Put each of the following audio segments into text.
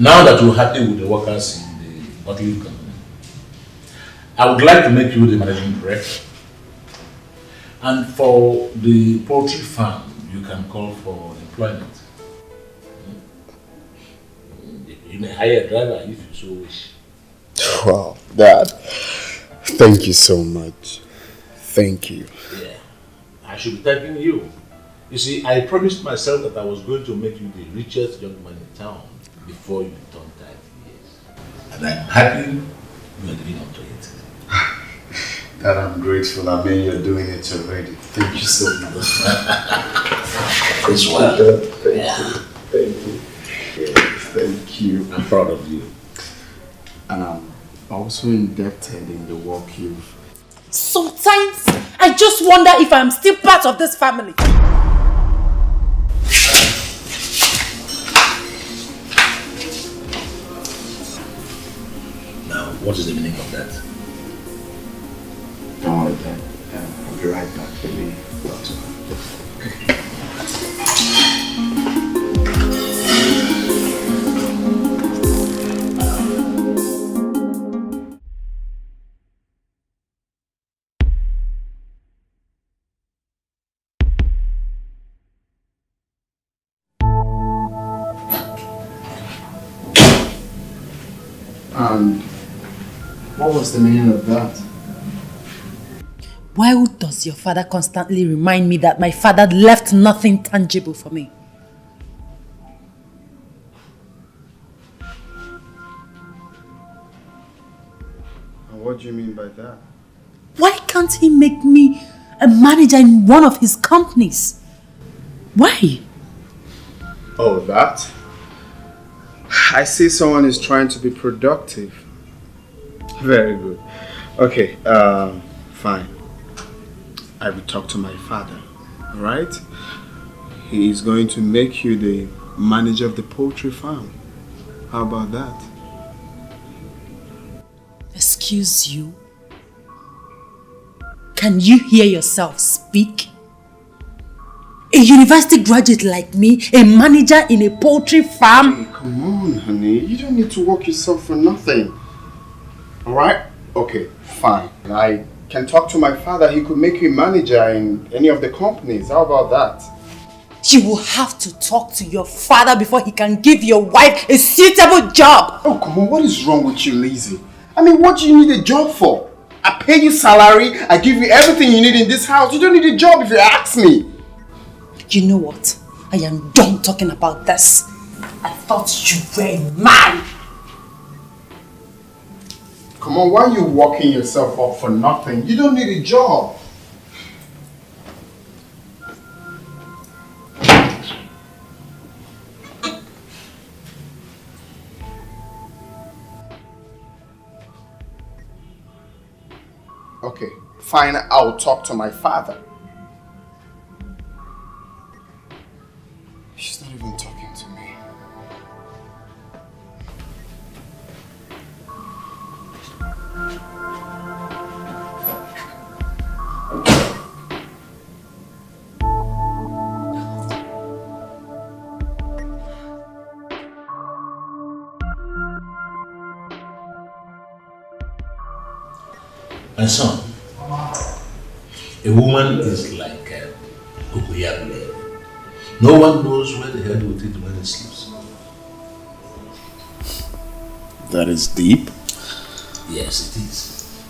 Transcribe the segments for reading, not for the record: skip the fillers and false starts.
Now that you're happy with the workers in the bottling company, I would like to make you the managing director. And for the poultry farm, you can call for employment. You may hire a driver if you so wish. Wow, Dad. Thank you so much. Thank you. Yeah, I should be thanking you. You see, I promised myself that I was going to make you the richest young man in town before you turn 30 years. And I'm happy you are living up to it. Dad, I'm grateful. I mean, you're doing it already. Thank you so much. It's well. Thank you. Thank you. I'm proud of you. And I'm also indebted in the work you've... Sometimes I just wonder if I'm still part of this family. Now, what is the meaning of that? Don't worry, Dad. I'll be right back, baby. And what was the meaning of that? Why does your father constantly remind me that my father left nothing tangible for me? And what do you mean by that? Why can't he make me a manager in one of his companies? Why? Oh, that? I see someone is trying to be productive. Very good. Okay, fine. I will talk to my father, alright? He is going to make you the manager of the poultry farm. How about that? Excuse you? Can you hear yourself speak? A university graduate like me, a manager in a poultry farm? Hey, come on, honey. You don't need to work yourself for nothing. Alright? Okay, fine. I can talk to my father. He could make you a manager in any of the companies. How about that? You will have to talk to your father before he can give your wife a suitable job. Oh, come on. What is wrong with you, Lizzie? I mean, what do you need a job for? I pay you salary. I give you everything you need in this house. You don't need a job if you ask me. You know what? I am done talking about this. I thought you were a man. Come on, why are you working yourself up for nothing? You don't need a job. Okay, fine, I'll talk to my father. She's not even talking to me. My son, a woman is like a cocoyam leaf. No one knows where the head will eat when it sleeps. That is deep. Yes, it is.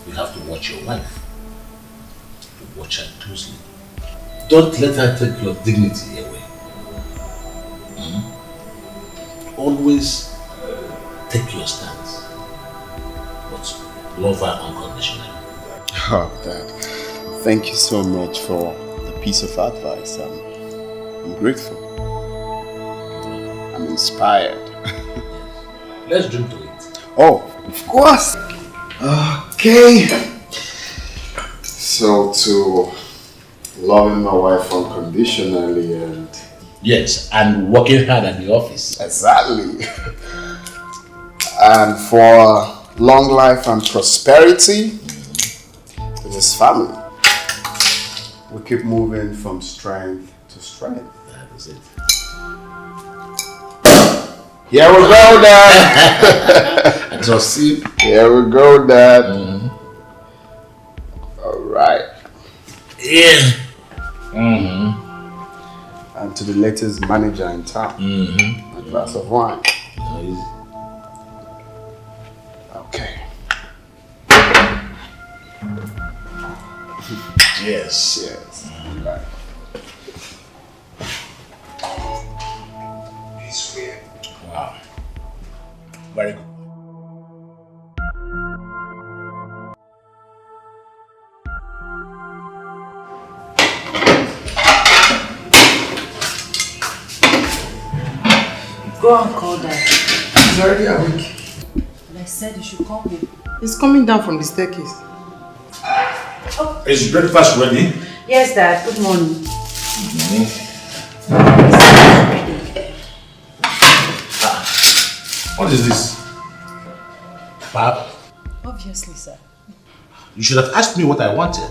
You have to watch your wife. To watch her closely. Don't let her take your dignity away. Always take your stance. But love her unconditionally. Oh, Dad. Thank you so much for the piece of advice. I'm grateful. I'm inspired. Let's drink to it. Oh, of course. Okay. So to loving my wife unconditionally and... Yes, and working hard at the office. Exactly. And for long life and prosperity to this family. We keep moving from strength to strength. That is it. Here we go, Dad. I just see. Here we go, Dad. All right. Yeah. And to the latest manager in town. A glass of wine. Okay. Yes. Yes. Right. Wow. Very good. Go and call Dad. He's already awake. And I said you should call him. He's coming down from the staircase. Is breakfast ready? Yes, Dad. Good morning. What is this? Pap? Obviously, sir. You should have asked me what I wanted.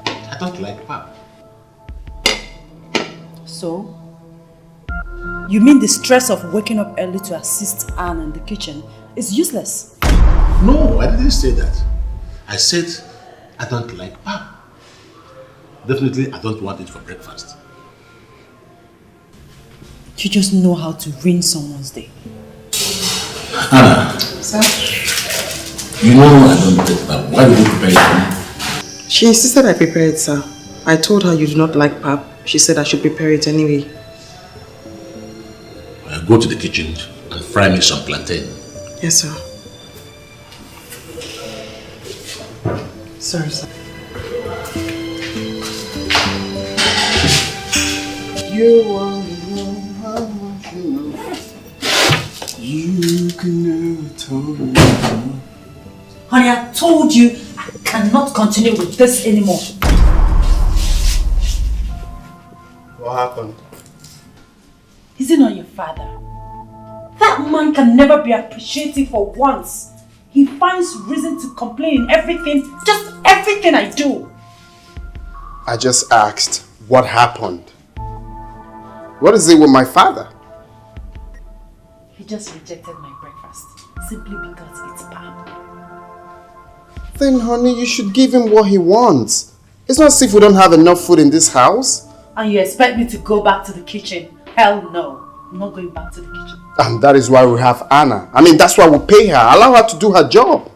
I don't like pap. So? You mean the stress of waking up early to assist Anne in the kitchen is useless? No, I didn't say that. I said I don't like pap. Definitely, I don't want it for breakfast. You just know how to ruin someone's day. Anna. Sir? You know I don't like pap. Why did you prepare it for me? She insisted I prepare it, sir. I told her you do not like pap. She said I should prepare it anyway. Go to the kitchen and fry me some plantain. Yes, sir. Sorry, sir. You want to know how much you know. You can never tell me. Honey, I told you I cannot continue with this anymore. What happened? Is he not your father? That man can never be appreciative for once. He finds reason to complain in everything, just everything I do. I just asked what happened. What is it with my father? He just rejected my breakfast simply because it's pap. Then honey, you should give him what he wants. It's not as if we don't have enough food in this house. And you expect me to go back to the kitchen? Hell no. I'm not going back to the kitchen. And that is why we have Anna. I mean, that's why we pay her. Allow her to do her job.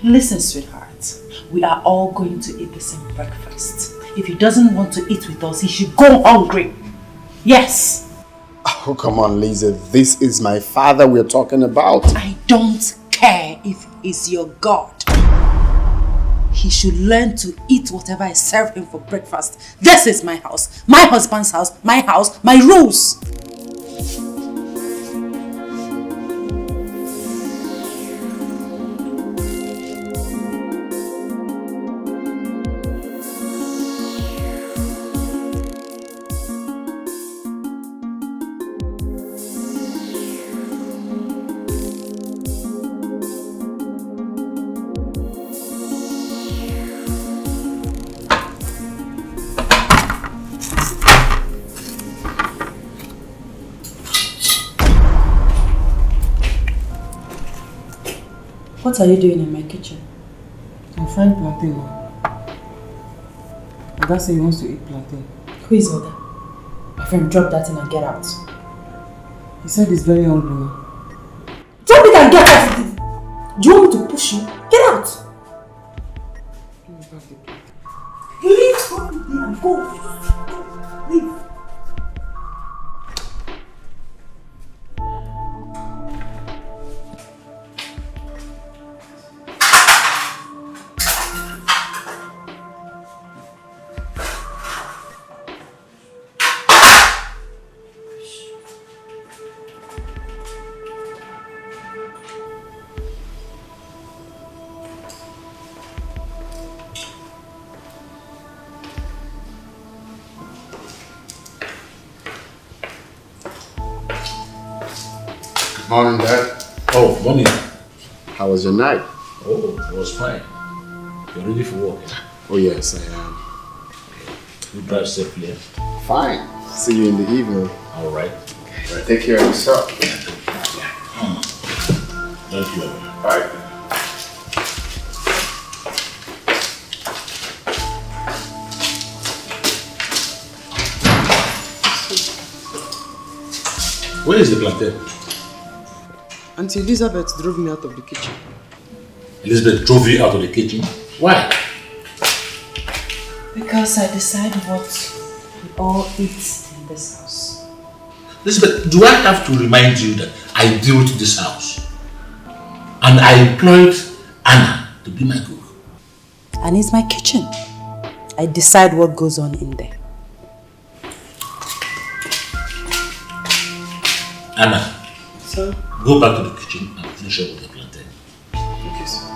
Listen, sweetheart. We are all going to eat the same breakfast. If he doesn't want to eat with us, he should go hungry. Yes. Oh, come on, Lisa. This is my father we're talking about. I don't care if he's your God. He should learn to eat whatever I serve him for breakfast. This is my house, my husband's house, my rules. What are you doing in my kitchen? I'm frying plantain now. Oga said he wants to eat plantain. Who is Oga? My friend, drop that in and get out. He said he's very hungry now. Drop it and get out! Do you want me to push you? Get out! Give me back the plate. Leave something and go. Leave. Morning, Dad. Oh, morning. How was your night? Oh, it was fine. You're ready for work? Oh, yes, I am. You drive safely. Fine. See you in the evening. All right. Right, take care of yourself. Thank you. Bye. Where is the plantain? Auntie Elizabeth drove me out of the kitchen. Elizabeth drove you out of the kitchen? Why? Because I decide what we all eat in this house. Elizabeth, do I have to remind you that I built this house? And I employed Anna to be my cook. And it's my kitchen. I decide what goes on in there. Anna, Sir? go back to the kitchen and finish up with the plantain. Okay, sir.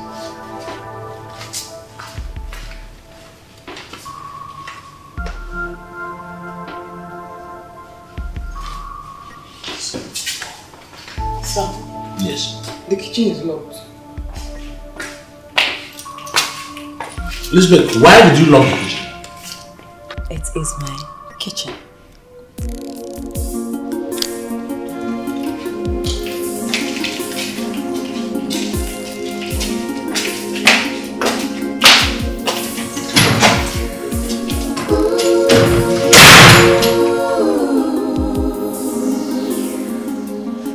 Sir, Yes. the kitchen is locked. Elizabeth, why did you lock the kitchen? It is my kitchen.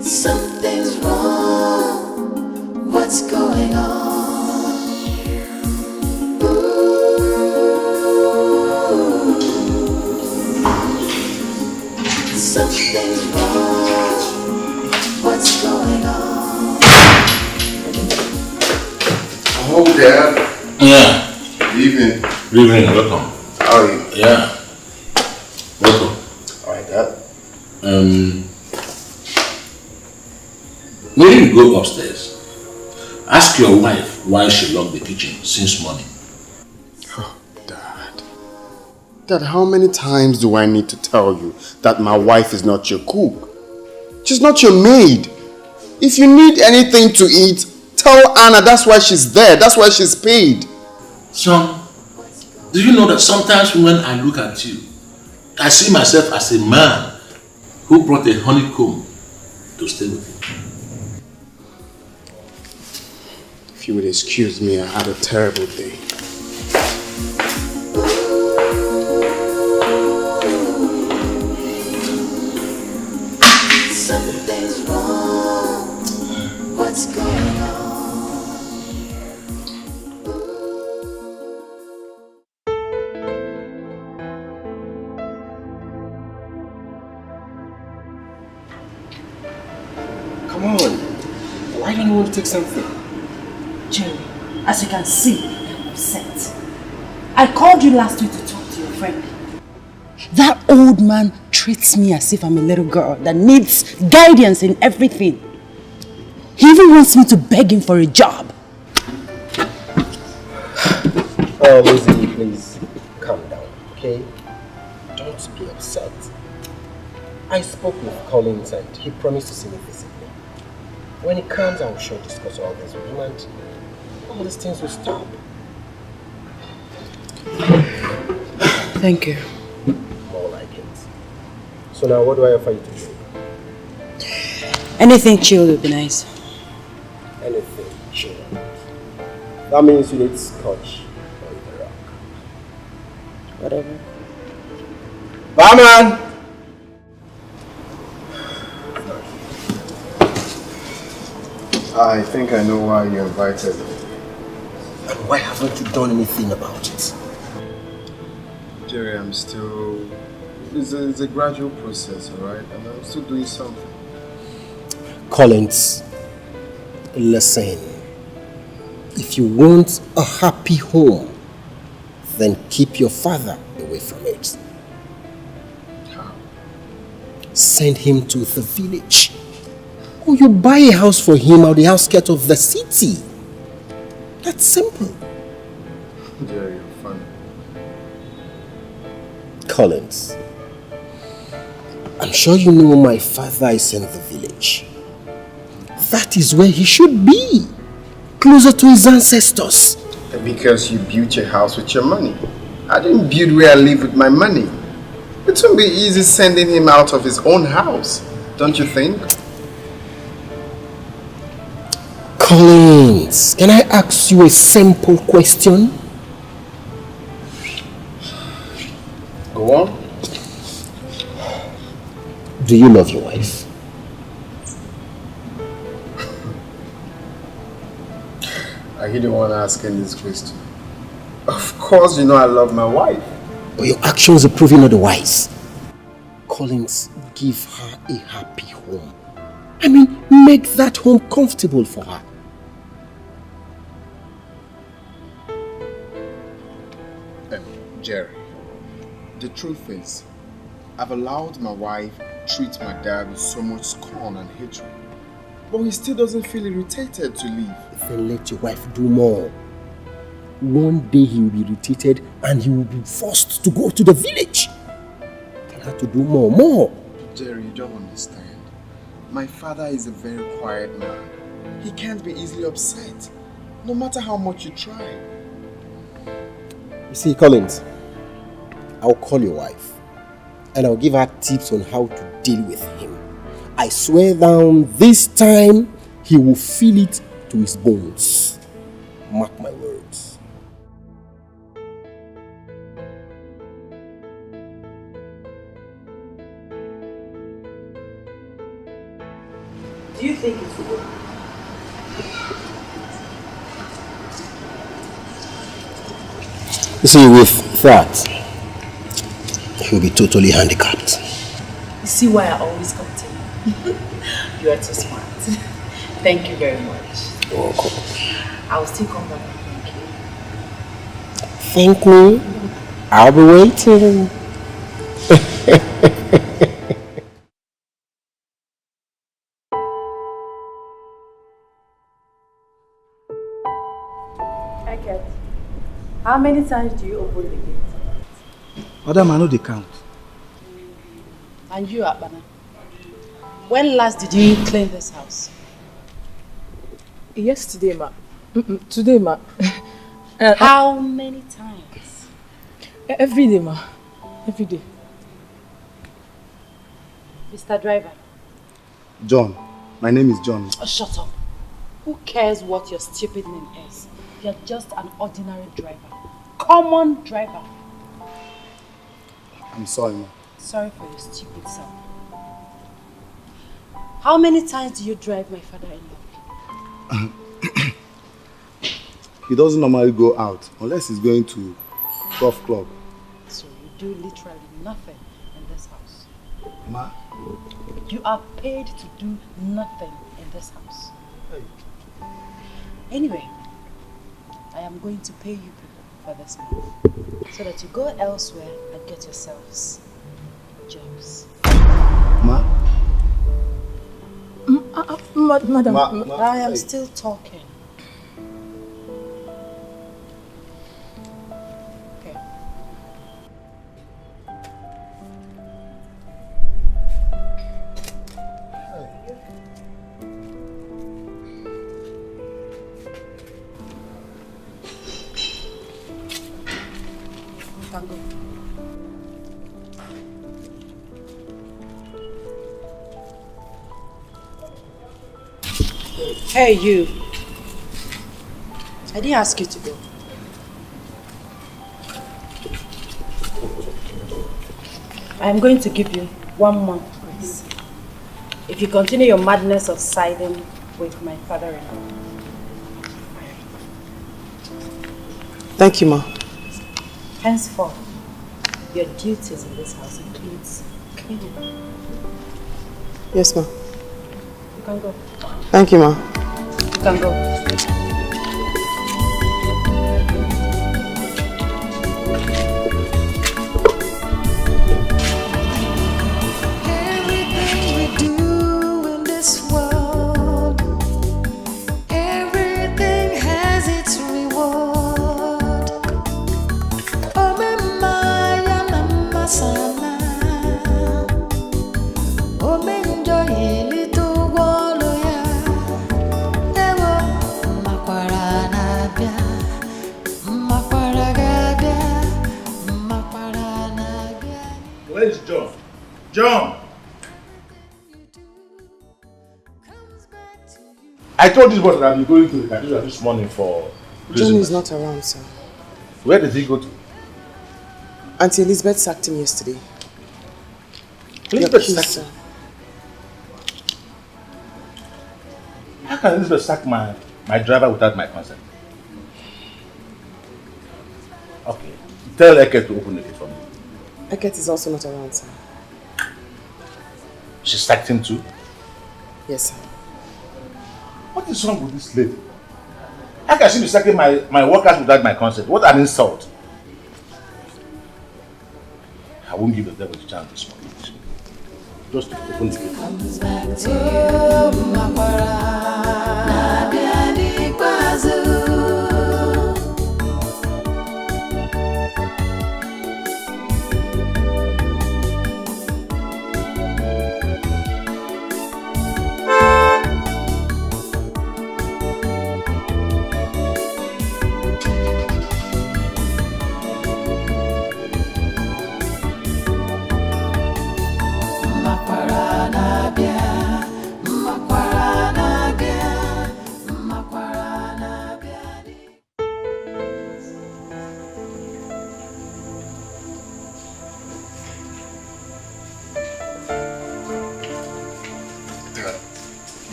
Something's wrong. What's going on? Something's wrong. What's going on? Oh, Dad. Yeah. Good evening. Good evening, welcome. How are you? Yeah. Welcome. All right, Dad. When you go upstairs, ask your wife why she locked the kitchen since morning. Oh, Dad. Dad, how many times do I need to tell you that my wife is not your cook? She's not your maid. If you need anything to eat, tell Anna that's why she's there. That's why she's paid. Son, do you know that sometimes when I look at you, I see myself as a man who brought a honeycomb to stay with him. If you would excuse me, I had a terrible day. Something's wrong. What's going on? Come on. Why don't you want to take something? Jerry, as you can see, I'm upset. I called you last week to talk to your friend. That old man treats me as if I'm a little girl that needs guidance in everything. He even wants me to beg him for a job. Oh, Lizzie, please calm down, okay? Don't be upset. I spoke with Collins and he promised to see me physically. When he comes, I will sure discuss all this with him and all these things will stop. Thank you. More like it. So now what do I offer you to drink? Anything chilled would be nice. Anything chill. That means you need scotch or the rock. Whatever. Barman! I think I know why you invited me. And why haven't you done anything about it? Jerry, I'm still... It's a gradual process, alright? And I'm still doing something. Collins, listen. If you want a happy home, then keep your father away from it. How? Send him to the village. Or you buy a house for him on the outskirts of the city. That's simple. Jerry, you're funny. Collins, I'm sure you know my father is in the village. That is where he should be. Closer to his ancestors. Because you built your house with your money. I didn't build where I live with my money. It won't be easy sending him out of his own house. Don't you think? Collins, can I ask you a simple question? Go on. Do you love your wife? Are you the one asking this question? Of course you know I love my wife. But your actions are proving otherwise. Collins, give her a happy home. I mean, make that home comfortable for her. Jerry, the truth is, I've allowed my wife treat my dad with so much scorn and hatred. But he still doesn't feel irritated to leave. Then let your wife do more. One day he will be irritated and he will be forced to go to the village. Tell her to do more. Jerry, you don't understand. My father is a very quiet man. He can't be easily upset, no matter how much you try. You see, Collins, I'll call your wife and I'll give her tips on how to deal with him. I swear down, this time he will feel it to his bones. Mark my words. Do you think it's good? You see, with that, he'll be totally handicapped. You see why I always come to you? You are too smart. Thank you very much. You're welcome. I'll still come back and thank you. Thank me. I'll be waiting. Okay. How many times do you open the gate? Madam, I know the count. And you, Abana? When last did you clean this house? Yesterday, ma. Today, ma. How many times? Every day, ma. Every day. Mr. Driver? John. My name is John. Oh, shut up. Who cares what your stupid name is? You're just an ordinary driver. Common driver. I'm sorry, ma. Sorry for your stupid self. How many times do you drive my father-in-law? He doesn't normally go out unless he's going to golf club. So you do literally nothing in this house. Ma? You are paid to do nothing in this house. Anyway, I am going to pay you people for this month so that you go elsewhere and get yourselves jobs. Ma? Madam. I am still talking. Okay. You can go. Hey, you. I didn't ask you to go. I'm going to give you 1 month grace. If you continue your madness of siding with my father-in-law. Thank you, ma. Henceforth, your duties in this house includes cleaning. Yes, ma. You can go. Thank you, ma. You can go. Everything we do in this world, everything has its reward. Oh, Maya, Mama Sana. Oh, enjoy little waloya. Ewo, makwara nabia, makwara gabia, makwara nabia. Where's John? John! I told this boy that I'll be going to the cathedral this morning for John Christmas. is not around, sir. Where did he go to? Auntie Elizabeth sacked him yesterday. Elizabeth Your keys, sacked sir. him? How can Elizabeth sack my driver without my consent? Okay. Tell Eke to open the gate for me. Eket is also not around, sir. She sacked him too? Yes, sir. What is wrong with this lady? How can she be sacking my workers without my consent? What an insult. I won't give the devil a chance this morning. Just open the gate.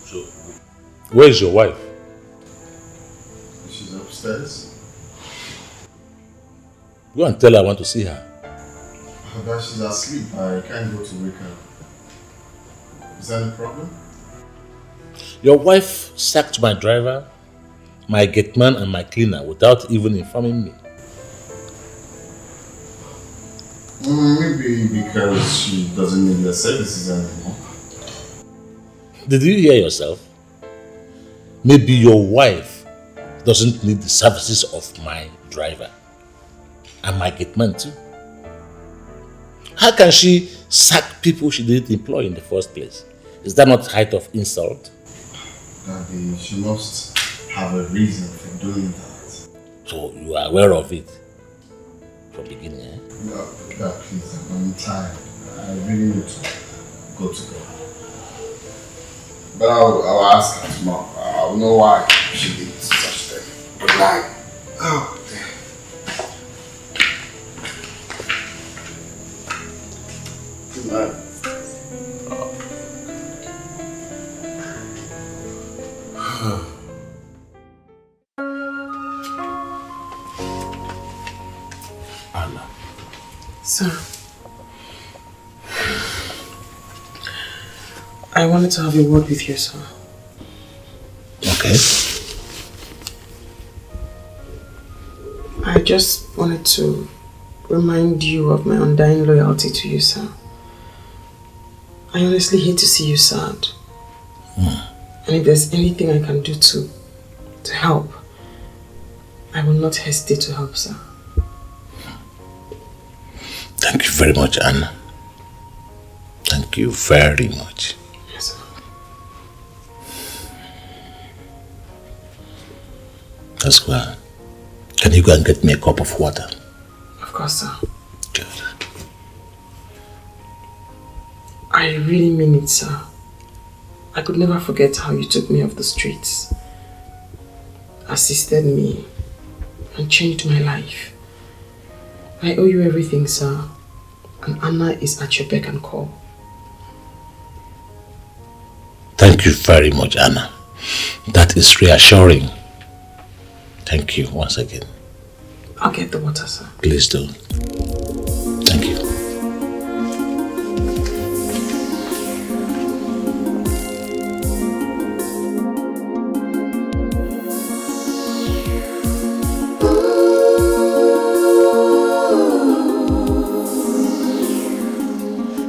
So, where is your wife? She's upstairs. Go and tell her I want to see her. But she's asleep. I can't go to wake her. Is that a problem? Your wife sacked my driver, my gateman, and my cleaner without even informing me. Maybe because she doesn't need their services anymore. Did you hear yourself? Maybe your wife doesn't need the services of my driver and my gateman too. How can she sack people she didn't employ in the first place? Is that not height of insult? Daddy, she must have a reason for doing that. So you are aware of it from beginning, eh? No, Dad, please, I'm tired. I really need to go to bed. But I'll ask her tomorrow. I'll know why she did such a thing. Good night. Oh, dear. Good night. Anna. Sir. I wanted to have a word with you, sir. Okay. I just wanted to remind you of my undying loyalty to you, sir. I honestly hate to see you sad. And if there's anything I can do to help, I will not hesitate to help, sir. Thank you very much, Anna. Thank you very much. Yes, sir. That's well. Can you go and get me a cup of water? Of course, sir. Good. I really mean it, sir. I could never forget how you took me off the streets, assisted me, and changed my life. I owe you everything, sir. And Anna is at your beck and call. Thank you very much, Anna. That is reassuring. Thank you once again. I'll get the water, sir. Please do. Thank you.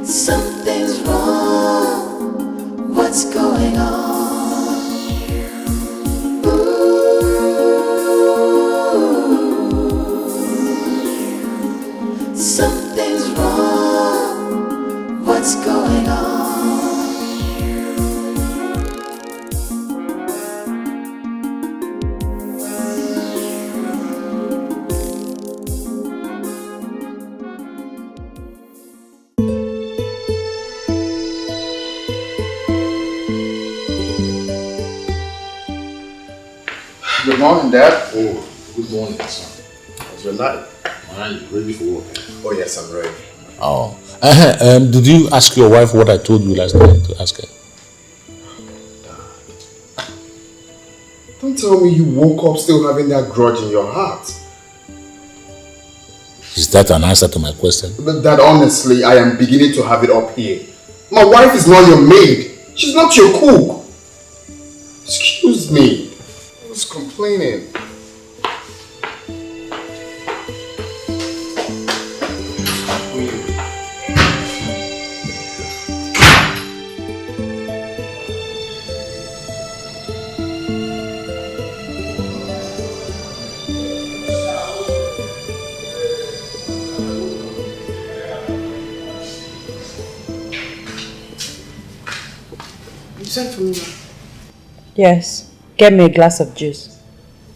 Something's wrong. What's going on? Something's wrong. What's going on? morning, Dad. Oh, good morning, son. How's your night? Are you ready for work? Oh, yes, I'm ready. Oh. Did you ask your wife what I told you last night to ask her? Don't tell me you woke up still having that grudge in your heart. Is that an answer to my question? That honestly, I am beginning to have it up here. My wife is not your maid. She's not your cook. Excuse me. I was complaining. You sent for me, ma. Yes. Get me a glass of juice.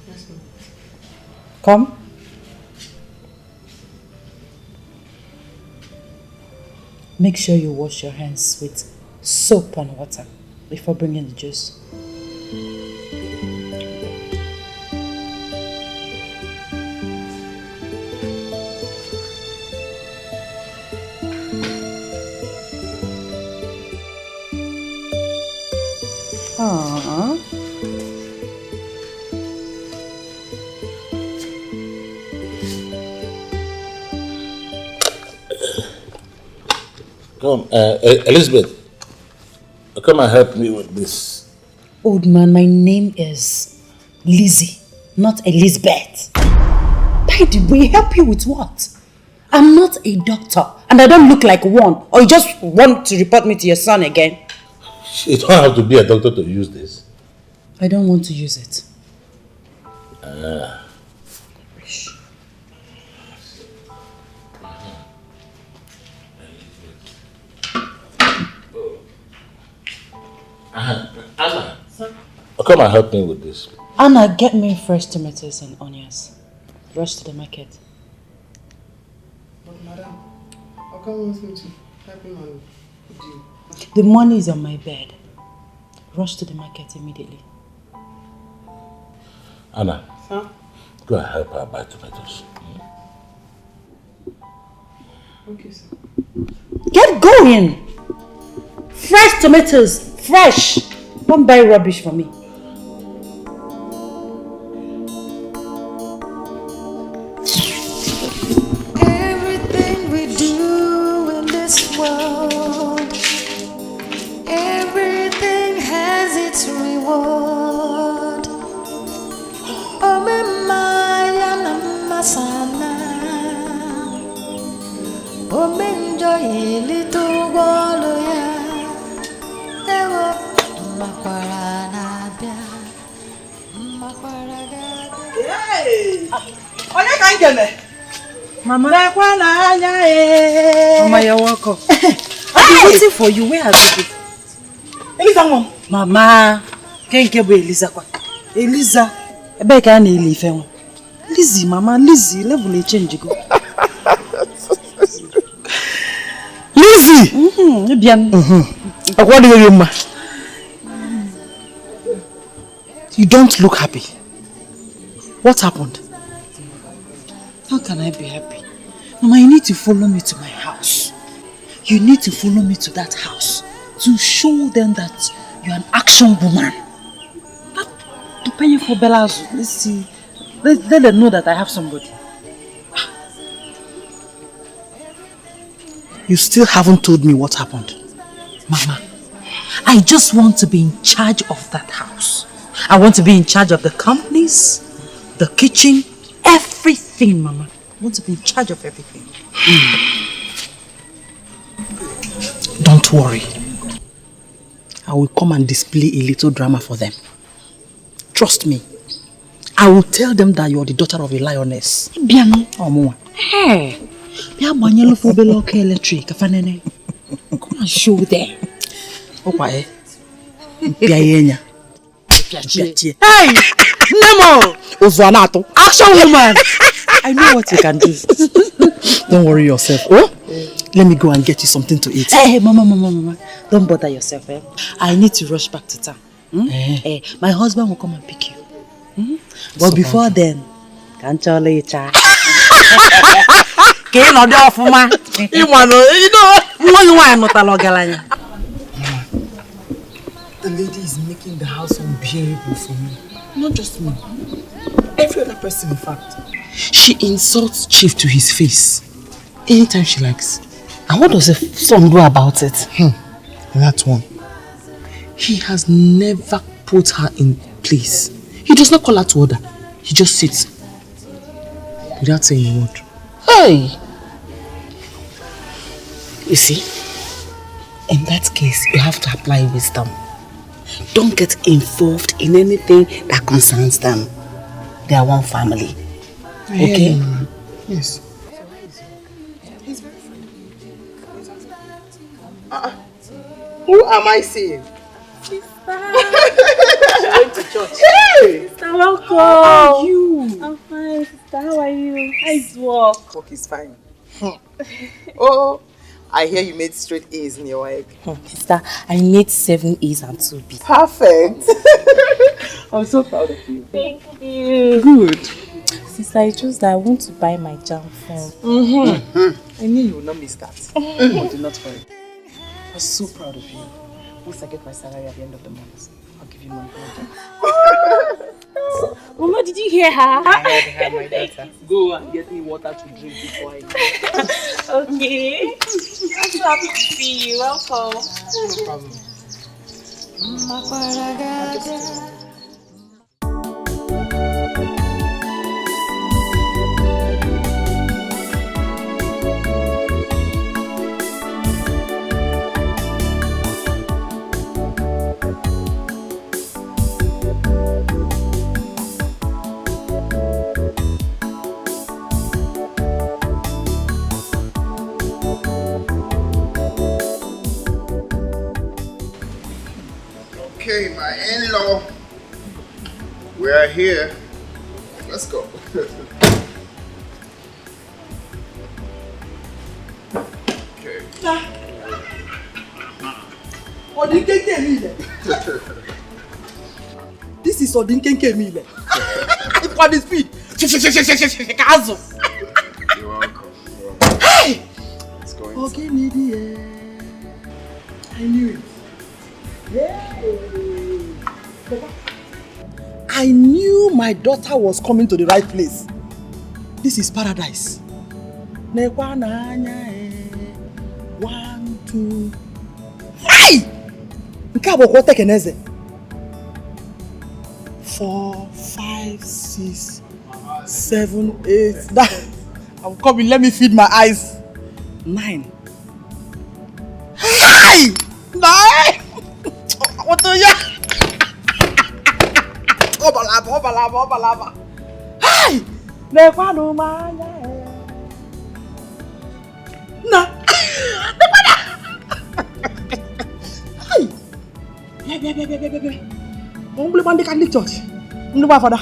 Yes, ma'am. Come. Make sure you wash your hands with soap and water before bringing the juice. Aww. Come, Elizabeth. Come and help me with this. Old man, my name is Lizzie, not Elizabeth. By the way, help you with what? I'm not a doctor and I don't look like one. Or you just want to report me to your son again? You don't have to be a doctor to use this. I don't want to use it. Anna, come and help me with this. Anna, get me fresh tomatoes and onions. Rush to the market. But madam, how come you want me to help him and do? The money is on my bed. Rush to the market immediately. Anna, Sir? go and help her buy tomatoes. Okay, sir. Get going! Fresh tomatoes! Fresh! Don't buy rubbish for me. Everything we do in this world, everything has its reward. Oh, Maya Namasana. Oh, enjoy a little while, yeah. Mama. Mama, you're welcome. I've been waiting for you. Where have you been? Elisa, mom. Mama. Can't get away, Elisa. Elisa. I beg you, Elisa. Lizzie, Mama, Lizzie. Level a change. Lizzie! Bien. What do you mean? You don't look happy. What happened? How can I be happy? Mama, you need to follow me to my house. You need to follow me to that house to show them that you're an action woman. Not to pay for Bella's. Let's see. Let them know that I have somebody. You still haven't told me what happened. Mama, I just want to be in charge of that house. I want to be in charge of the companies, the kitchen, everything, Mama. I want to be in charge of everything. Don't worry. I will come and display a little drama for them. Trust me. I will tell them that you are the daughter of a lioness. Bien. Oh, Hey. Come electric. Come and show them. okay. Hey! Nemo! Action woman! I know what you can do. Don't worry yourself. Oh? Let me go and get you something to eat. Hey, Mama. Don't bother yourself. I need to rush back to town. My husband will come and pick you. But before then, can't you later? Can't not do for ma. You know, you want not a logalanya. The lady is making the house unbearable for me. Not just me. Every other person, in fact. She insults Chief to his face. Anytime she likes. And what does the son do about it? That one. He has never put her in place. He does not call her to order. He just sits without saying a word. Hey! You see, in that case, you have to apply wisdom. Don't get involved in anything that concerns them. They are one family. Okay? Yes. He's very friendly. Who am I seeing? Sister. She went to church. Hey! Sister, welcome. How are you? I'm fine, sister. How are you? How's work? Work is fine. Oh, I hear you made straight A's in your egg. Sister, I made 7 A's and 2 B's. Perfect. I'm so proud of you. Thank you. Good. Sister, I chose that I want to buy my jam phone. I knew you would not miss that. But do not worry. I'm so proud of you. Once I get my salary at the end of the month, I'll give you money for my jam. Mama, did you hear her? I heard my daughter. Go and get me water to drink before I go. Okay. I'm so happy to see you. Welcome. No problem. Okay, my in-law, we are here. Let's go. Okay. This is Odinkenke Mile. If on the speed. You're welcome. Hey! Let's go inside. Okay, Lydia. I knew it. I knew my daughter was coming to the right place. This is paradise. 1, 2. Hey! 4, 5, 6, 7, 8. I'm coming. Let me feed my eyes. 9. Hey! 9! What do you? Obalaba. Hey! Nekwano manya. Na. Hey! Bebe. Ongle bande Catholic Church. Ndwa father.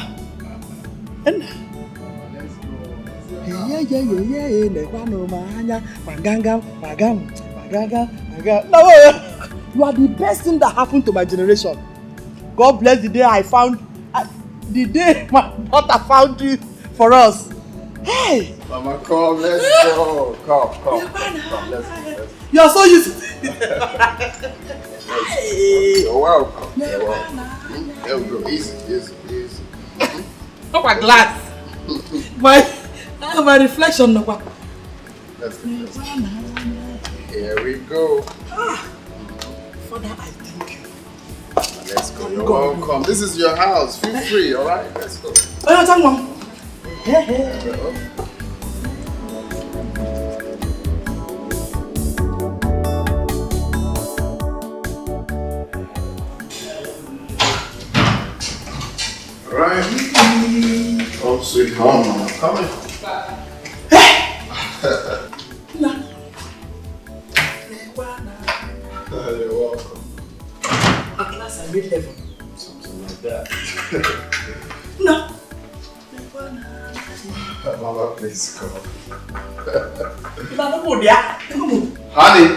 Yeah. Nekwano manya. Magam. No. You are the best thing that happened to my generation. God bless the day the day my daughter found you for us. Hey! Mama, come, let's go. Come, let's go. You're so used to it. You're welcome. There we go. Easy. Oh, my glass. my reflection. Let's go. Here we go. Father, I thank you. Let's go. You're welcome. This is your house. Feel free, alright? Let's go. Alright. Oh, sweet home. I'm coming. You're welcome. At last I made heaven. Something like that. No. Mama, please come. Honey.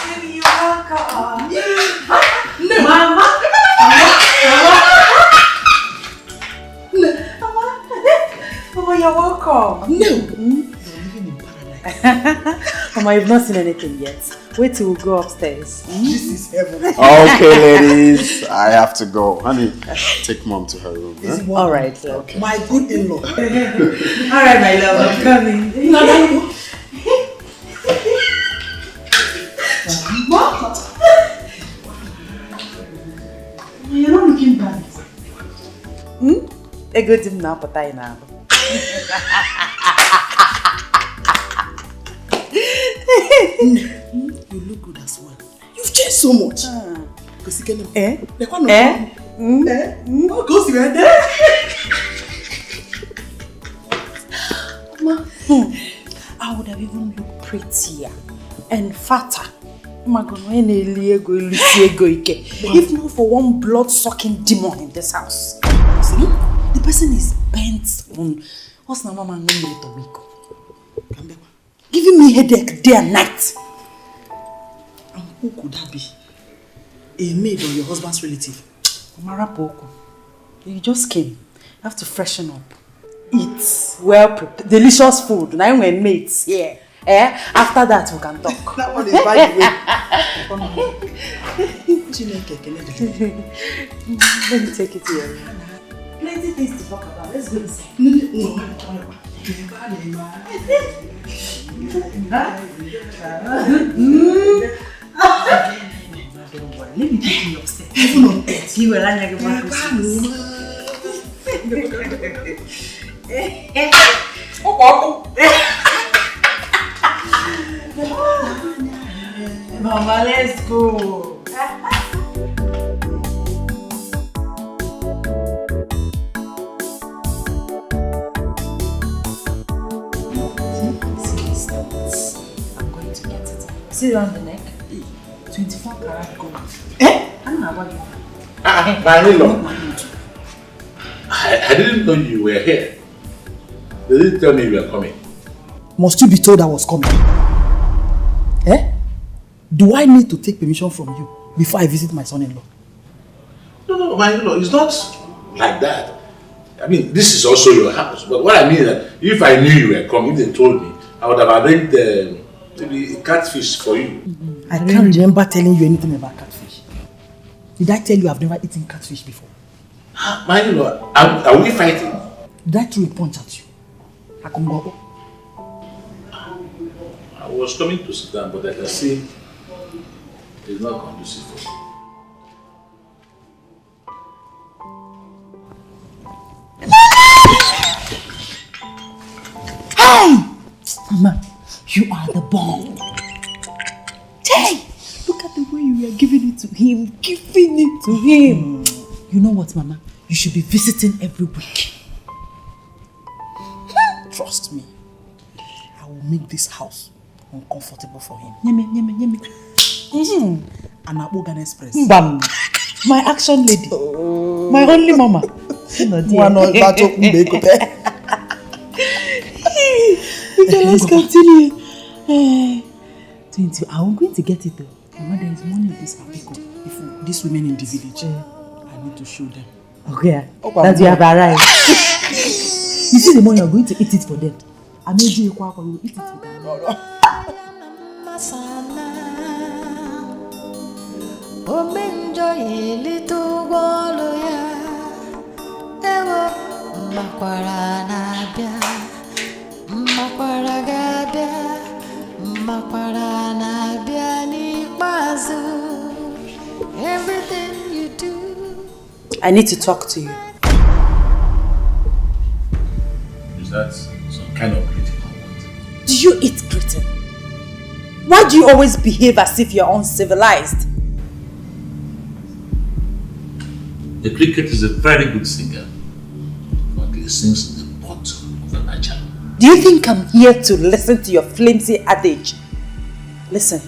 Baby, you welcome. Mama, you've not seen anything yet. Wait till we go upstairs. This is heaven. Okay, ladies, I have to go. Honey, take mom to her room. Huh? Alright, okay. My good in-law. Alright, my love, I'm coming. You're not looking bad. A good thing now, but I know. You look good as well. You've changed so much. Because you can. Oh, go see right there. I would have even looked prettier and fatter. If not for one blood-sucking demon in this house. See? The person is bent on what's the mama name of week? Giving me headache day and night. And who could that be? A maid or your husband's relative? Marapoko. You just came. You have to freshen up. Eat well prepared, delicious food. Now we're mates. Yeah. After that we can talk. That one is by the way. Let me take it here. Plenty things to talk about. Let's go inside. Let me take you upstairs. Even on earth. You will like about Mama, let's go. I'm going to get it. See around the neck? 24 karat gold. I don't know about you. I didn't know you were here. They didn't tell me you were coming. Must you be told I was coming? Do I need to take permission from you before I visit my son-in-law? No, my in-law, it's not like that. I mean, this is also your house. But what I mean is that if I knew you were coming, if they told me, I would have arranged maybe a catfish for you. I can't remember telling you anything about catfish. Did I tell you I've never eaten catfish before? My in-law, are we fighting? Did I throw a punch at you? Akumbo? I was coming to sit down, but I can see it's not conducive for me. Hey! Mama, you are the bomb. Hey! Look at the way you are giving it to him. Giving it to him. You know what, Mama? You should be visiting every week. Trust me. I will make this house uncomfortable for him. Nyeme. An Abogan Express. Bam. My action lady. My only mama. Okay, let's continue. 20. I'm going to get it though. Mama, there is money in this house. If these women in the village, I need to show them. Okay. That you have arrived. You see the money, you're going to eat it for them. I made you you will eat it for them. No. Everything you do. I need to talk to you. Is that some kind of greeting or what? Do you eat greeting? Why do you always behave as if you're uncivilized? The cricket is a very good singer, but he sings the bottom of the nature. Do you think I'm here to listen to your flimsy adage? Listen,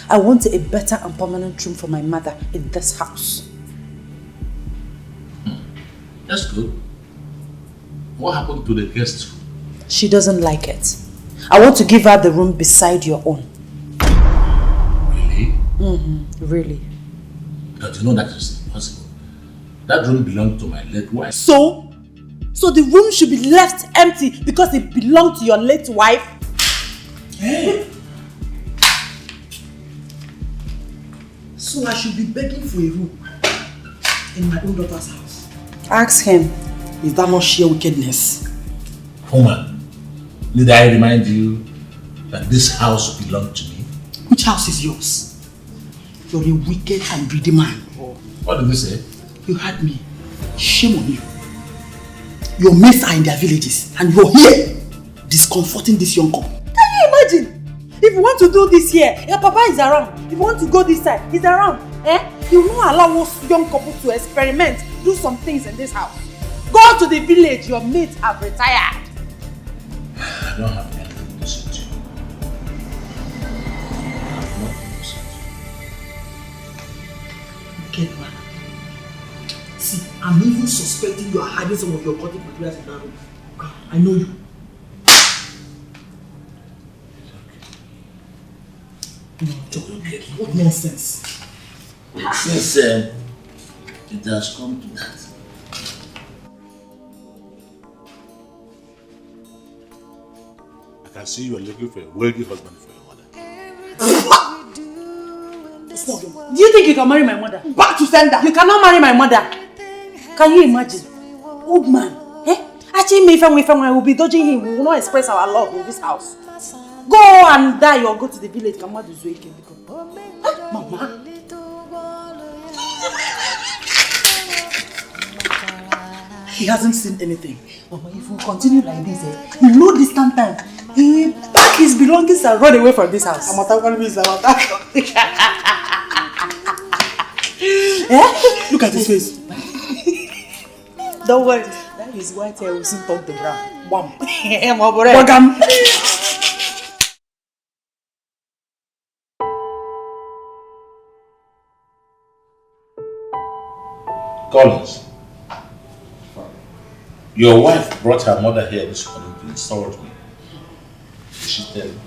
I want a better and permanent room for my mother in this house. That's good. What happened to the guest room? She doesn't like it. I want to give her the room beside your own. Really? Really. But you know that is impossible. That room belonged to my late wife. So the room should be left empty because it belonged to your late wife? Eh? So I should be begging for a room in my own daughter's house. Ask him. Is that not sheer wickedness? Woman, need I remind you that this house belongs to me? Which house is yours? You're a wicked and greedy man. What did you say? You heard me. Shame on you. Your mates are in their villages and you're here discomforting this young couple. Can you imagine? If you want to do this here, your papa is around. If you want to go this side, he's around. You will not allow us young couple to experiment, do some things in this house. Go to the village, your mates have retired. I don't have anything to say to you. I have nothing to say to you. Wicked man. See, I'm even suspecting you are hiding some of your cutting materials in that room. I know you. No, John, what nonsense. Since it has come to that, I can see you are looking for a worthy husband for your mother. Do you think you can marry my mother? Back to sender! You cannot marry my mother. Can you imagine? Old man. Actually, me if we will be dodging him. We will not express our love in this house. Go and die or go to the village. Mama. He hasn't seen anything. Mama, if we continue like this, in no distant time, he will pack his belongings and run away from this house. Look at his face. Don't worry, that is white hair will soon turn to brown. Bam. Bagam. Collins, your wife brought her mother here this morning to insult me. Did she tell you?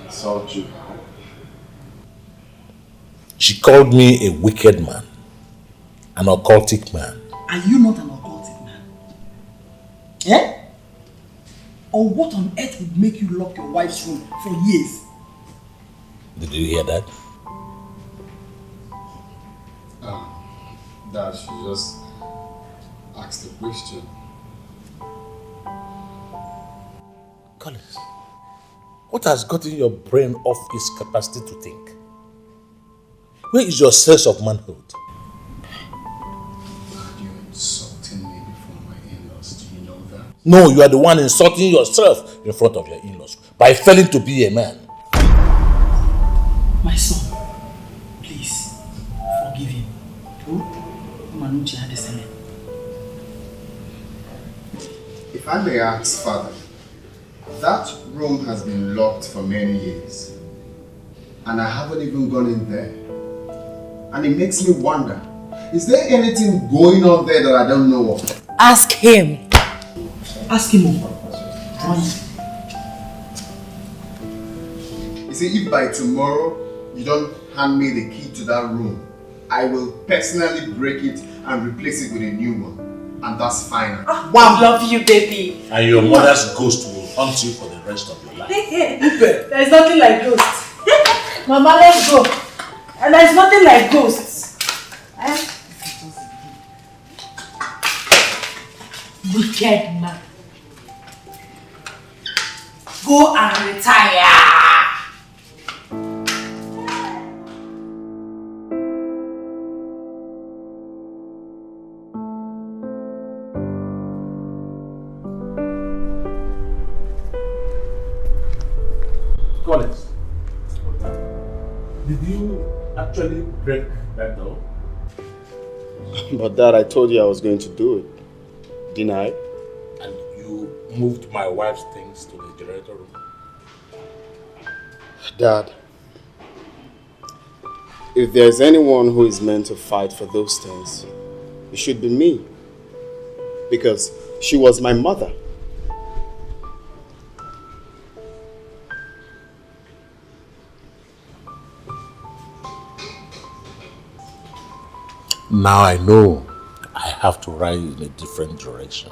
Insult you? She called me a wicked man, an occultic man. Are you not an occultic man? Eh? Or what on earth would make you lock your wife's room for years? Did you hear that? Dad, she just asked a question. Collins, what has gotten your brain off its capacity to think? Where is your sense of manhood? You're insulting me before my in-laws. Do you know that? No, you are the one insulting yourself in front of your in-laws by failing to be a man. My son, please, forgive him. If I may ask, Father, that room has been locked for many years, and I haven't even gone in there. And it makes me wonder, is there anything going on there that I don't know of? Ask him. Ask him. You see, if by tomorrow you don't hand me the key to that room, I will personally break it and replace it with a new one. And that's fine. Wow, love you, baby. And your mother's ghost will haunt you for the rest of your life. There's nothing like ghosts. Mama, let's go. And there's nothing like ghosts. Wicked man. Go and retire. Collins, did you actually break that door? But Dad, I told you I was going to do it. Didn't I? And you moved my wife's things to the generator room? Dad, if there's anyone who is meant to fight for those things, it should be me. Because she was my mother. Now I know I have to ride in a different direction.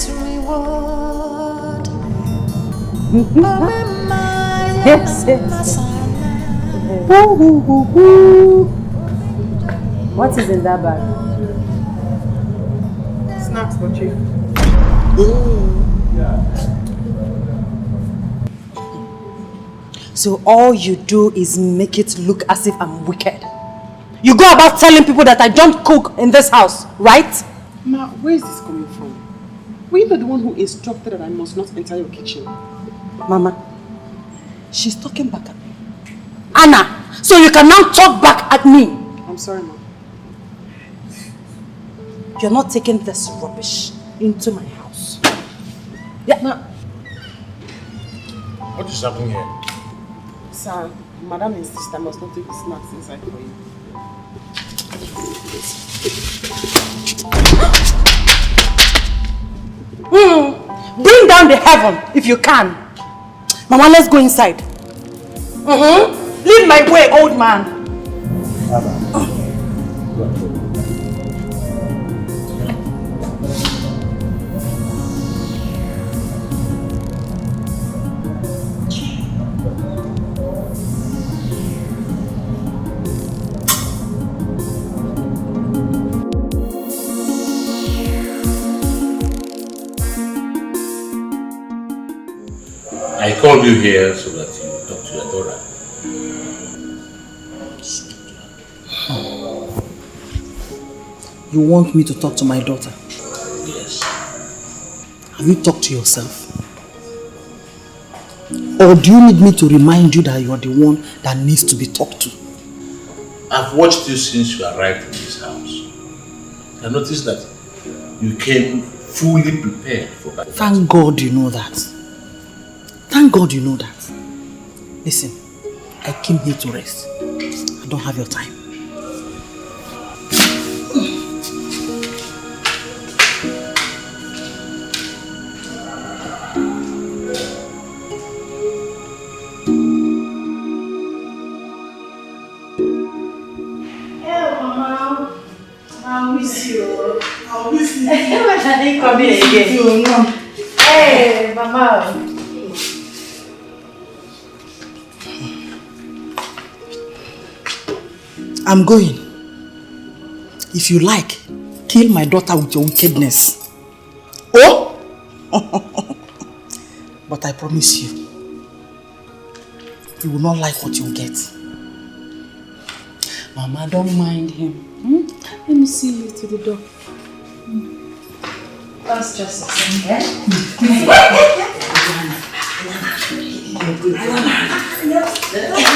its reward. Yes, yes. What is in that bag? Snacks for Chief. So all you do is make it look as if I'm wicked. You go about telling people that I don't cook in this house, right? Ma, where is this coming from? Were you the one who instructed that I must not enter your kitchen? Mama, she's talking back at me. Anna, so you can now talk back at me. I'm sorry, Ma. You're not taking this rubbish into my house. Yeah, ma. What is happening here? Sir, Madam insists I must not take the snacks inside for you. Bring down the heaven if you can. Mama, let's go inside. Leave my way, old man. I called you here so that you talk to your daughter. You want me to talk to my daughter? Yes. Have you talked to yourself? Or do you need me to remind you that you are the one that needs to be talked to? I've watched you since you arrived in this house. I noticed that you came fully prepared for that. Thank God you know that. Thank God you know that. Listen, I came here to rest. I don't have your time. I'll miss you. When are they coming again? Hey, Mama. I'm going. If you like, kill my daughter with your wickedness. Oh! But I promise you, you will not like what you'll get. Mama, don't mind him. Let me see you to the door. That's just the same, eh?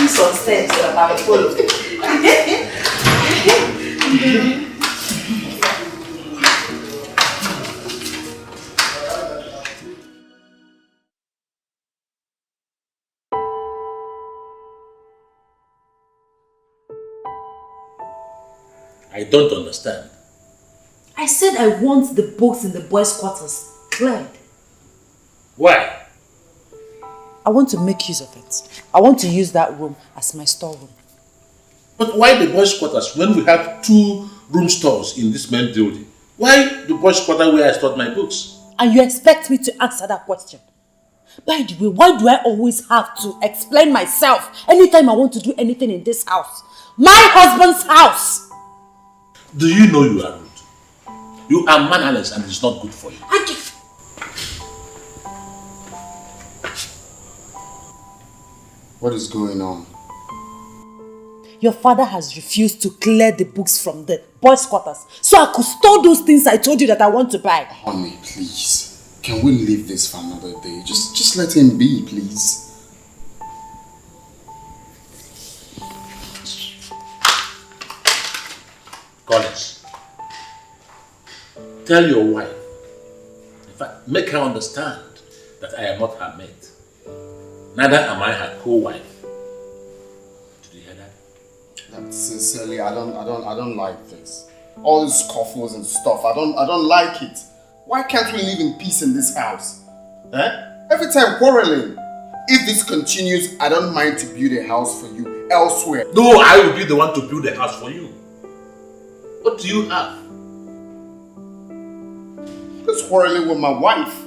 Some steps that I follow. I don't understand. I said I want the books in the boys' quarters cleared. Why? I want to make use of it. I want to use that room as my storeroom. But why the boys' quarters when we have 2 room stores in this main building? Why the boys' quarter where I stored my books? And you expect me to answer that question? By the way, why do I always have to explain myself anytime I want to do anything in this house? My husband's house! Do you know you are rude? You are mannerless and it's not good for you. What is going on? Your father has refused to clear the books from the boys' quarters so I could store those things I told you that I want to buy. Honey, please. Can we leave this for another day? Just let him be, please. Collins, tell your wife, in fact, make her understand that I am not her mate. Neither am I her co-wife. Did you hear that? Sincerely, I don't like this. All these scuffles and stuff, I don't like it. Why can't we live in peace in this house? Every time quarreling. If this continues, I don't mind to build a house for you elsewhere. No, I will be the one to build a house for you. What do you have? This quarreling with my wife.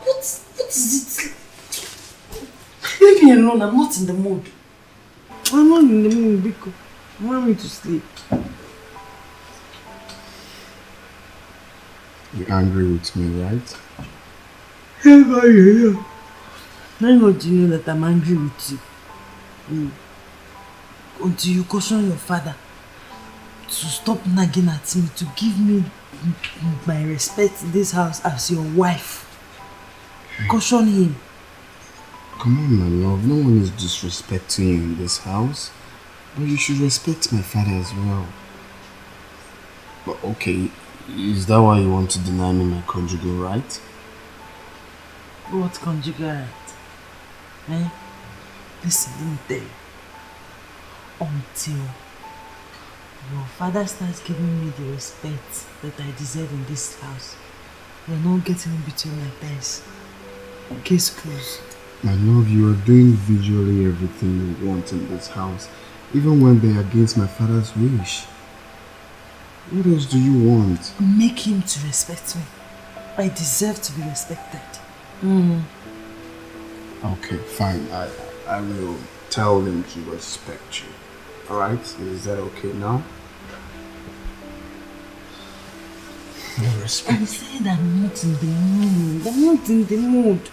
What is it? Leave me alone, I'm not in the mood. I'm not in the mood, Biko. I want me to sleep. You're angry with me, right? Yeah. How do you know that I'm angry with you? Until you caution your father to stop nagging at me, to give me my respect in this house as your wife. Caution him. Come on, my love. No one is disrespecting you in this house. But you should respect my father as well. But okay, is that why you want to deny me my conjugal right? What conjugal right? Eh? Listen, let me tell you. Until your father starts giving me the respect that I deserve in this house, you're not getting in between my thighs. Case closed. My love, you are doing visually everything you want in this house, even when they're against my father's wish. What else do you want? Make him to respect me. I deserve to be respected. Okay, fine. I will tell him to respect you. Alright? Is that okay now? I'm saying I'm not in the mood. I'm not in the mood.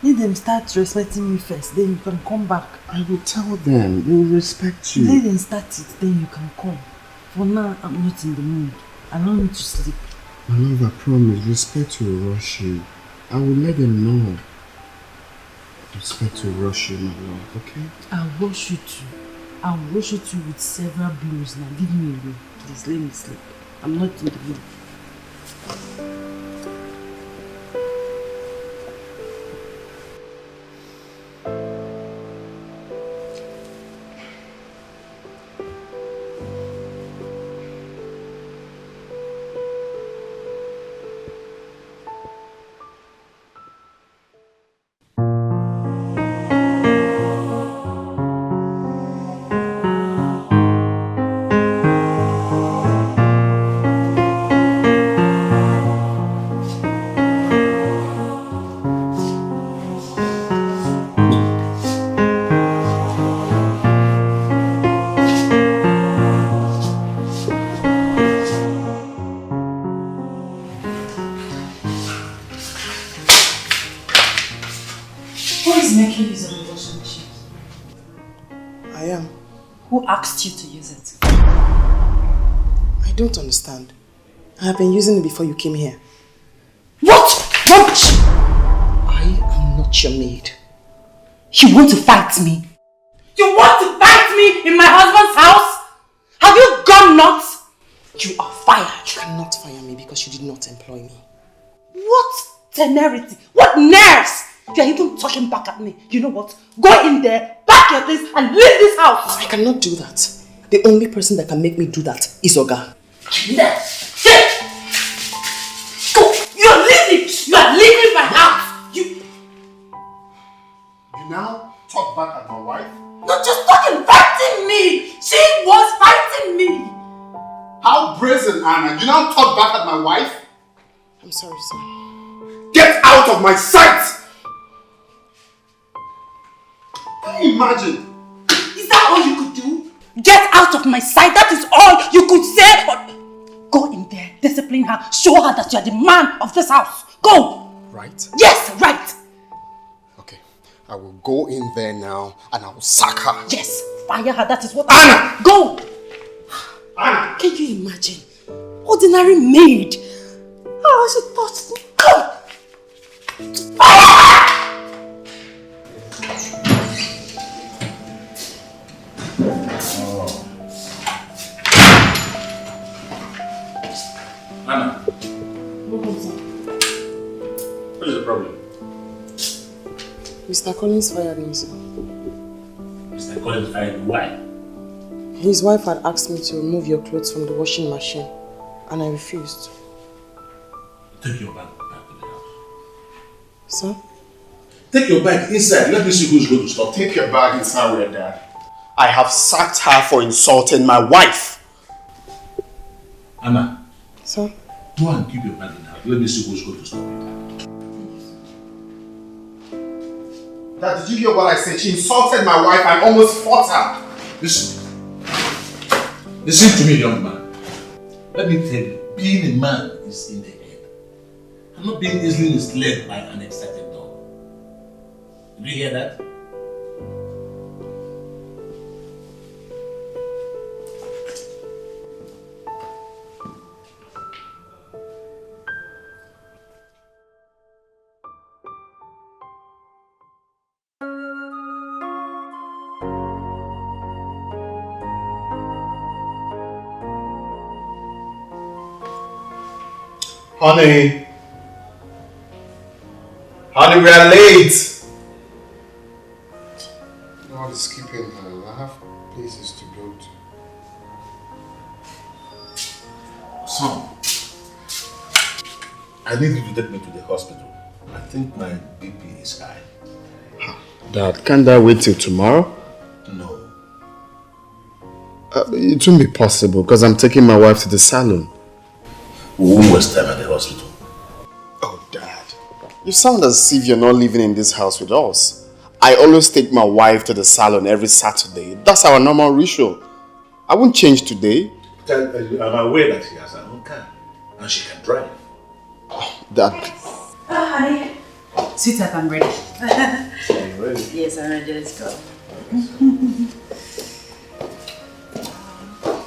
Let them start respecting me first, then you can come back. I will tell them. They will respect you. Let them start it, then you can come. For now, I'm not in the mood. Allow me to sleep. My love, I promise. Respect will rush you. I will let them know. Respect will rush you, my love, okay? I'll rush you too. I'll rush you too with several blows. Now leave me alone. Please let me sleep. I'm not in the mood. Who asked you to use it? I don't understand. I have been using it before you came here. What? Rubbish! I am not your maid. You want to fight me? You want to fight me in my husband's house? Have you gone nuts? You are fired. You cannot fire me because you did not employ me. What temerity? What nerves? You are even talking back at me. You know what? Go in there, pack your things and leave this house. I cannot do that. The only person that can make me do that is Oga. Go! You are leaving! You are leaving my house! You now talk back at my wife? Not just talking, fighting me! She was fighting me! How brazen, Anna! You now talk back at my wife? I'm sorry, sir. Get out of my sight! Can you imagine? Is that all you could do? Get out of my sight, that is all you could say? Go in there, discipline her, show her that you are the man of this house. Go! Right? Yes, right! Okay, I will go in there now and I will sack her. Yes, fire her, that is what Anna! Go! Anna! Can you imagine? Ordinary maid. Oh, she touched me. Go! Fire! Anna. What is the problem? Mr. Collins fired me, sir. Mr. they call it fire. Why? His wife had asked me to remove your clothes from the washing machine, and I refused. Take your bag back to the house. Sir? Take your bag inside. Let me see who's going to stop. Take your bag inside with Dad. I have sacked her for insulting my wife. Anna. Sir? Go and keep your bag in the house. Let me see who's going to stop you. Dad, did you hear what I said? She insulted my wife and almost fought her. Listen to me, young man. Let me tell you, being a man is in the head. I'm not being easily misled by an excited dog. Did you hear that? Honey, we are late. No, it's skipping her. I have places to go to. Son, I need you to take me to the hospital. I think my BP is high. Dad, can't that wait till tomorrow? No. It won't be possible because I'm taking my wife to the salon. We won't waste time at the hospital. Oh, Dad. You sound as if you're not living in this house with us. I always take my wife to the salon every Saturday. That's our normal ritual. I won't change today. I'm aware that she has her own car and she can drive. Oh, Dad. Oh, honey. Sweetheart, I'm ready. Are you ready? Yes, I'm ready. Let's go.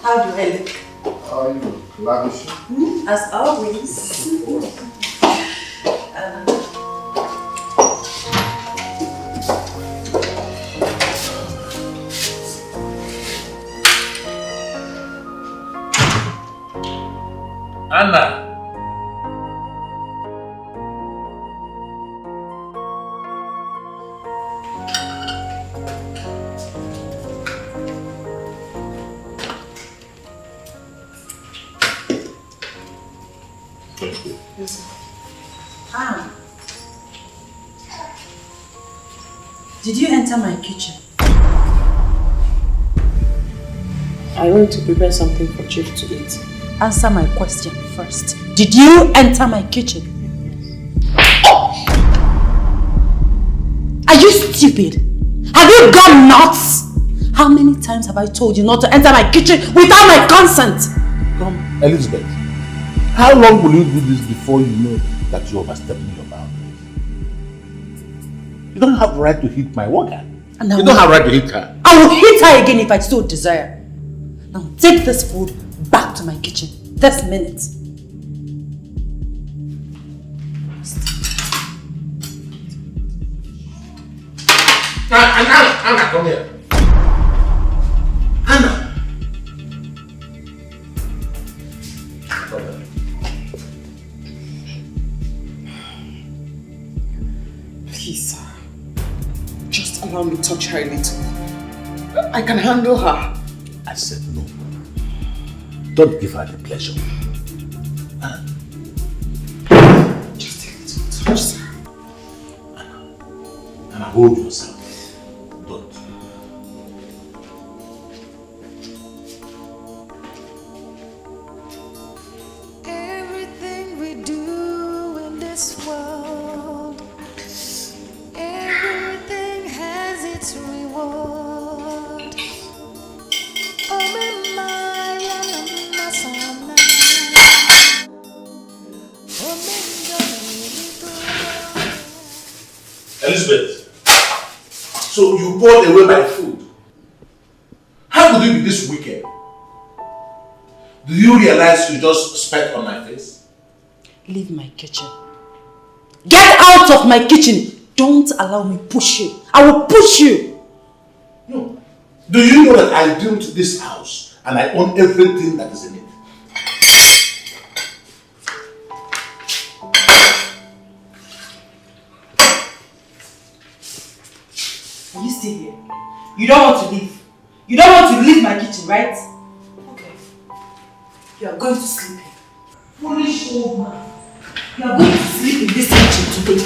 How do I look? How are you? Lavish? As always. Anna! Yes, sir. Did you enter my kitchen? I went to prepare something for Chief to eat. Answer my question first. Did you enter my kitchen? Are you stupid? Have you gone nuts? How many times have I told you not to enter my kitchen without my consent? Come, Elizabeth. How long will you do this before you know that you're overstepping your boundaries? You don't have the right to hit my worker. You don't have the right to hit her. I will hit her again if I so desire. Now take this food back to my kitchen this minute. Anna, come here. Anna. Come here. Please, sir. Just allow me to touch her a little. I can handle her. I said no. Don't give her the pleasure. Just a little touch, sir. Anna, hold yourself. Don't. Everything we do in this world, everything has its reward. Elizabeth, so you poured away my food. How could you be this wicked? Do you realize you just spat on my face? Leave my kitchen. Get out of my kitchen! Don't allow me push you. I will push you! No. Do you know that I built this house and I own everything that is in it? Are you still here? You don't want to leave. You don't want to leave my kitchen, right? Okay. You are going to sleep here. Foolish old man. You are going to sleep in this kitchen today.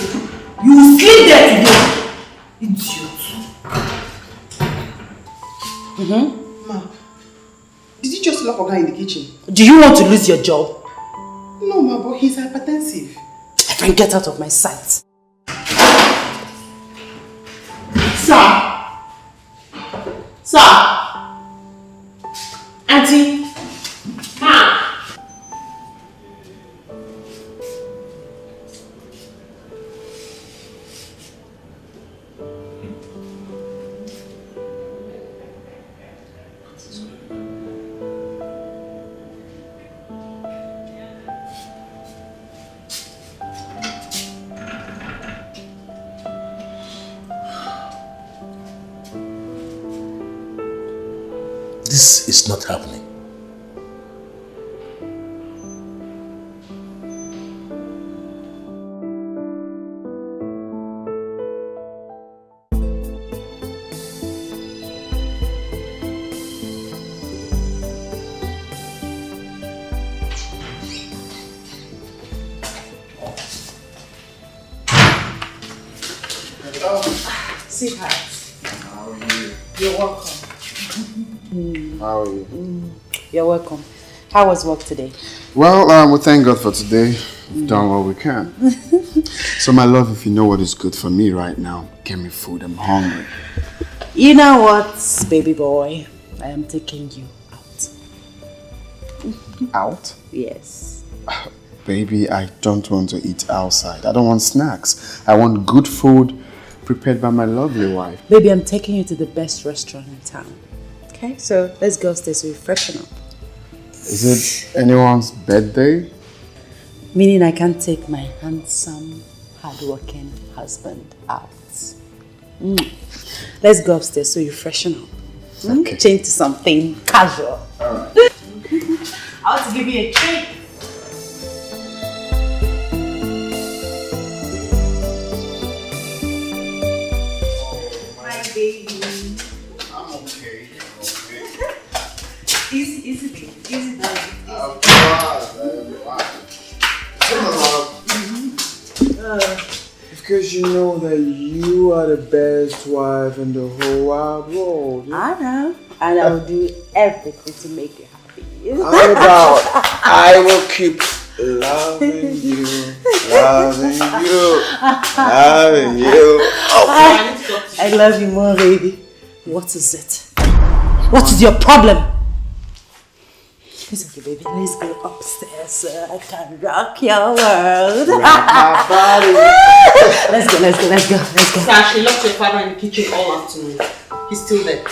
You will sleep there today. Idiot. Ma, did you just lock Oga in the kitchen? Do you want to lose your job? No, ma, but he's hypertensive. I can get out of my sight. Sir! Sir! Auntie! Ma! This is not happening. Sweetheart. How are you? You're welcome. How are you? You're welcome. How was work today? Well, we thank God for today. We've done what we can. So, my love, if you know what is good for me right now, give me food. I'm hungry. You know what, baby boy? I am taking you out. Out? Yes. Baby, I don't want to eat outside. I don't want snacks. I want good food prepared by my lovely wife. Baby, I'm taking you to the best restaurant in town. Okay, so let's go upstairs to freshen up. Is it anyone's birthday? Meaning I can't take my handsome, hardworking husband out. Let's go upstairs so you freshen up. Okay. Change to something casual. Alright. I want to give you a treat. My baby. I'm okay. Easy, darling. I'm fine. Because you know that you are the best wife in the whole wide world. I know. And I will do everything to make you happy. I will keep loving you, loving you. Oh. I love you more, baby. What is it? What is your problem? It's okay, baby. Let's go upstairs so I can rock your world. Rock my body. Let's go. Sir, she locked your father in the kitchen all afternoon. He's still there.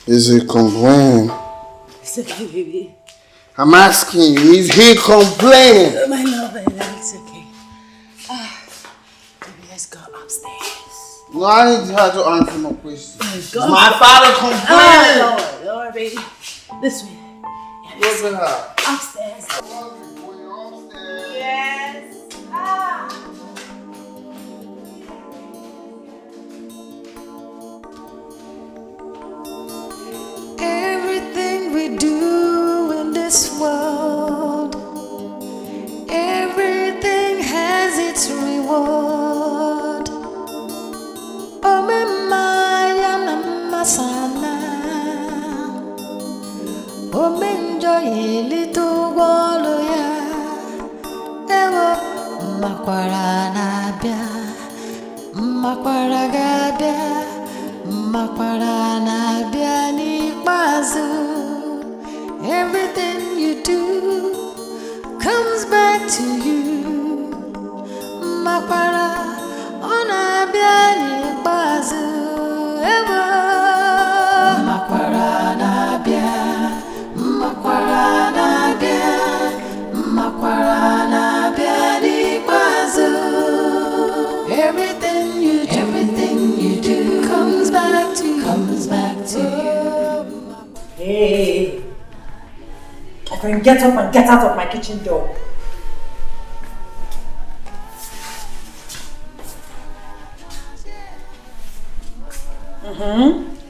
Is he complaining? It's okay, baby. I'm asking you, is he complaining? Oh, my love, it's okay. Baby, let's go upstairs. No, I need her to answer my question. Go. My father complaining. Don't worry, baby. This way. Look at her. Upstairs. Yes. Everything we do in this world, everything has its reward. Oh, Maya Namasana. Oh, enjoy a little while, ever Makwarana Bia, Makwara Gabia, Makwarana Bia ni Bazu. Everything you do comes back to you. Makwara ona Bia ni Bazu, ever Makwarana Bia. Makwarana Bia ni Bazu. Everything you do comes back to you. Hey. I can get up and get out of my kitchen door.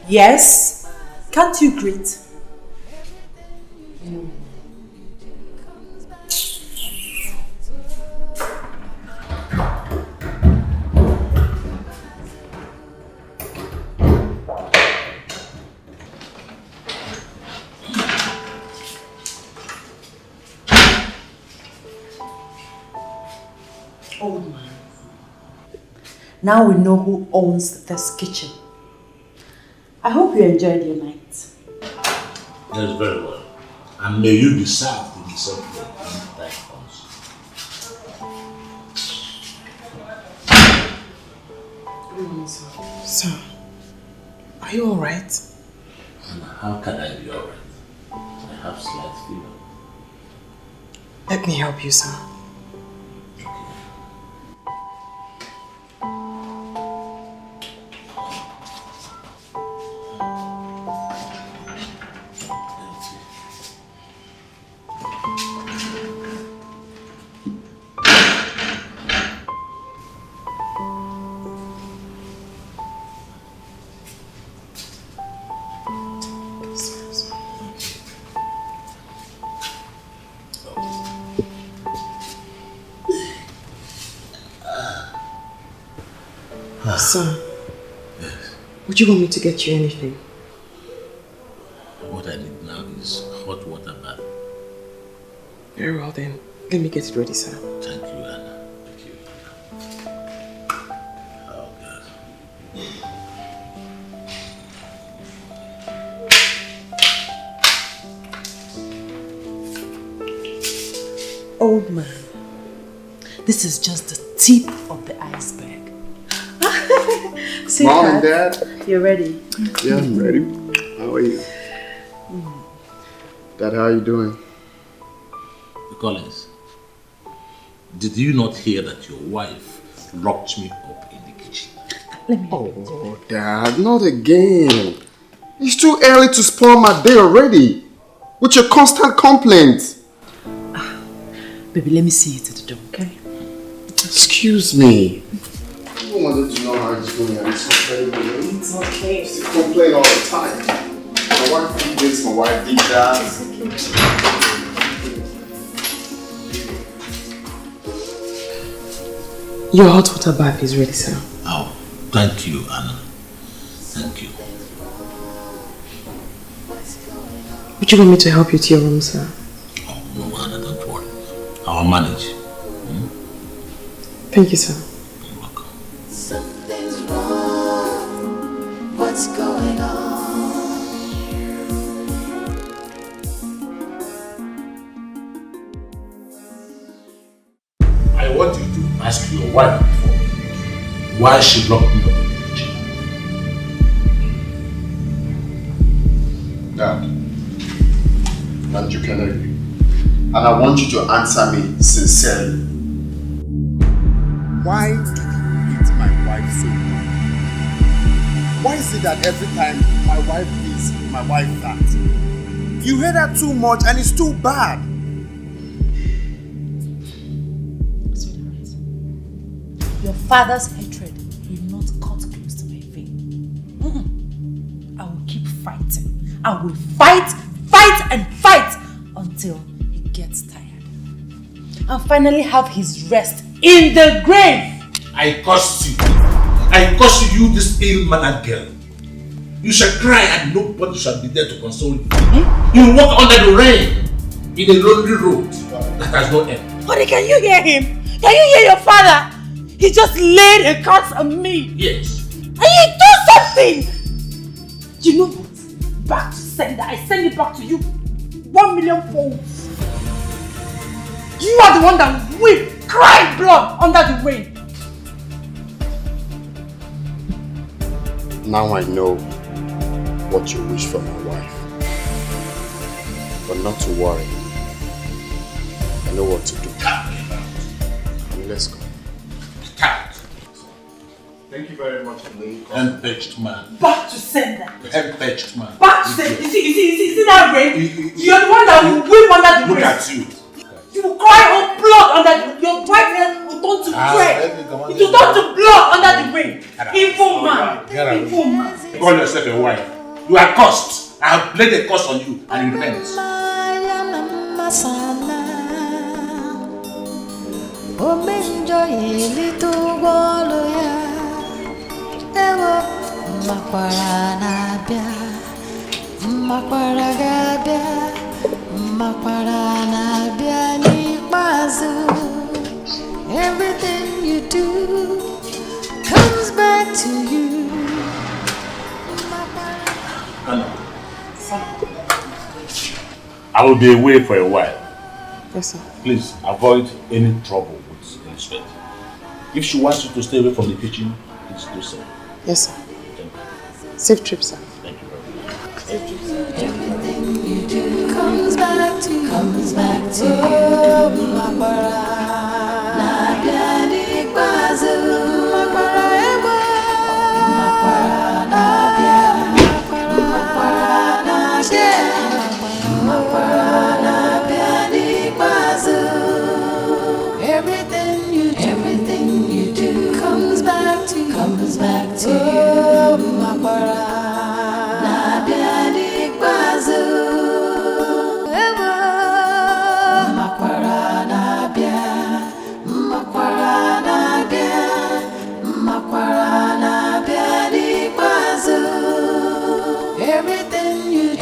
Yes. Can't you greet? Old man. Now we know who owns this kitchen. I hope you enjoyed your night. Yes, very well. And may you be served in the same way when the time comes. Sir, are you alright? And how can I be alright? I have slight fever. Let me help you, sir. Sir, Yes. would you want me to get you anything? What I need now is hot water bath. Very well then. Let me get it ready, sir. Thank you, Anna. Thank you. Oh, God. Old man, this is just the tip of the iceberg. Mom and Dad? You're ready? Yeah, I'm ready. How are you? Dad, how are you doing? Collins, did you not hear that your wife locked me up in the kitchen? Oh, Dad, not again. It's too early to spoil my day already. With your constant complaints. Baby, let me see you to the door, okay? Excuse me. I wanted to know how it's going and it's complaining. It's okay. She complain all the time. My wife did this, my wife did that. Your hot water bath is ready, sir. Oh, thank you, Anna. Thank you. Would you want me to help you to your room, sir? Oh, no, Anna, don't worry. I'll manage. Thank you, sir. You're welcome. Something's wrong. What's going on? I want you to ask your wife before why she locked me up in the kitchen. Dad, and you can agree. And I want you to answer me sincerely. Why do you hate my wife so much? Why is it that every time my wife this, my wife that? You hate her too much and it's too bad. Sweetheart, your father's hatred will not cut close to my vein. I will keep fighting. I will fight, fight and fight until he gets tired. And finally have his rest in the grave. I cursed you. I cursed you, this ill-mannered girl. You shall cry and nobody shall be there to console you. You will walk under the rain in a lonely road that has no end. Honey, can you hear him? Can you hear your father? He just laid a curse on me. Yes. And he do something. You know what? Back to sender. I send it back to you 1 million folds. You are the one that will cry blood under the rain. Now I know what you wish for my wife. But not to worry. I know what to do. And let's go. Thank you very much for laying call. Hand-pitched man. Back to sender. Hand-pitched man. Back to sender. You see that rain? You're the one that will weep under the rain. Look at you. You will cry out blood under the, your wife will turn to bread. It will turn to blood under the rain. Evil man. Evil man. Call yourself a wife. You are cursed. I have laid a curse on you and it remains. Everything you do comes back to you. I will be away for a while. Yes, sir. Please avoid any trouble with Elizabeth. If she wants you to stay away from the kitchen, please do so. Yes, sir. Safe trip, sir. Thank you very much. Safe trip, sir. Everything you do comes back to you. Everything you do comes back to you.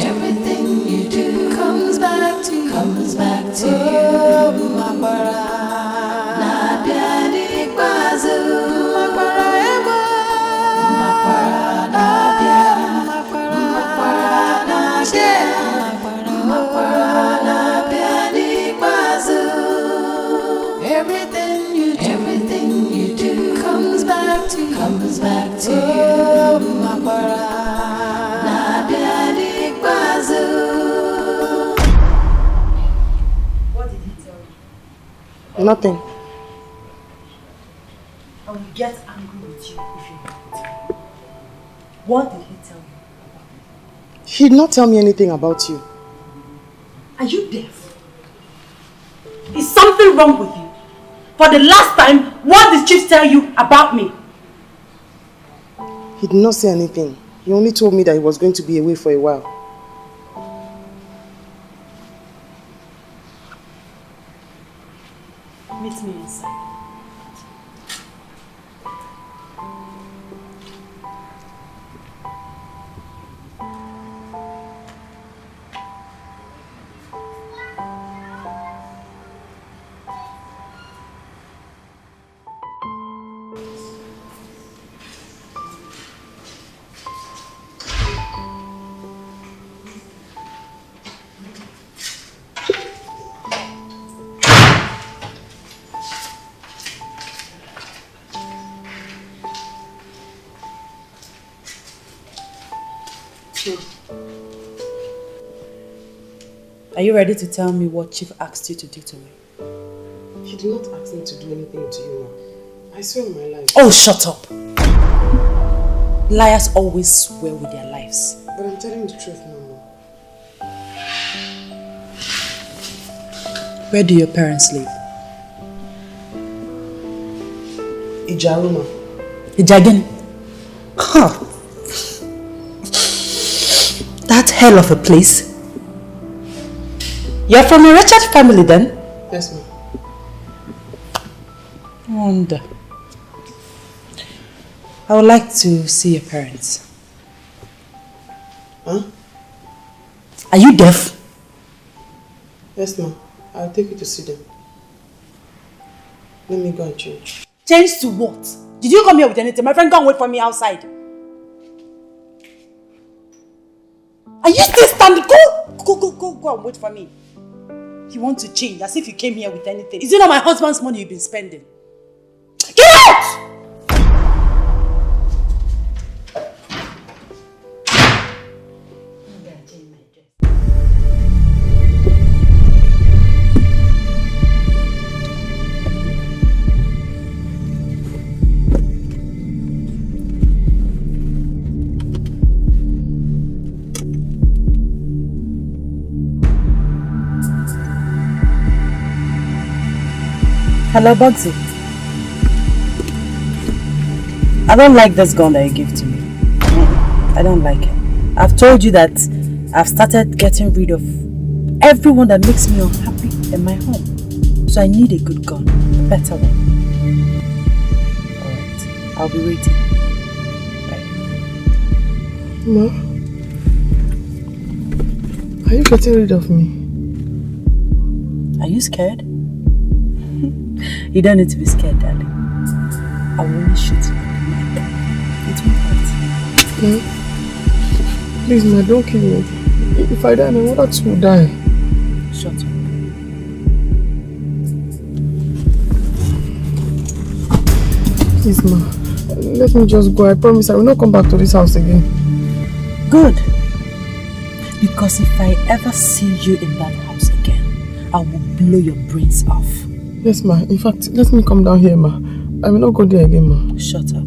Everything you do comes back to you. Everything you do comes back to you. What did he tell you? Nothing. I will get angry with you if you don't tell me. What did he tell you? He did not tell me anything about you. Are you deaf? Is something wrong with you? For the last time, what did Chief tell you about me? He did not say anything. He only told me that he was going to be away for a while. Meet me inside. Are you ready to tell me what Chief asked you to do to me? He did not ask me to do anything to you, ma. I swear on my life. Oh, shut up! Liars always swear with their lives. But I'm telling the truth now, ma. Where do your parents live? Ijaruma. Ijagen? Huh. That hell of a place. You're from a wretched family then? Yes, ma'am. Wonder. I would like to see your parents. Huh? Are you deaf? Yes, ma'am. I'll take you to see them. Let me go and change. Change to what? Did you come here with anything? My friend, go and wait for me outside. Are you still standing? Go and wait for me. You want to change as if you came here with anything. Is it not my husband's money you've been spending? Get out! Hello, Bugsy. I don't like this gun that you give to me. I don't like it. I've told you that I've started getting rid of everyone that makes me unhappy in my home. So I need a good gun, a better one. Alright, I'll be waiting. Bye. Ma, are you getting rid of me? Are you scared? You don't need to be scared, darling. I will only shoot you in the neck. It won't hurt. Ma, please, ma, don't kill me. If I die, my mother too will die. Shut up. Please, ma, let me just go. I promise I will not come back to this house again. Good. Because if I ever see you in that house again, I will blow your brains off. Yes, ma. In fact, let me come down here, ma. I will not go there again, ma. Shut up.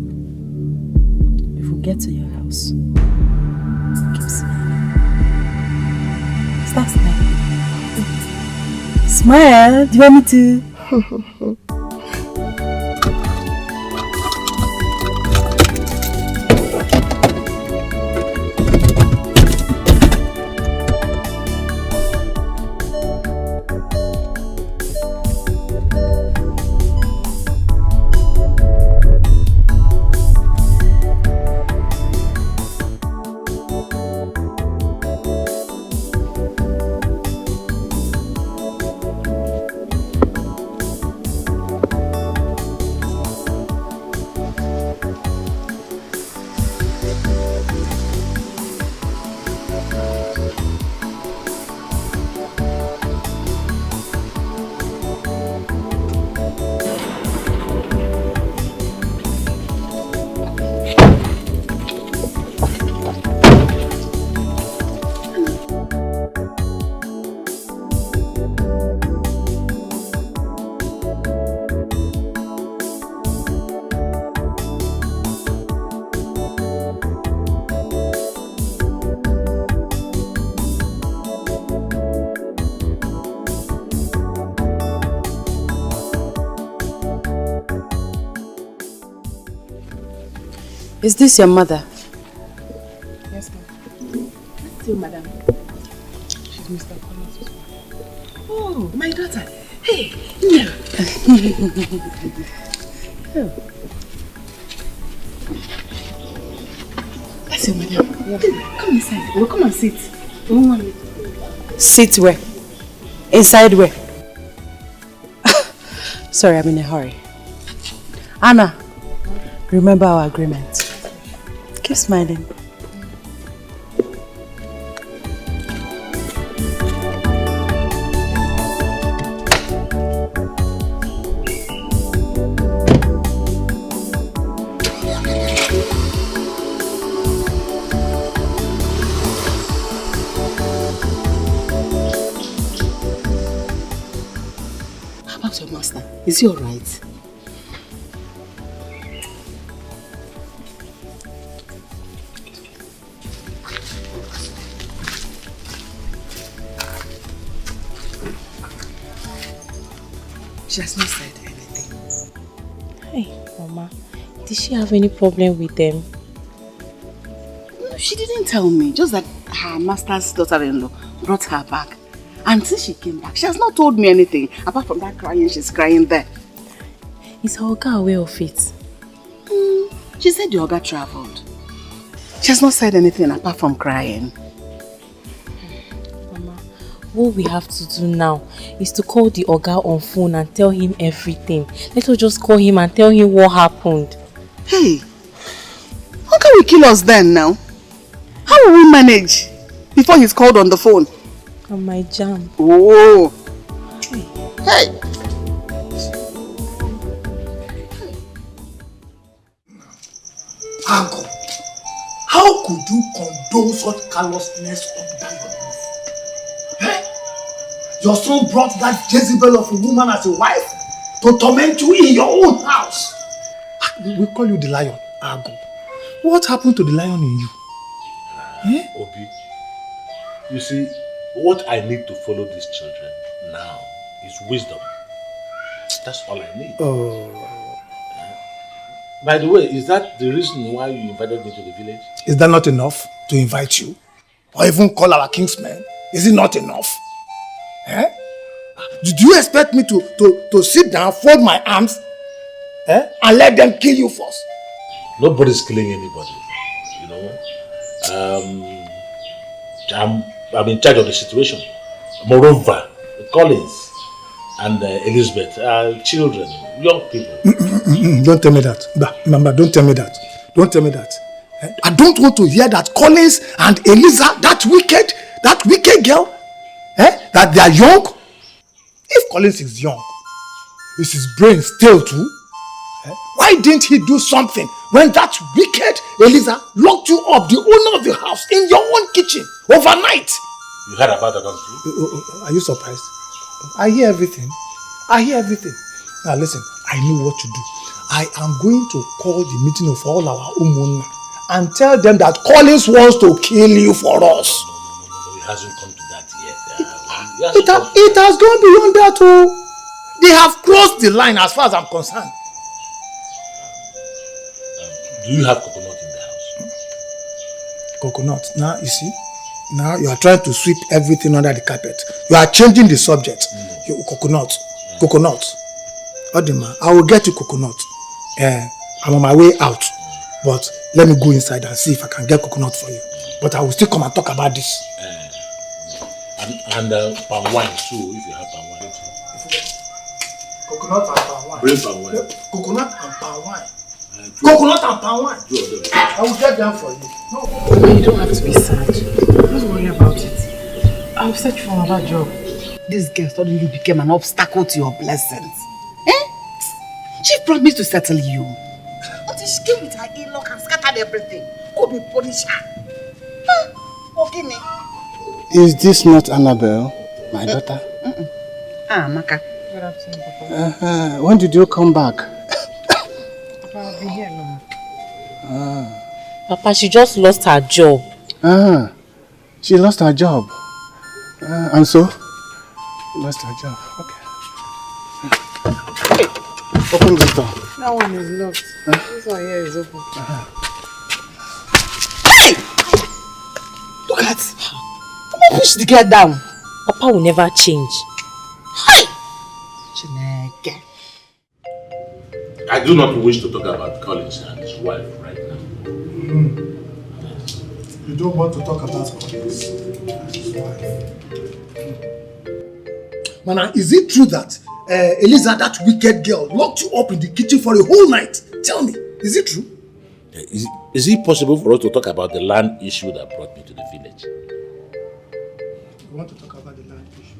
If we get to your house, keep smiling. Start smiling. Smile. Do you want me to? Is this your mother? Yes, ma'am. That's you, madam. She's Mr. Collins' wife. Oh, my daughter. Hey, here. Oh. That's you, madam. Yeah. Come inside. We'll come and sit. Sit where? Inside where? Sorry, I'm in a hurry. Anna, remember our agreement. Keep smiling. How about your master? Is he alright? She has not said anything. Hey, Mama, did she have any problem with them? No, she didn't tell me. Just that her master's daughter-in-law brought her back. And since she came back, she has not told me anything. Apart from that crying, she's crying there. Is her Oga aware of it? She said the Oga traveled. She has not said anything apart from crying. What we have to do now is to call the Oga on phone and tell him everything. Let us just call him and tell him what happened. Hey, how can we kill us then now? How will we manage before he's called on the phone? On my jam. Oh. Hey. Uncle, how could you condone such callousness under your roof? Eh? Your son brought that Jezebel of a woman as a wife to torment you in your own house. We call you the lion, Uncle. What happened to the lion in you? Eh? Obi, you see, what I need to follow these children now is wisdom. That's all I need. Oh. By the way, is that the reason why you invited me to the village? Is that not enough to invite you? Or even call our kingsmen? Is it not enough? Eh? Did you expect me to sit down, fold my arms, and let them kill you first? Nobody's killing anybody, you know. I'm in charge of the situation. Moreover, Collins and Elizabeth are children, young people. Don't tell me that. Mama, don't tell me that. Don't tell me that. I don't want to hear that Collins and Eliza, that wicked girl, that they are young. If Collins is young, is his brain still too? Why didn't he do something when that wicked Eliza locked you up, the owner of the house, in your own kitchen overnight? You heard about that, don't you? Are you surprised? I hear everything. Now listen, I know what to do. I am going to call the meeting of all our Umunna and tell them that Collins wants to kill you for us. No, it hasn't come to that yet. It has gone beyond that too. They have crossed the line as far as I'm concerned. Do you have coconut in the house? Coconut. Now, you see, now you are trying to sweep everything under the carpet. You are changing the subject. Coconut. Odima, I will get you coconut. I'm on my way out. But let me go inside and see if I can get coconut for you. But I will still come and talk about this. And palm wine too, if you have palm wine. Coconut and palm wine. Bring palm wine. Coconut and palm wine. Coconut and palm wine. I will get them for you. No, you don't have to be sad. Don't worry about it. I'll search for another job. This girl suddenly became an obstacle to your blessings. She promised to settle you. But she came with her in-law and scattered everything. Could we punish her? Okay, ne? Is this not Annabelle, my daughter? Maka. Good afternoon, Papa. When did you come back? Papa, I'll be here now. Papa, she just lost her job. She lost her job. And so? Lost her job. Okay. Open this door. That one is locked. This one here is open. Hey! Look at her. Come on, push the girl down. Papa will never change. Hey! Chineke. I do not wish to talk about Collins and his wife right now. You don't want to talk about Collins and his wife. Mana, is it true that Eliza, that wicked girl, locked you up in the kitchen for a whole night? Tell me, is it true? Is it possible for us to talk about the land issue that brought me to the village? You want to talk about the land issue?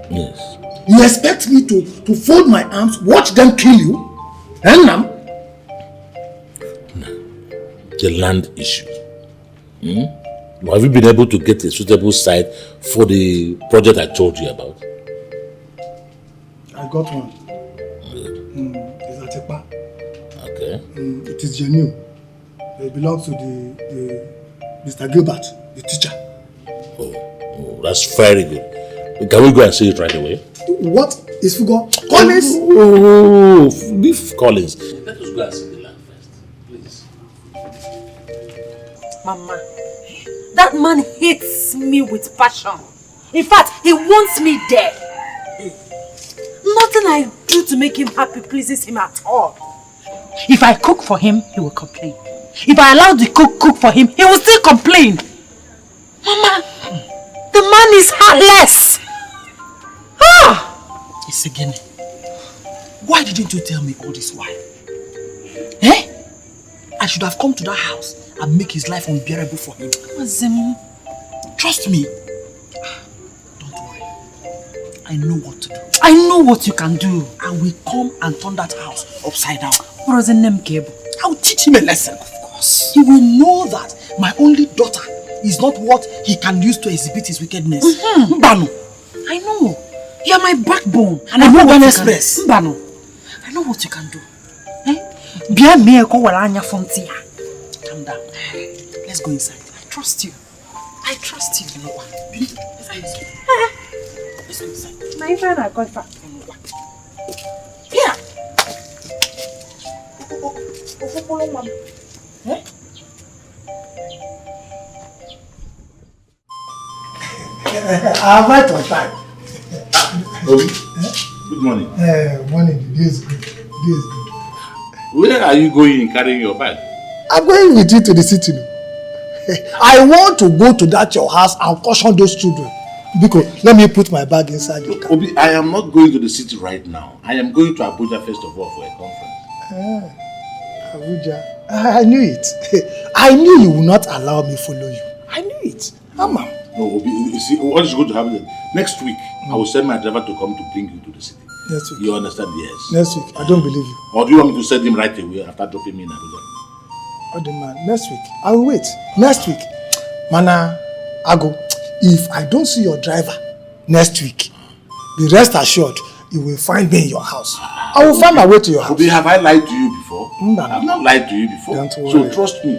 Yes. You expect me to fold my arms, watch them kill you? No. The land issue. Have you been able to get a suitable site for the project I told you about? I got one. It's at Ekpa. Okay. It is genuine. It belongs to the Mr. Gilbert, the teacher. Oh, that's very good. Can we go and see it right away? What is Fugo? Collins? Leave Collins. Let us go and see the land first, please. Mama, that man hates me with passion. In fact, he wants me dead. Nothing I do to make him happy pleases him at all. If I cook for him, he will complain. If I allow the cook for him, he will still complain. Mama, the man is heartless. It's again. Why didn't you tell me all this while? I should have come to that house and make his life unbearable for him. Trust me. Don't worry. I know what to do. I know what you can do. I will come and turn that house upside down. What was the name, Cable? I will teach him a lesson, of course. He will know that my only daughter is not what he can use to exhibit his wickedness. Mbano. I know. You are my backbone. And I know what express. Mbano. I know what you can do. Calm down. Let's go inside. I trust you. I trust you. Let's go inside. My friend, I got back. Here. I'm right on time. Obi, good morning. Morning. This is good. Where are you going carrying your bag? I'm going with you to the city. I want to go to that your house and caution those children. Because let me put my bag inside the car. Obi, I am not going to the city right now. I am going to Abuja first of all for a conference. Abuja. I knew it. I knew you would not allow me follow you. I knew it. Mama. No, Obi, you see, what is going to happen next week? I will send my driver to come to bring you to the city. Next week. You understand? Yes. Next week. I don't believe you. Or do you want me to send him right away after dropping me in Abuja? Oh, the man. Next week. I will wait. Next week. Mana, Ago, if I don't see your driver next week, be rest assured you will find me in your house. I will find my way to your house. Obi, have I lied to you before? No. I have not lied to you before. Don't worry. So trust me.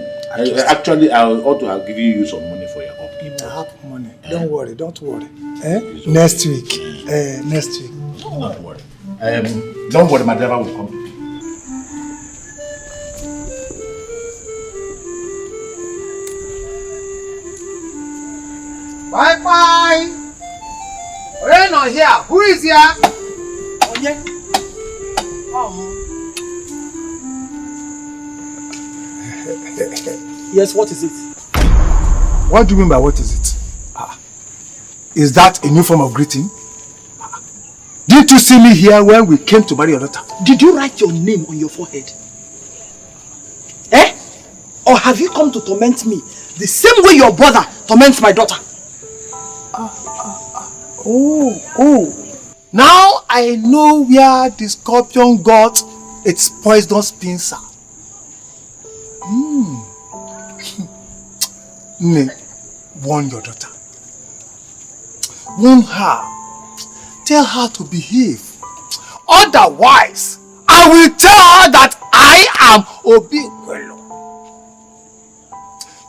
Actually, I ought to have given you some money for your upkeep. I have money. Don't worry. Don't worry. Next week. Next week. Don't worry. Don't worry, my driver will come. Bye. We're not here. Who is here? Oh, yeah. Yes, what is it? What do you mean by what is it? Is that a new form of greeting? Didn't you see me here when we came to marry your daughter? Did you write your name on your forehead? Or have you come to torment me the same way your brother torments my daughter? Oh. Now I know where the scorpion got its poisonous pincer. Nay, warn your daughter. Warn her. Tell her to behave. Otherwise, I will tell her that I am Obikwelo.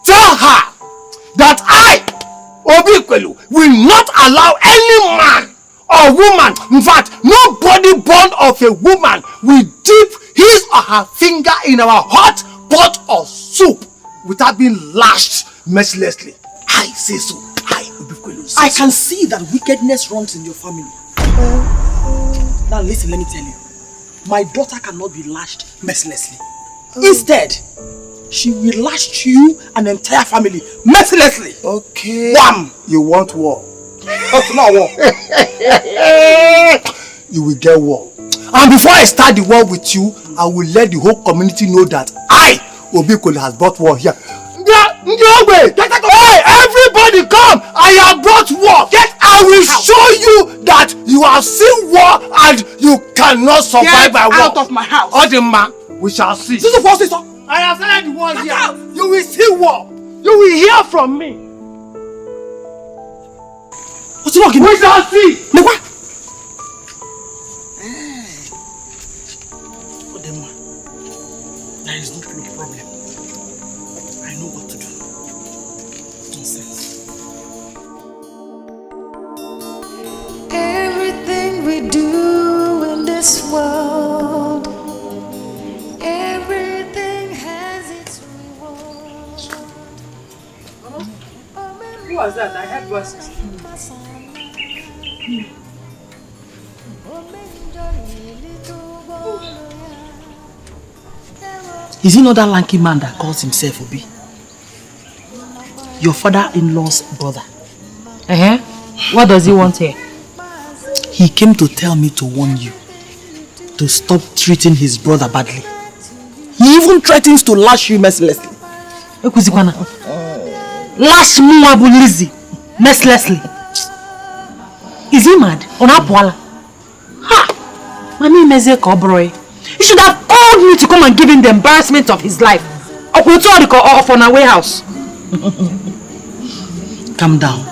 Tell her that I, Obikwelo, will not allow any man or woman, in fact, nobody born of a woman will dip his or her finger in our hot pot of soup without being lashed mercilessly. I say so. I can see that wickedness runs in your family. Now listen, let me tell you. My daughter cannot be lashed mercilessly. Instead, she will lash you and the entire family mercilessly. Okay. Wham! You want war? That's not war. You will get war. And before I start the war with you, I will let the whole community know that I, Obikwelo, has brought war here. Hey, everybody come! I have brought war! I will show you that you have seen war and you cannot survive by war. Get out of my house! Odima, we shall see. This is the first thing, sir. I have started the war here. You will see war. You will hear from me. What's wrong? We shall see. No, what? Odima, there is no problem. I know what to do. Nonsense. Everything we do in this world, everything has its reward. Who was that? I heard voices. Is he not that lanky man that calls himself Obi? Your father-in-law's brother. What does he want here? He came to tell me to warn you to stop treating his brother badly. He even threatens to lash you mercilessly. Lash me, Abu Lizzy, mercilessly. Is he mad? Ha! Mami meze kobroy. He should have called me to come and give him the embarrassment of his life. Or on our warehouse. Calm down.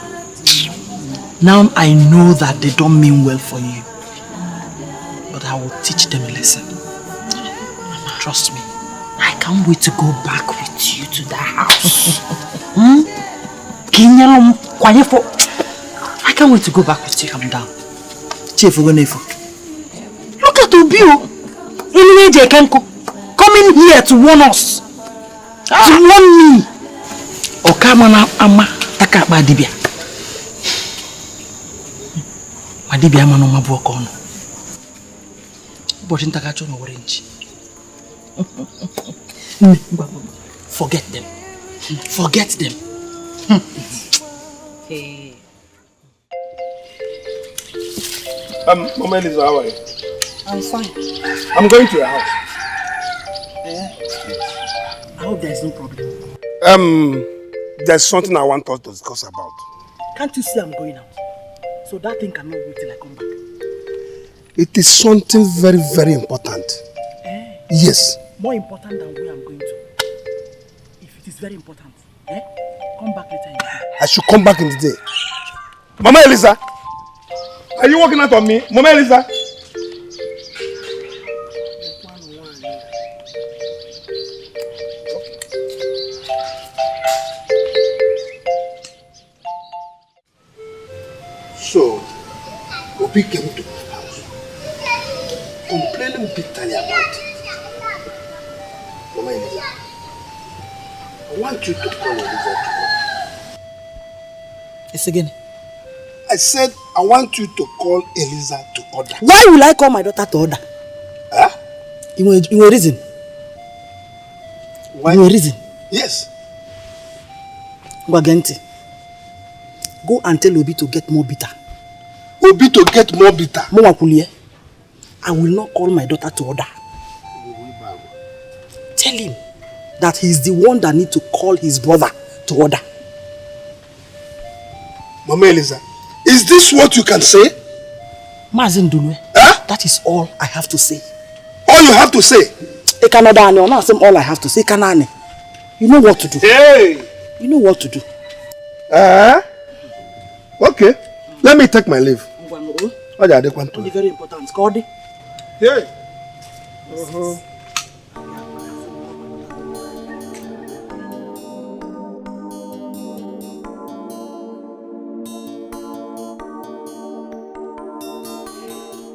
Now I know that they don't mean well for you. But I will teach them a lesson. Trust me. I can't wait to go back with you to that house. I can't wait to go back with you. Calm down. Look at Obio. Coming came here to warn us. To warn me. Okamana ama taka madibia. Madibia mano mabuoko no. But in Takacho no orange. Forget them. Forget them. Hey. Mama Elisa, how are you? I'm fine. I'm going to your house. I hope there's no problem. There's something I want us to discuss about. Can't you see I'm going out? So that thing cannot wait till I come back. It is something very, very important. Yes. More important than where I'm going to. If it is very important, come back later in the day. I should come back in the day. Mama Elisa, are you working out on me? Mama Elisa? So, Obi came to my house, complaining bitterly about it. Mama Elisa, I want you to call Elisa to order. It's again. I said I want you to call Elisa to order. Why will I call my daughter to order? Huh? You will reason. Why? You will reason. Yes. Gwagenti. Go and tell Obi to get more bitter. Obi to get more bitter? I will not call my daughter to order. Tell him that he's the one that needs to call his brother to order. Mama Elisa, is this what you can say? Mazin Dunwe, that is all I have to say. All you have to say? All I have to say, Kanane. You know what to do. Hey! You know what to do. Okay. Let me take my leave. Only very important. Scotty. Hey!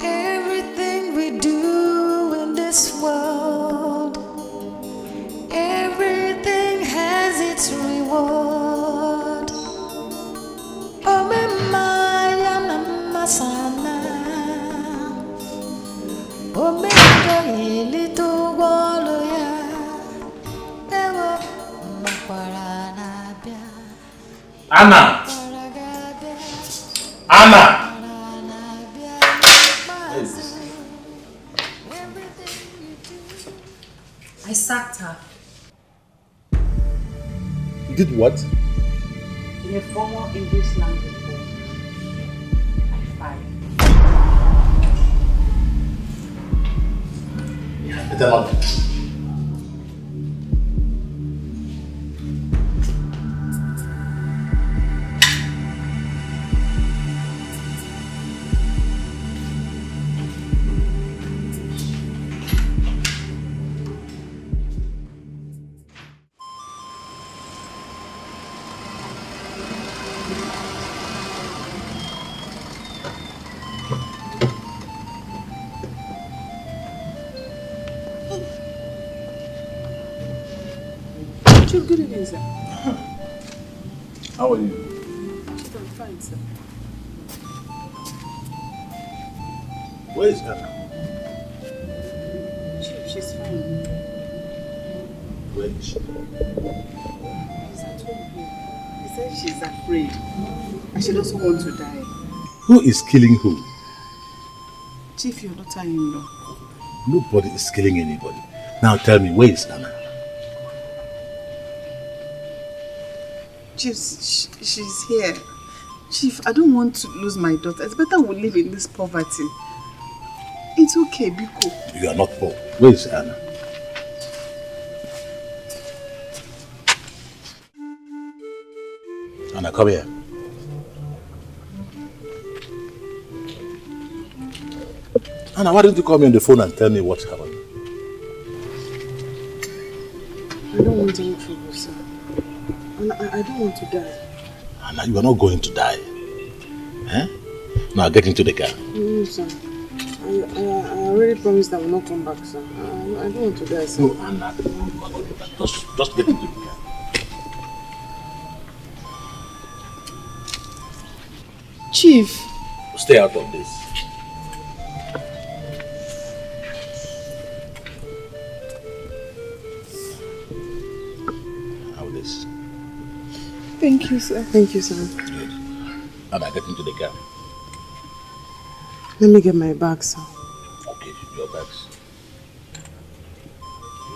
Everything we do in this world, everything has its reward. Oh, Maya Mama Sana. Oh, Maya little Waloya. Anna! Anna! I sacked her. You did what? In a formal English language book, I fired. Yeah, better not. Good evening, sir. How are you? I'm fine, sir. Where is Anna? Chief, she's fine. Where is she? She's at home here. He said she's afraid. And she doesn't want to die. Who is killing who? Chief, your daughter-in-law. Nobody is killing anybody. Now tell me, where is Anna? Chief, she's here. Chief, I don't want to lose my daughter. It's better we live in this poverty. It's okay, Biko. You are not poor. Where is Anna? Anna, come here. Anna, why didn't you call me on the phone and tell me what's happened? I don't want any trouble, sir. I don't want to die. Anna, you are not going to die. Eh? Now get into the car. No, sir. I already promised I will not come back, sir. I don't want to die, sir. No, Anna, just get into the car. Chief. Stay out of this. How this? Thank you, sir. Thank you, sir. Good. Anna, get into the car. Let me get my bag, sir. Okay, your bags.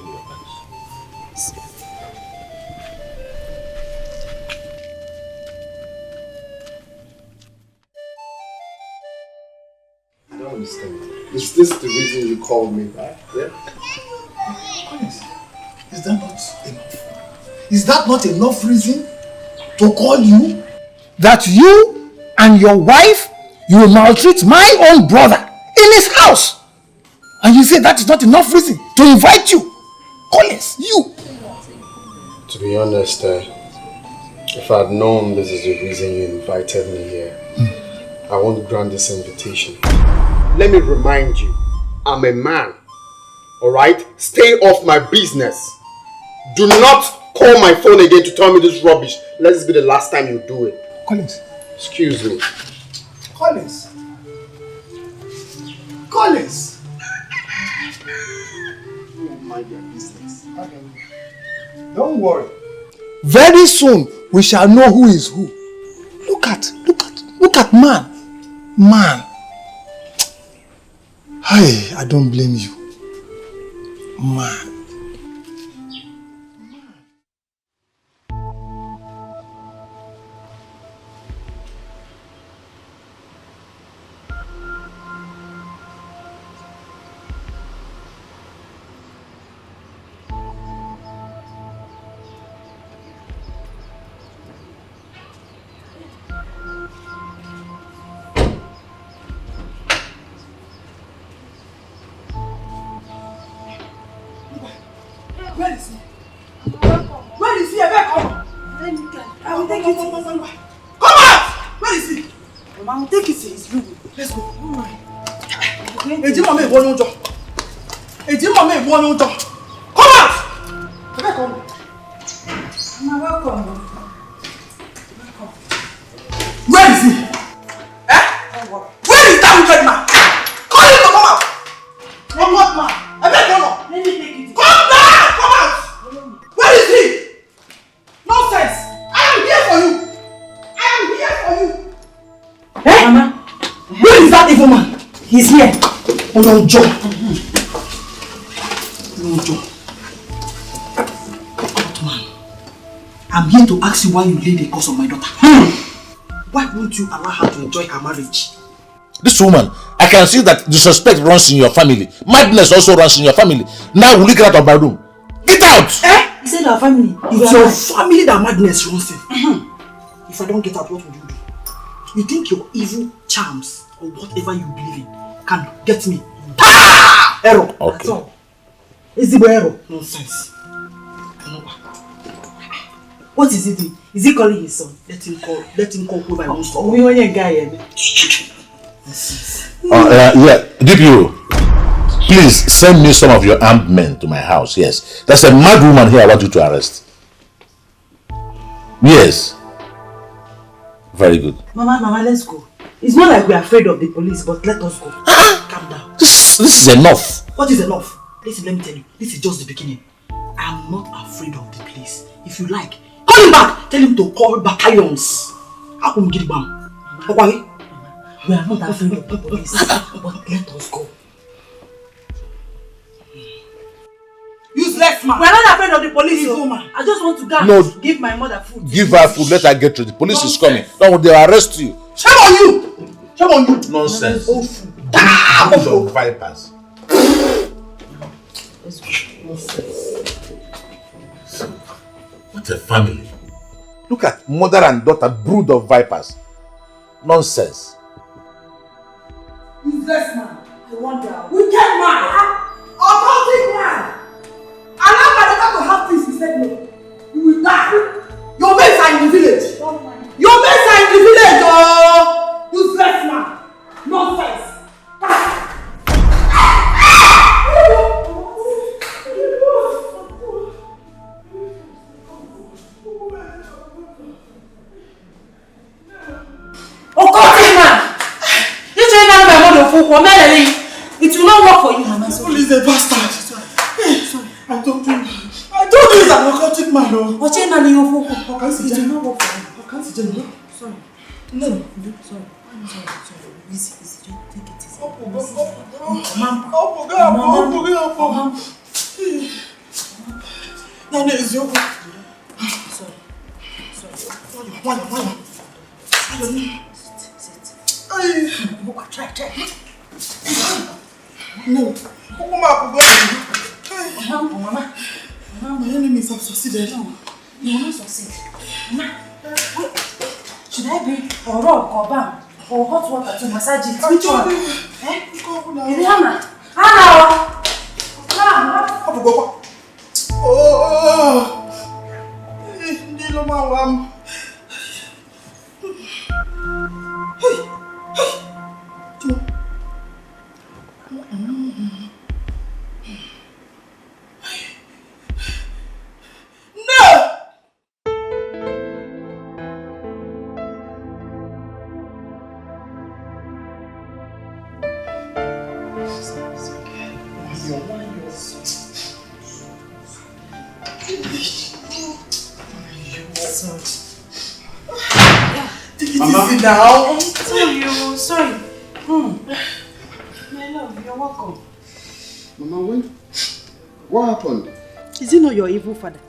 Your bags. I don't understand. Is this the reason you called me back? Yeah? Is that not enough? Is that not enough reason to call you? That you and your wife, you will maltreat my own brother in his house. And you say that is not enough reason to invite you. Collins, you. To be honest, if I had known this is the reason you invited me here, I won't grant this invitation. Let me remind you, I'm a man. Alright? Stay off my business. Do not call my phone again to tell me this rubbish. Let this be the last time you do it. Collins. Excuse me. Collins. Collins. Don't mind your business. Okay. Don't worry. Very soon we shall know who is who. Look at man. Man. Hey, I don't blame you. Man. Where is he? Where is he? I beg, come. I will take it. Come out! Where is he? Mama, I will take it to his room. Let's go. Come out! I beg, come. Mama, welcome. Where is he? Where is that wicked man? Call him to come out! Come out, man! I beg, come on! Let me take it. Come back! Come out! Where is he? Nonsense! I am here for you! I am here for you! Hey? Mama. Where is that evil man? He's here. Oh no, John! No, John. Out, man. I'm here to ask you why you laid a curse on my daughter. Why won't you allow her to enjoy her marriage? This woman, I can see that disrespect runs in your family. Madness also runs in your family. Now will you get out of my room? Get out! He said our family. It's your family that madness runs in. If I don't get out, what will you do? You think your evil charms or whatever you believe in can get me? Error. Okay. That's all. Is it error? Nonsense. What is he doing? Is he calling his son? Let him call whoever he wants to. We want a guy. Yeah, DPO, please send me some of your armed men to my house. Yes, there's a mad woman here I want you to arrest. Yes. Very good. Mama, let's go. It's not like we're afraid of the police, but let us go. Calm down. This is enough. What is enough? Listen, let me tell you, this is just the beginning. I'm not afraid of the police. If you like, call him back. Tell him to call battalions. How come get him? Okay? We are not afraid of the police, but let us go. Useless man. We are not afraid of the police, evil man. I just want to go No. and give my mother food. Give her food, let her get to the police is coming. Don't they will arrest you. Shame on you! Shame on you! Nonsense. Oh, food. Damn of vipers. What a family. Look at mother and daughter, brood of vipers. Nonsense. Useless man. I wonder. Wicked man. Occultic man. Allow my daughter to have peace. He said no. You will die. Your mates are in the village. Your mates are in the village. Oh, useless man. Nonsense. It will not work for you, Mama. This is a bastard. Sorry. I told you he's an occultic man. What's your name? How can you say not work for you? How can you say no? Sorry. No. Sorry. Easy. Just take it easy. Mama. No, it's your Sorry. Why? Try. No. Mama. My enemies have succeeded. No, you will not succeed. Mama, should I bring a rug or balm or hot water to massage it? Which one? Is it Hannah? Now? Sorry. My love, you're welcome. Mama, what happened? Is it not your evil father?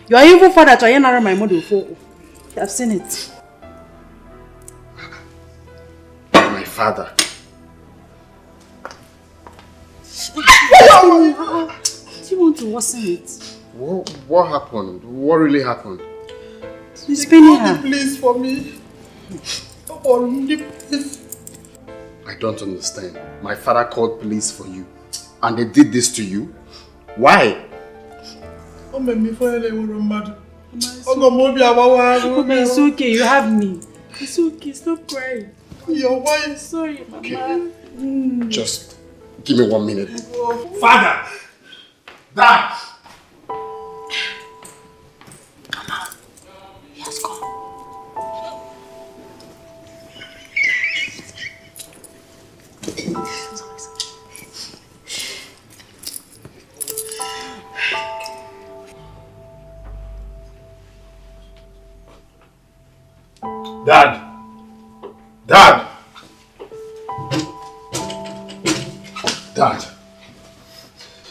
Your evil father trying to my mother for. I've seen it. My father. Do you want to worsen it? What happened? What really happened? He's spinning her. Please for me. I don't understand. My father called police for you and they did this to you? Why? It's okay, you have me. It's okay, stop crying. Your wife. Sorry, Mama. Okay. Just give me 1 minute. Father! Dad! Mama, he has gone. Dad.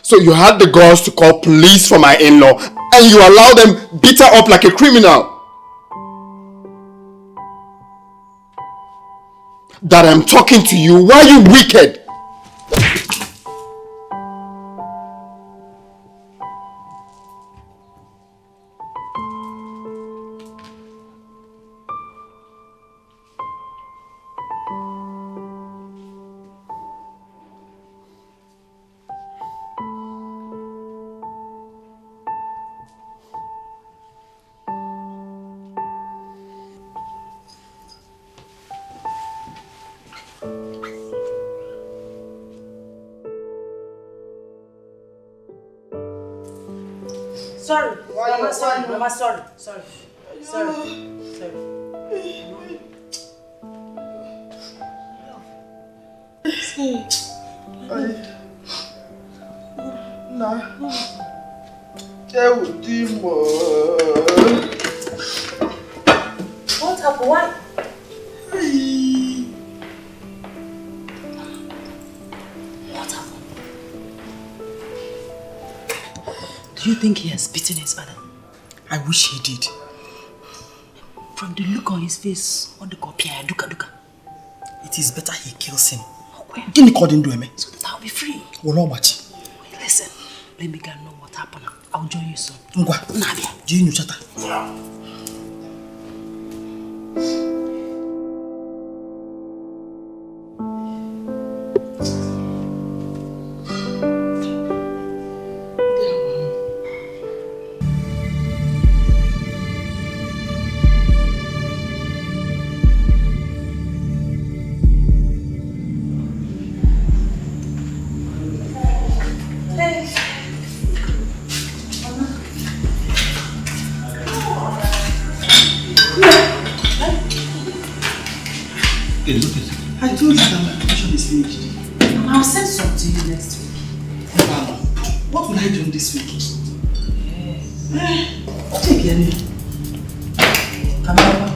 So you had the girls to call police for my in-law and you allow them beat her up like a criminal. Dad, I'm talking to you. Why are you wicked? Sorry, Mama, sorry. What happened? Why? What happened? Do you think he has beaten his father? I wish he did. From the look on his face, on the copy, duka. It is better he kills him. Give me call him, so that I'll be free. Well, not much. Wait, listen, let me get know what happened. I'll join you soon. Nadia. Do you know Chata? I told you that preparation is finished. I'll send some to you next week. What will I do this week? Take it. Come over.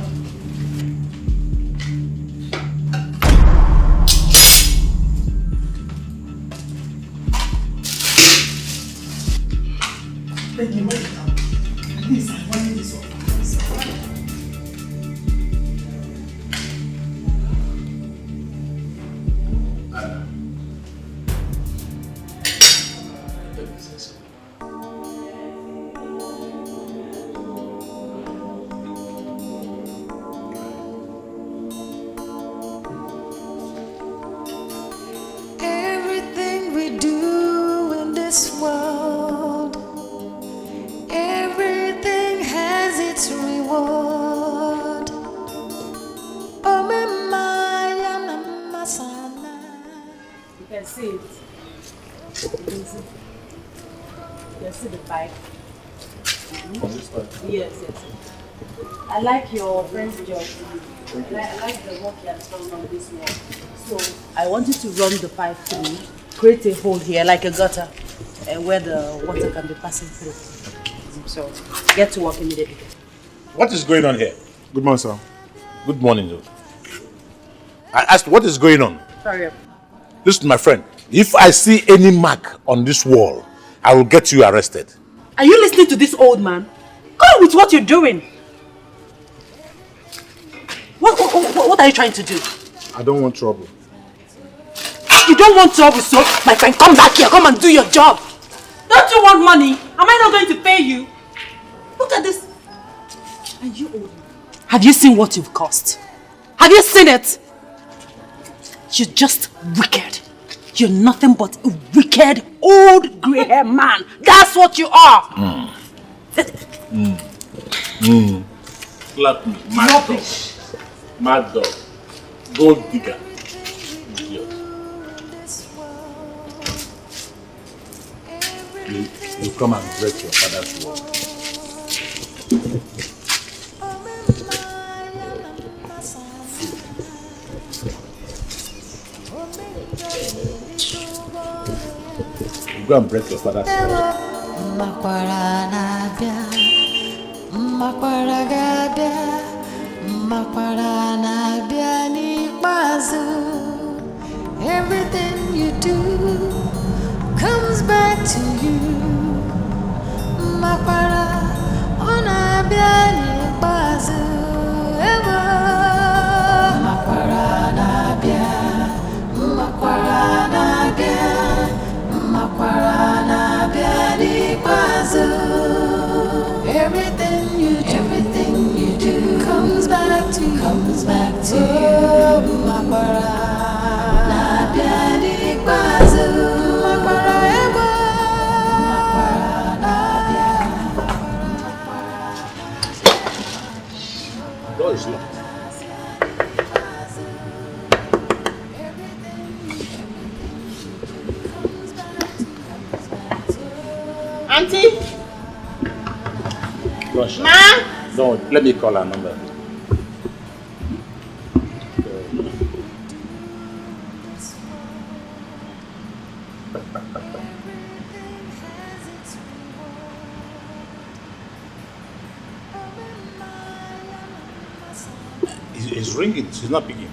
Let me write it down. At least I wanted this one. Everything we do in this world, everything has its reward. Oh, You can see it. You can see the pipe. Yes. I like your friend's job. I like the work he has done on this wall. So I want you to run the pipe through, create a hole here like a gutter, where the water can be passing through. So get to work immediately. What is going on here? Good morning, sir. Good morning, Joe. I asked what is going on. Sorry. Listen, my friend. If I see any mark on this wall, I will get you arrested. Are you listening to this old man? Go on with what you're doing. What are you trying to do? I don't want trouble. You don't want trouble, so my friend, come back here. Come and do your job. Don't you want money? Am I not going to pay you? Look at this. Are you old? Have you seen what you've cost? Have you seen it? You're just wicked. You're nothing but a wicked old grey-haired man. That's what you are. Slap me. Mad dog. Mad dog. Gold digger. Idiot. You come and break your father's wall. You go and break your father's wall. Everything you do comes back to you. Makwara ona biani bazu ever. Makwara na bia, makwara na bia, makwara na biani bazu. Everything you do comes back to you. Makwara na biani bazu. Door is locked. Auntie? Gosh. Ma? No, let me call her number. It's ringing. She's not picking.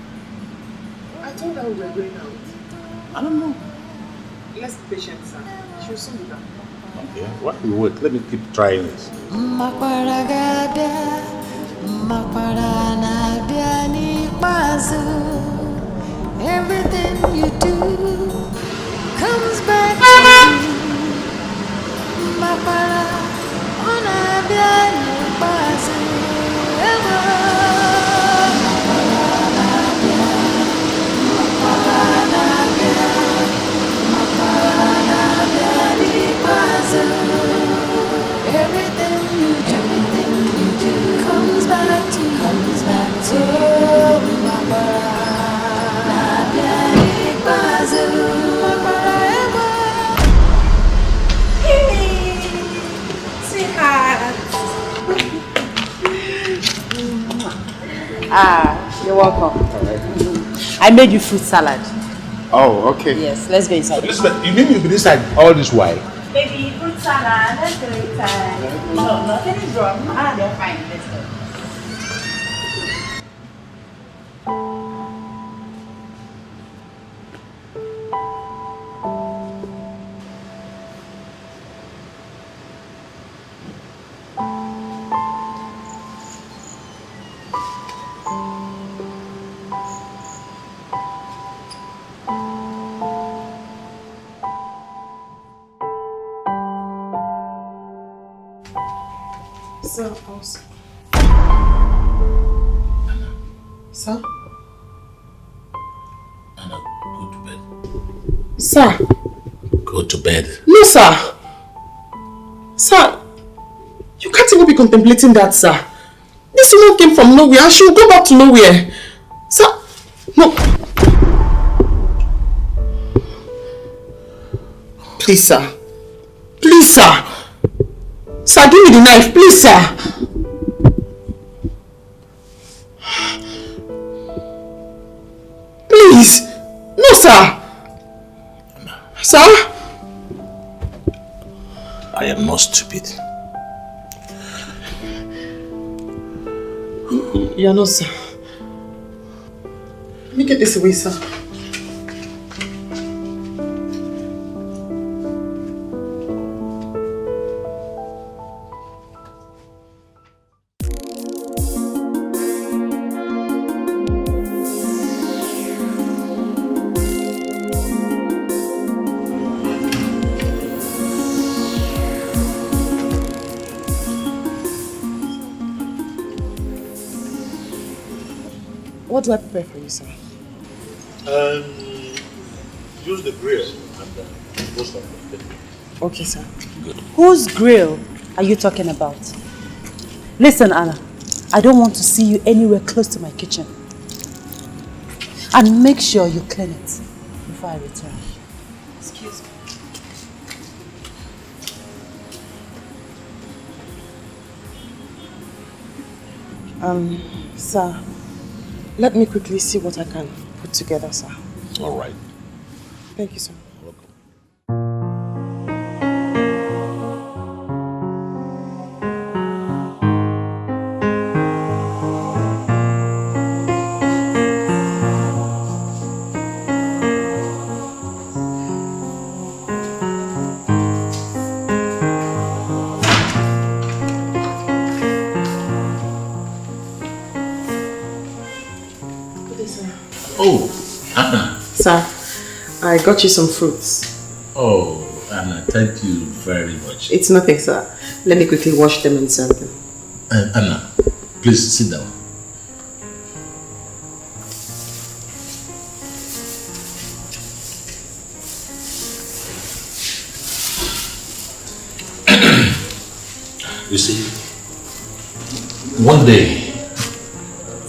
I told her we were going out. I don't know. Let's be patient, sir. She will soon be back. Okay. What we wait? Let me keep trying this. Everything you do comes back to you. Makwara ona biani bazu ever. Everything you do comes back to Ah, you're welcome. I made you fruit salad. Oh, okay. Yes, let's go inside. Elizabeth, you mean you've been inside all this while? Baby, fruit salad. Let's go inside. No, nothing is wrong. Ah, they're fine. Let's go. Sir, also. Sir? Anna, go to bed. Sir? Go to bed. No, sir. Sir, you can't even be contemplating that, sir. This woman came from nowhere and she will go back to nowhere. Sir, no. Please, sir. Please, sir. Sir, give me the knife, please, sir. Please. No, sir. Sir? I am not stupid. You are not, sir. Let me get this away, sir. What do I prepare for you, sir? Use the grill and most of the thing. Okay, sir. Good. Whose grill are you talking about? Listen, Anna, I don't want to see you anywhere close to my kitchen. And make sure you clean it before I return. Excuse me. Sir, let me quickly see what I can put together, sir. All right. Thank you, sir. Welcome. Oh, Anna. Sir, I got you some fruits. Oh, Anna, thank you very much. It's nothing, sir. Let me quickly wash them and serve them. Anna, please sit down. You see, one day,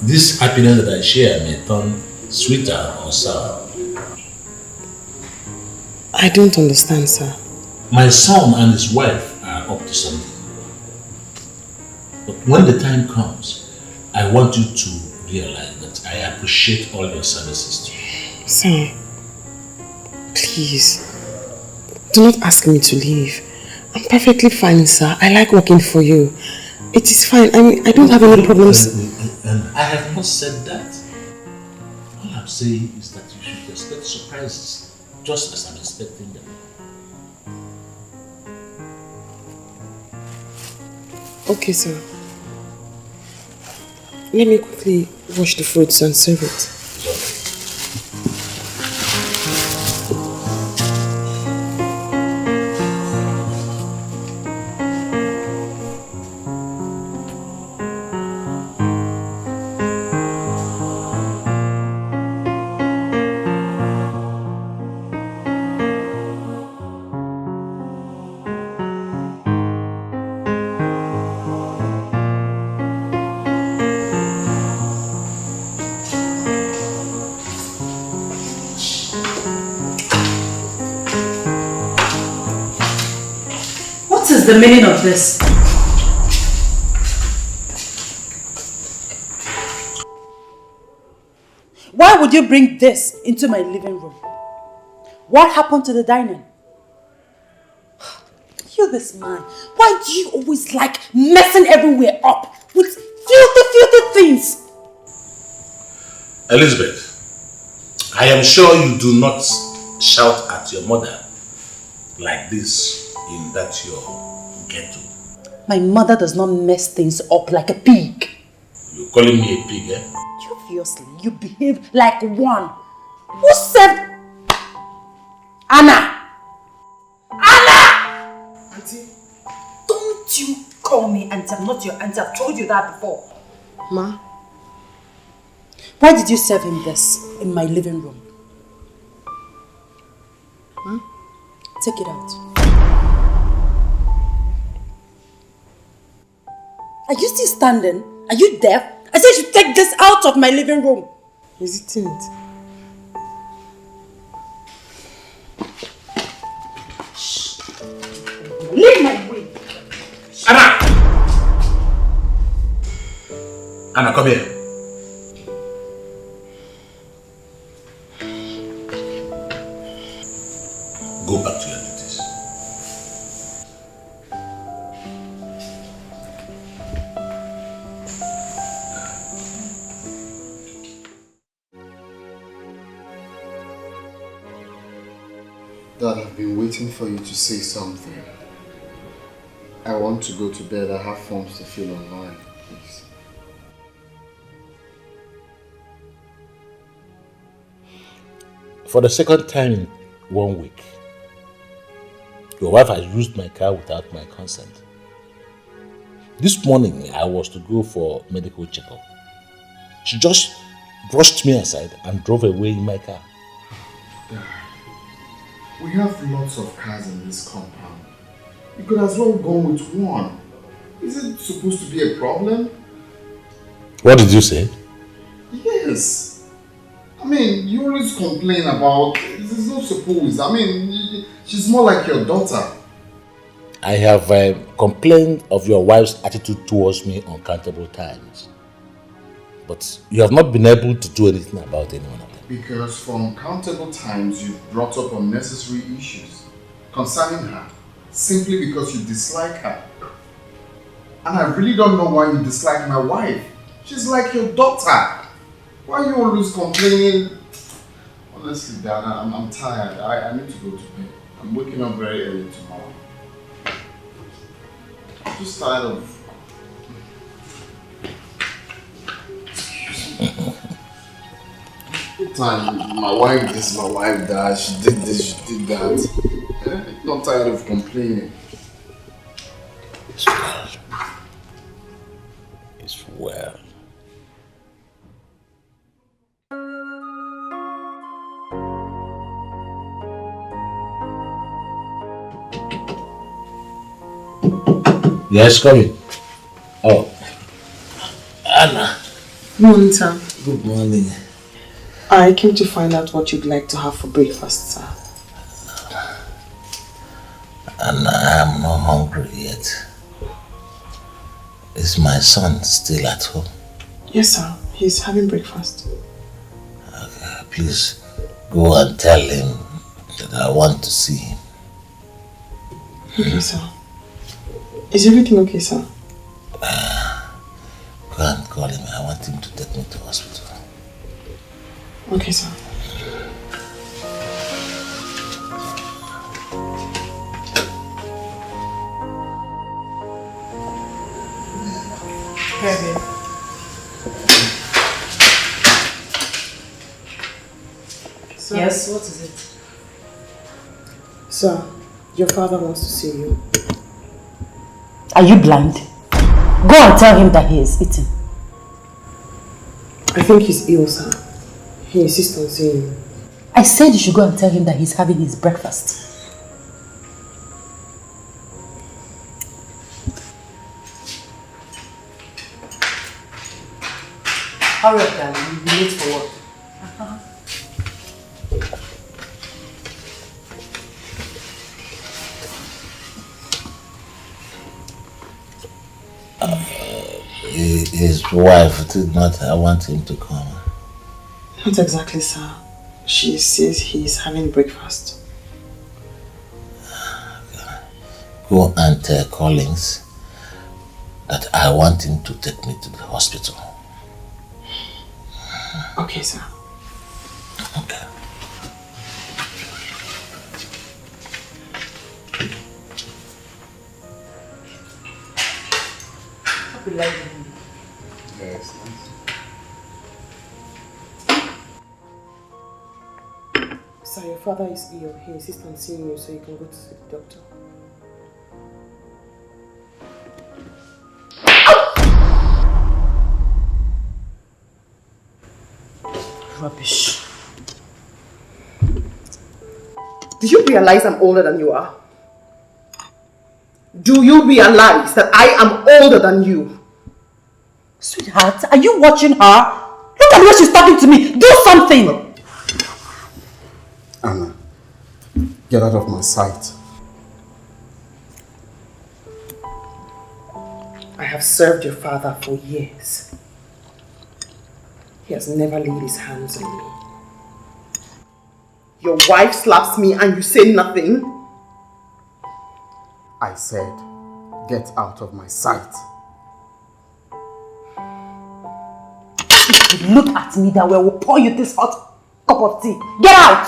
this happiness that I share may turn sweeter or sour. I don't understand, sir. My son and his wife are up to something. But when the time comes, I want you to realize that I appreciate all your services to me. Sir, please, do not ask me to leave. I'm perfectly fine, sir. I like working for you. It is fine. I mean, I don't have any problems. And I have not said that. All I'm saying is that you should expect surprises, just as I'm expecting them. Okay, sir. Let me quickly wash the fruits and serve it. What is the meaning of this? Why would you bring this into my living room? What happened to the dining? You this man, why do you always like messing everywhere up with filthy things? Elizabeth, I am sure you do not shout at your mother like this in that your ghetto. My mother does not mess things up like a pig. You're calling me a pig, eh? Obviously, you behave like one. Who said Anna? Anna! Auntie, don't you call me auntie. I'm not your auntie. I've told you that before. Ma? Why did you serve him this in my living room? Huh? Take it out. Are you still standing? Are you deaf? I said you should take this out of my living room. Isn't it? Shh. Leave my way. Anna! Anna, come here. Go back to your duties. Dad, I've been waiting for you to say something. I want to go to bed. I have forms to fill online, please. For the second time in 1 week, your wife has used my car without my consent. This morning, I was to go for medical checkup. She just brushed me aside and drove away in my car. Dad, we have lots of cars in this compound. You could as well go with one. Is it supposed to be a problem? What did you say? Yes. I mean, you always complain about, this is not supposed. I mean, she's more like your daughter. I have complained of your wife's attitude towards me uncountable times. But you have not been able to do anything about any one of them. Because for uncountable times, you've brought up unnecessary issues concerning her, simply because you dislike her. And I really don't know why you dislike my wife. She's like your daughter. Why are you always complaining? Honestly, Dad, I'm tired. I need to go to bed. I'm waking up very early tomorrow. I'm just tired of... Every time my wife this, my wife that, she did this, she did that. I'm not tired of complaining. It's well. It's well. Yes, come in. Oh. Anna. Morning, sir. Good morning. I came to find out what you'd like to have for breakfast, sir. Anna, I'm not hungry yet. Is my son still at home? Yes, sir. He's having breakfast. Okay, please go and tell him that I want to see him. Okay, sir. Is everything okay, sir? Go and call him. I want him to take me to hospital. Okay, sir. Heavy. Sir? Yes, what is it? Sir, your father wants to see you. Are you blind? Go and tell him that he is eating. I think he's ill, sir. He insists on seeing you. I said you should go and tell him that he's having his breakfast. Hurry up, darling. You'll be late for work. His wife did not want him to come. Not exactly, sir. She says he's having breakfast. go and tell Collins that I want him to take me to the hospital. Okay, sir. Okay. Yes. Sir, your father is ill. He insists on seeing you so you can go to see the doctor. Rubbish. Do you realize I'm older than you are? Do you realize that I am older than you? Sweetheart, are you watching her? Look at the way she's talking to me. Do something. Anna, get out of my sight. I have served your father for years. He has never laid his hands on me. Your wife slaps me and you say nothing? I said, get out of my sight. If you look at me that way, I will pour you this hot cup of tea. Get out!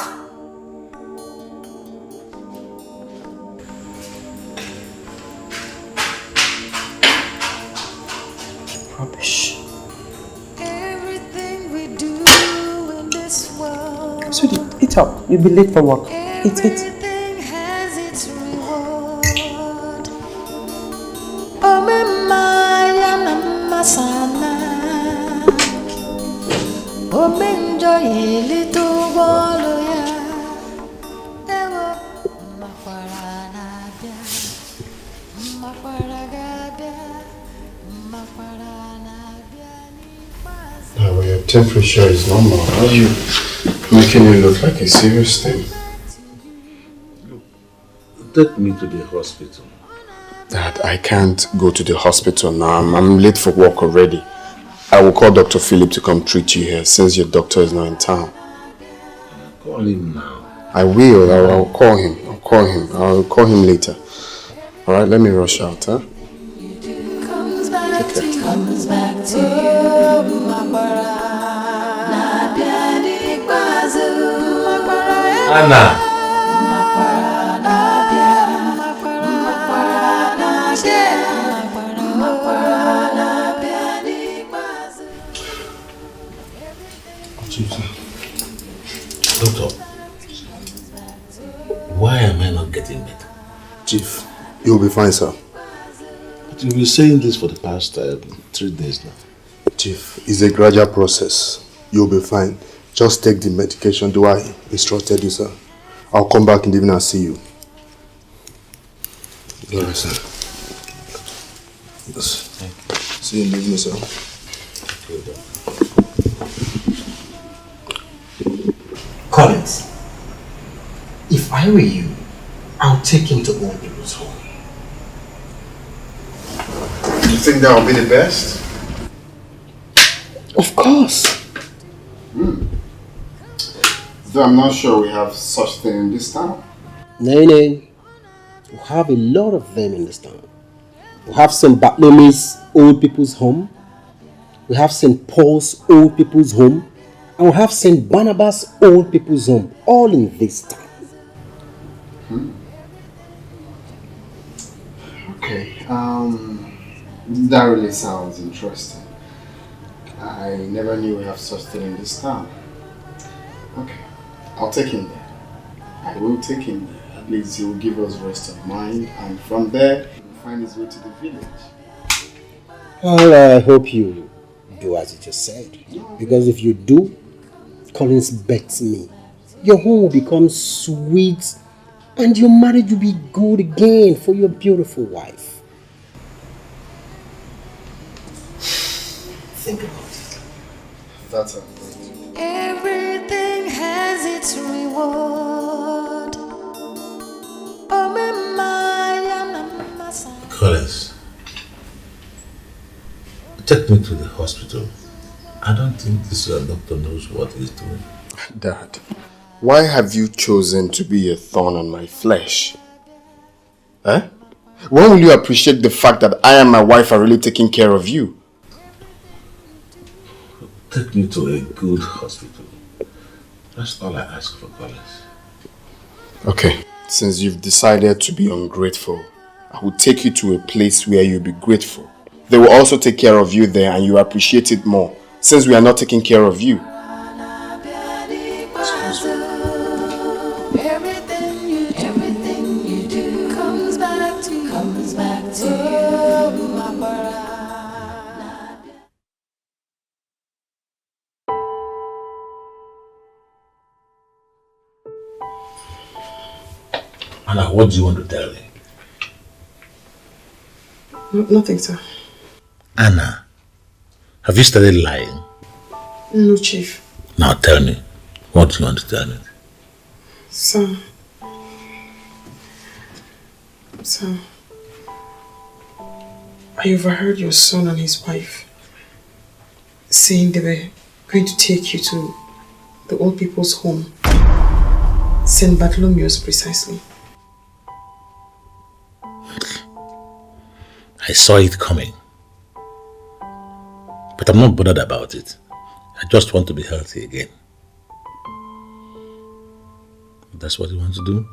Rubbish. Everything we do in this world, Sweetie, eat up. You'll be late for work. Eat. everything has its reward. Oh, Maya Namasana. Oh, enjoy a little while, Well, your temperature is normal. How are you making it look like a serious thing? Take me to the hospital. Dad, I can't go to the hospital now. I'm late for work already. I will call Dr. Philip to come treat you here since your doctor is not in town. Call him now. I will. I'll call him. I'll call him later. Alright, let me rush out, huh? comes back to you, comes back to you. Anna. Doctor, why am I not getting better? Chief, you'll be fine, sir. But you've been saying this for the past 3 days now. Chief, it's a gradual process. You'll be fine. Just take the medication do I instructed you, sir. I'll come back in the evening and see you. Alright, sir. Yes. Thank you. See you in the evening, sir. Good. Collins, if I were you, I'll take him to old people's home. You think that will be the best? Of course. Though I'm not sure we have such thing in this town. No. We have a lot of them in this town. We have St. Bartholomew's old people's home. We have St. Paul's old people's home. And we have St. Barnabas old people's home. All in this town. Okay, that really sounds interesting. I never knew we have such thing in this town. Okay, I'll take him there. I will take him there. At least he will give us rest of mind, and from there, he will find his way to the village. Well, I hope you do as you just said. Because if you do, Collins bets me, your home will become sweet and your marriage will be good again for your beautiful wife. Think about it. That's it. Everything has its reward. Oh, Collins, take me to the hospital. I don't think this doctor knows what he's doing. Dad, why have you chosen to be a thorn on my flesh? Eh? When will you appreciate the fact that I and my wife are really taking care of you? Take me to a good hospital. That's all I ask for, Collins. Okay, since you've decided to be ungrateful, I will take you to a place where you'll be grateful. They will also take care of you there and you appreciate it more, since we are not taking care of you. Everything you do comes back to you. Anna, what do you want to tell me? Nothing, sir. Anna, have you started lying? No, Chief. Now tell me, what do you want to tell me? Sir, I overheard your son and his wife saying they were going to take you to the old people's home. St. Bartholomew's precisely. I saw it coming. But I'm not bothered about it. I just want to be healthy again. That's what you want to do?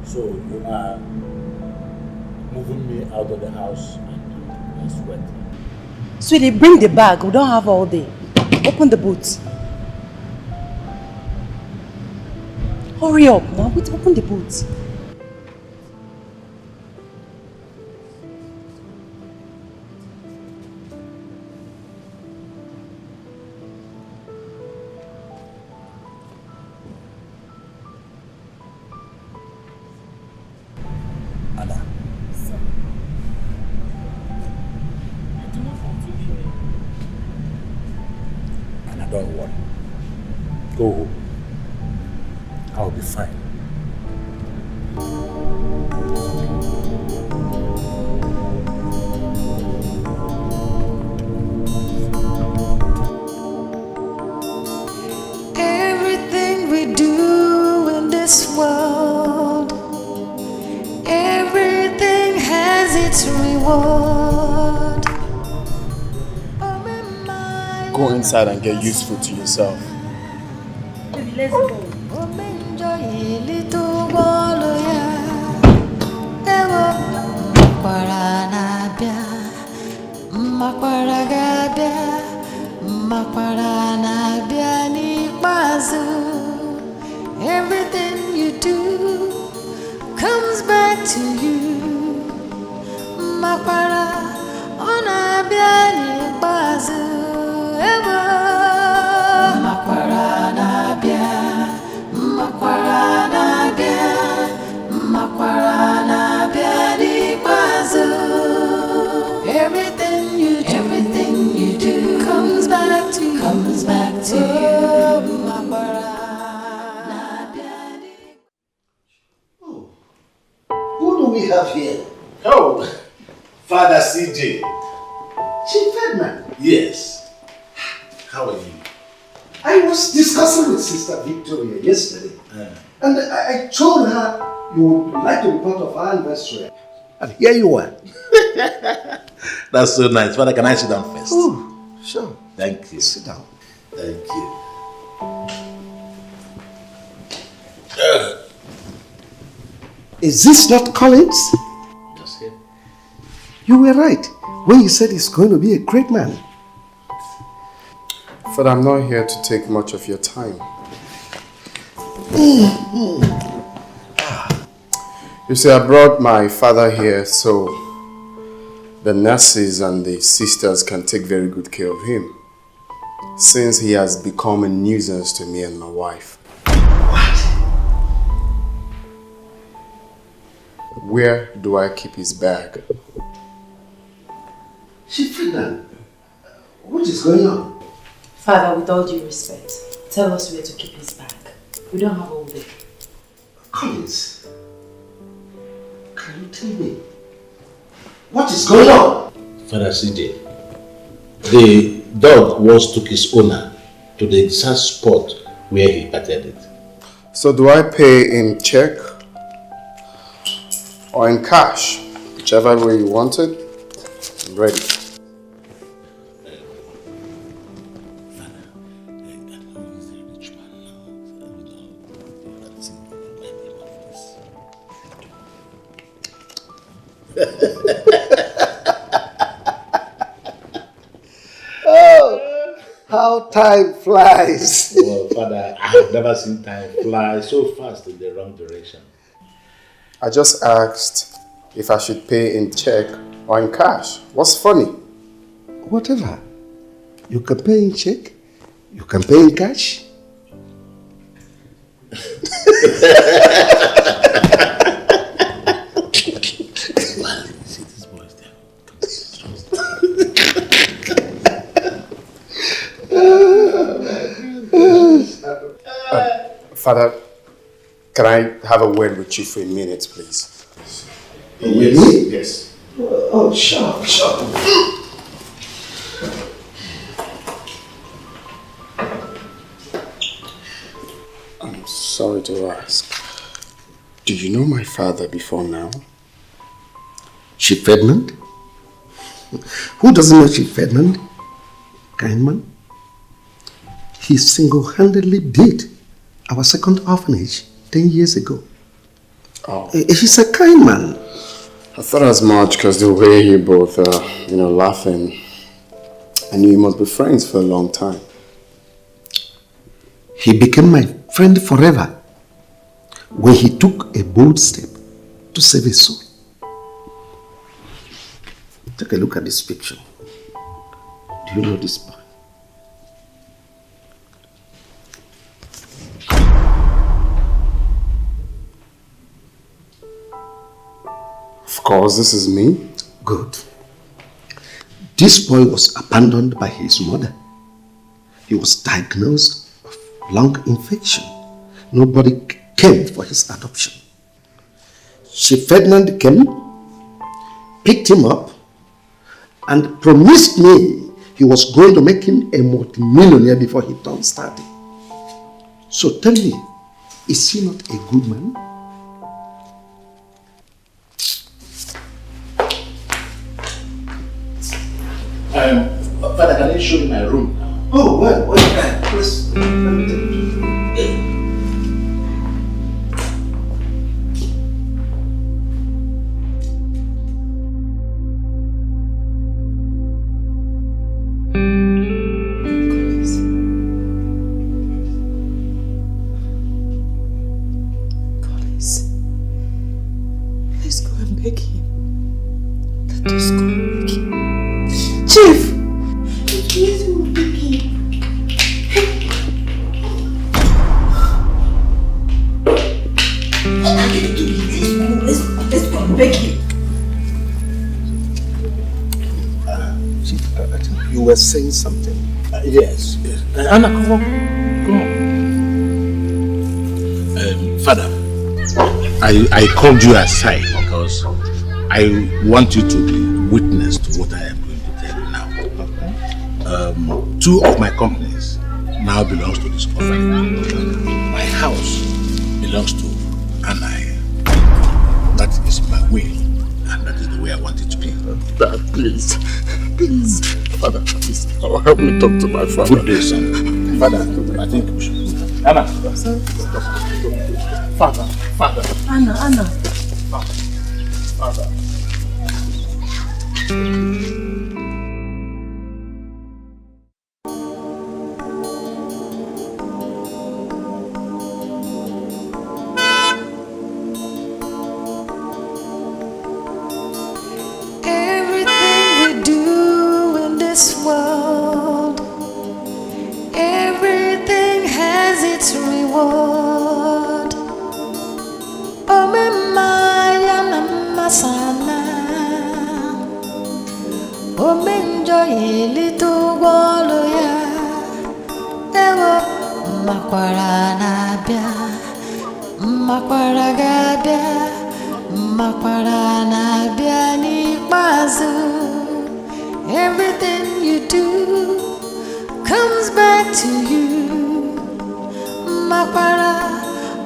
So you are moving me out of the house and sweat. Sweetie, bring the bag. We don't have all day. Open the boot. Hurry up now. Open the boot. Don't worry. Go home. I'll be fine. Everything we do in this world, everything has its reward. Go inside and get useful to yourself. Baby, let's go. Everything you do comes back to you. Makwara ona biani bazu. Makwara na bia, makwara na bia, makwara na bia ni bazu. Everything you do comes back to you. Who do we have here? Oh, Father CJ. Chief Ferdinand. Yes. How are you? I was discussing with Sister Victoria yesterday. And I told her you would like to be part of our anniversary. And here you are. That's so nice. Father, can I sit down first? Oh, sure. Thank you. Sit down. Thank you. Is this not Collins? Just here. You were right when you said he's going to be a great man. But I'm not here to take much of your time. You see, I brought my father here so the nurses and the sisters can take very good care of him, since he has become a nuisance to me and my wife. What? Where do I keep his bag? She's pregnant. What is going on? Father, with all due respect, tell us where to keep his bag. We don't have all day. Collins, can you tell me what is going on? Father CJ, the dog once took his owner to the exact spot where he patted it. So do I pay in check or in cash? Whichever way you want it, I'm ready. Oh, how time flies. Well, Father, I have never seen time fly so fast in the wrong direction. I just asked if I should pay in check or in cash. What's funny? Whatever. You can pay in check, you can pay in cash. Father, can I have a word with you for a minute, please? With me? Yes. Oh, sure. I'm sorry to ask. Do you know my father before now? She Ferdinand? Who doesn't know she Ferdinand? Kind man. He single-handedly did our second orphanage 10 years ago. Oh. He's a kind man. I thought as much because the way you both are, laughing. I knew you must be friends for a long time. He became my friend forever when he took a bold step to save his soul. Take a look at this picture. Do you know this boy? Of course, this is me. Good. This boy was abandoned by his mother. He was diagnosed with lung infection. Nobody came for his adoption. She Ferdinand came, picked him up, and promised me he was going to make him a multimillionaire before he turned 30. So tell me, is he not a good man? Father, can you show me my room? Oh, well, please, let me take you. Let's go and beg him. Let us go and beg him. Chief! Let's go and beg him. Let's go and beg him. Chief, you were saying something. Yes. Anna, come on. Father, I called you aside because I want you to be witness to what I am going to tell you now. 2 of my companies now belongs to this orphanage. My house belongs to Anna. That is my will, and that is the way I want it to be. Dad, please. Father, please. Oh, help me talk to my father. Good day, son. Father, I think we should. Anna. Father. Anna. Father. Everything we do in this world, everything has its reward. Oh, my masana. enjoy little waloya. Ewo makwara na bia, makwara gabia, makwara na bia ni bazu. Everything you do comes back to you. Makwara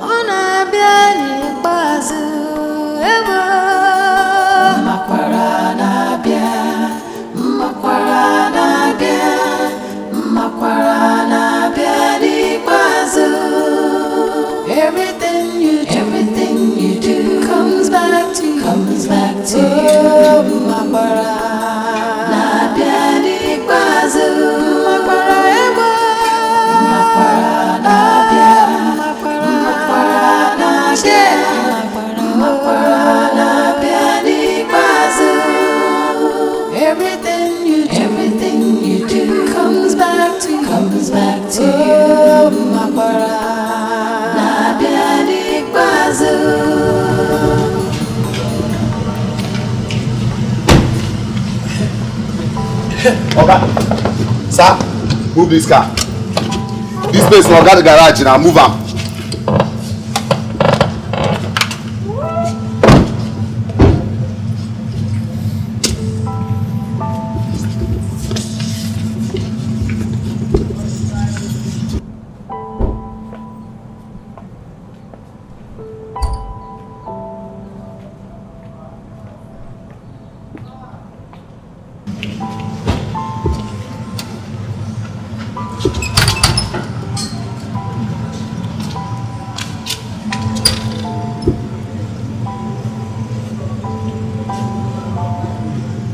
ona bia ni bazu. Ewo makwara na bia, makwara na bia, makwara na bia ni bazu. Everything you do comes back to you. Makwara na bia ni bazu. Makwara ewa. Makwara na bia, makwara na bia, makwara na bia ni bazu. Everything you do comes back to you. Makwara na bia ni bazu. Oga, sir, move this car. This place no got the garage now. Move am.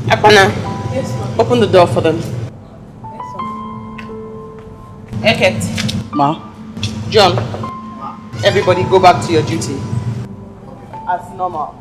Apana, yes, open the door for them. Yes, Eket. Ma. John, everybody go back to your duty. As normal.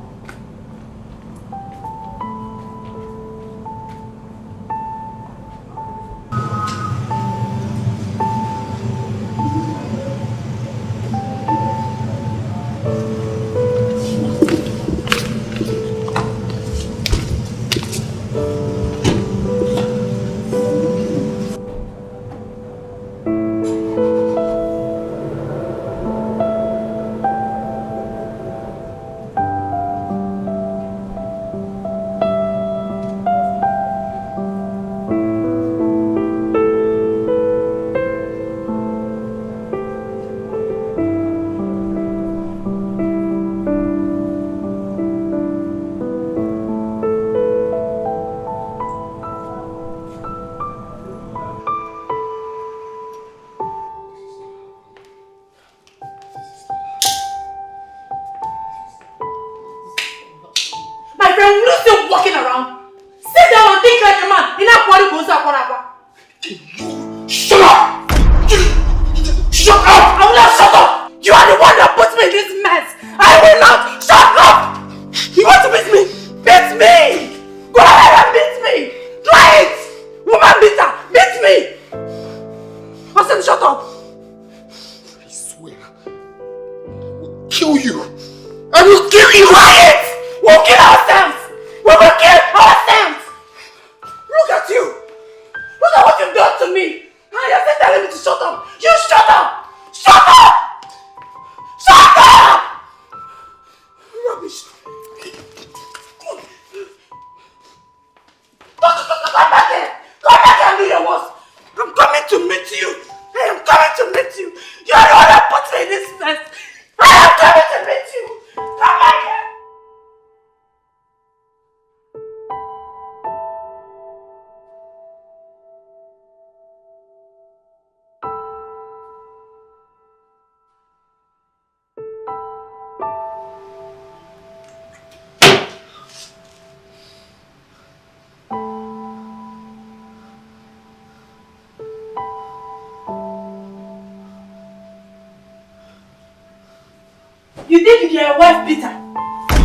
You think you're a wife beater?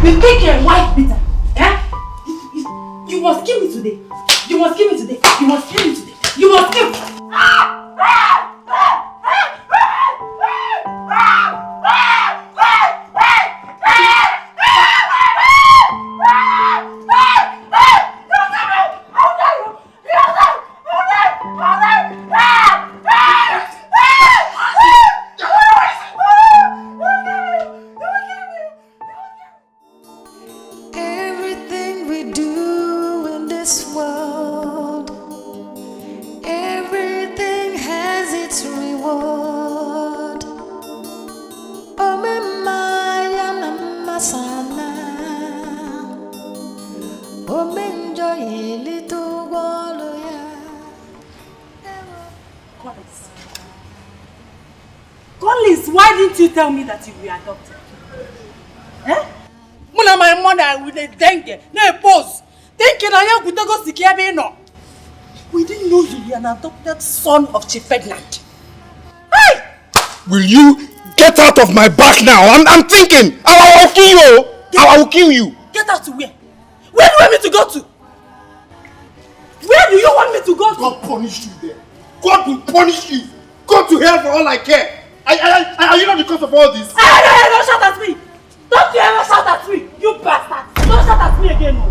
You think you're a wife beater? Eh? You must kill me today. You must kill me today. You must kill me today. You must kill me. you tell me that you were adopted? Eh? Muna my mother with a dengue, no pose. Dengue na ya kutego sikiabe no. We didn't know you were an adopted son of Chief Ferdinand. Hey! Will you get out of my back now? I'm thinking. I will kill you. I will kill you. Get out to where? Where do you want me to go to? Where do you want me to go to? God punish you there. God will punish you. Go to hell for all I care. Are you not the cause of all this? Hey, don't shout at me! Don't you ever shout at me, you bastard! Don't shout at me again, no!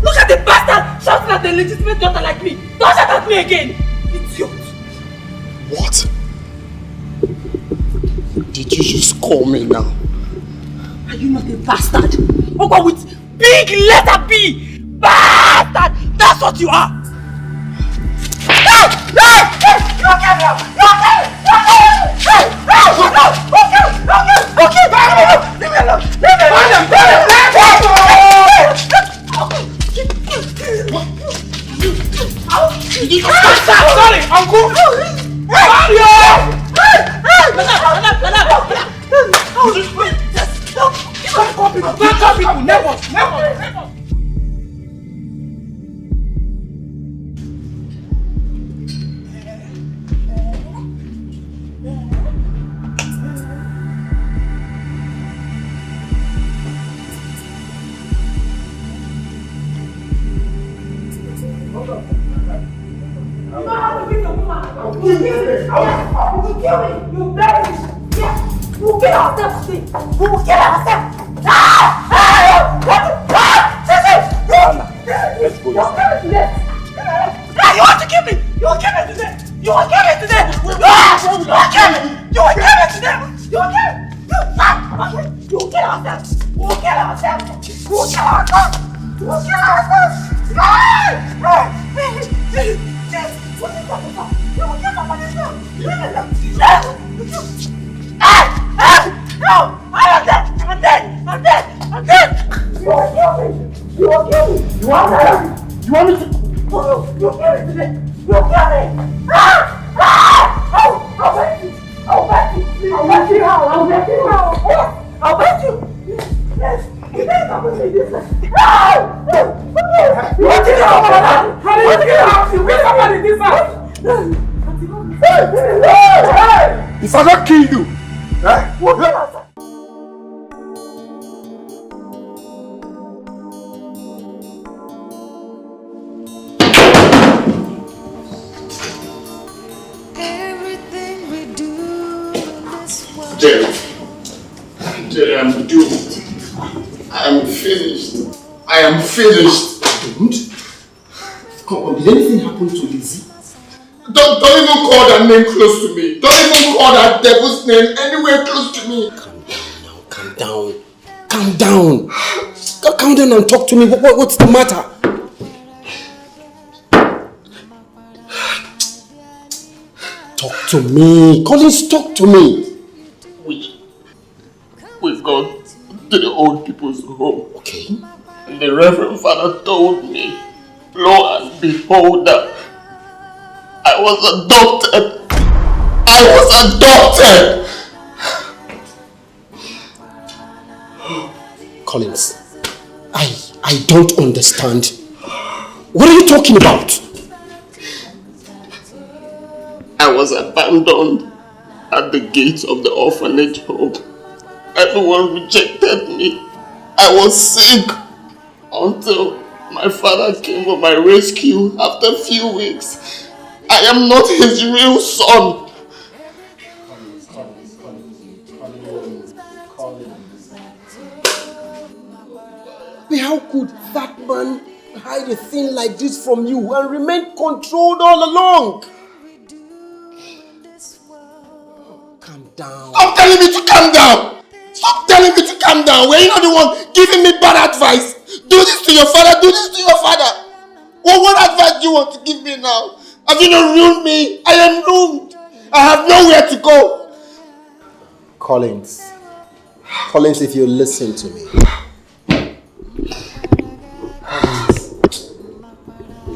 Look at the bastard shouting at a legitimate daughter like me! Don't shout at me again! Idiot! What? Did you just call me now? Are you not a bastard? Opa with big letter B! Bastard! That's what you are! Hey! Hey! Hey! You okay now? You okay? You okay? Hey! Hey! No! Okay! Okay! Okay! Leave me alone! Leave me alone! Sorry, uncle! Mario! Don't call people! Never! You will kill me! You bury me! Yeah! We'll kill ourselves today! We will kill ourselves! Let's go. You want to kill me! You will kill me today! You will kill me today! You will kill me! You will kill me today! You will kill me! You will kill ourselves! We will kill ourselves! We will kill ourselves! We will kill ourselves! What are you talking about? You will kill somebody else! No! I'm dead! You will kill me! You will kill me! You want me to? You will kill me today! You will kill me! I'll bet you! I'll bet you! I'll bet you! Yes! You think I'm going to do this? You want to get out of my house? How did you get out? You get somebody in this house! Hey! If I don't kill you, What? Jerry, I'm doomed. I am finished. I am finished. Doomed? Come on, did anything happen to Lizzie? Don't even call that name close to me. Don't even call that devil's name anywhere close to me. Calm down. Calm down. Calm down and talk to me. What's the matter? Talk to me. Collins, talk to me. We've gone to the old people's home. Okay. And the Reverend Father told me, lo and behold, I was adopted. Collins, I don't understand. What are you talking about? I was abandoned at the gates of the orphanage home. Everyone rejected me. I was sick until my father came for my rescue after a few weeks. I am not his real son. But how could that man hide a thing like this from you and remain controlled all along? Calm down. Stop telling me to calm down! Stop telling me to calm down! Were you not the one giving me bad advice? Do this to your father, do this to your father! Well, what advice do you want to give me now? Have you not ruined me? I am ruined! I have nowhere to go! Collins, if you listen to me.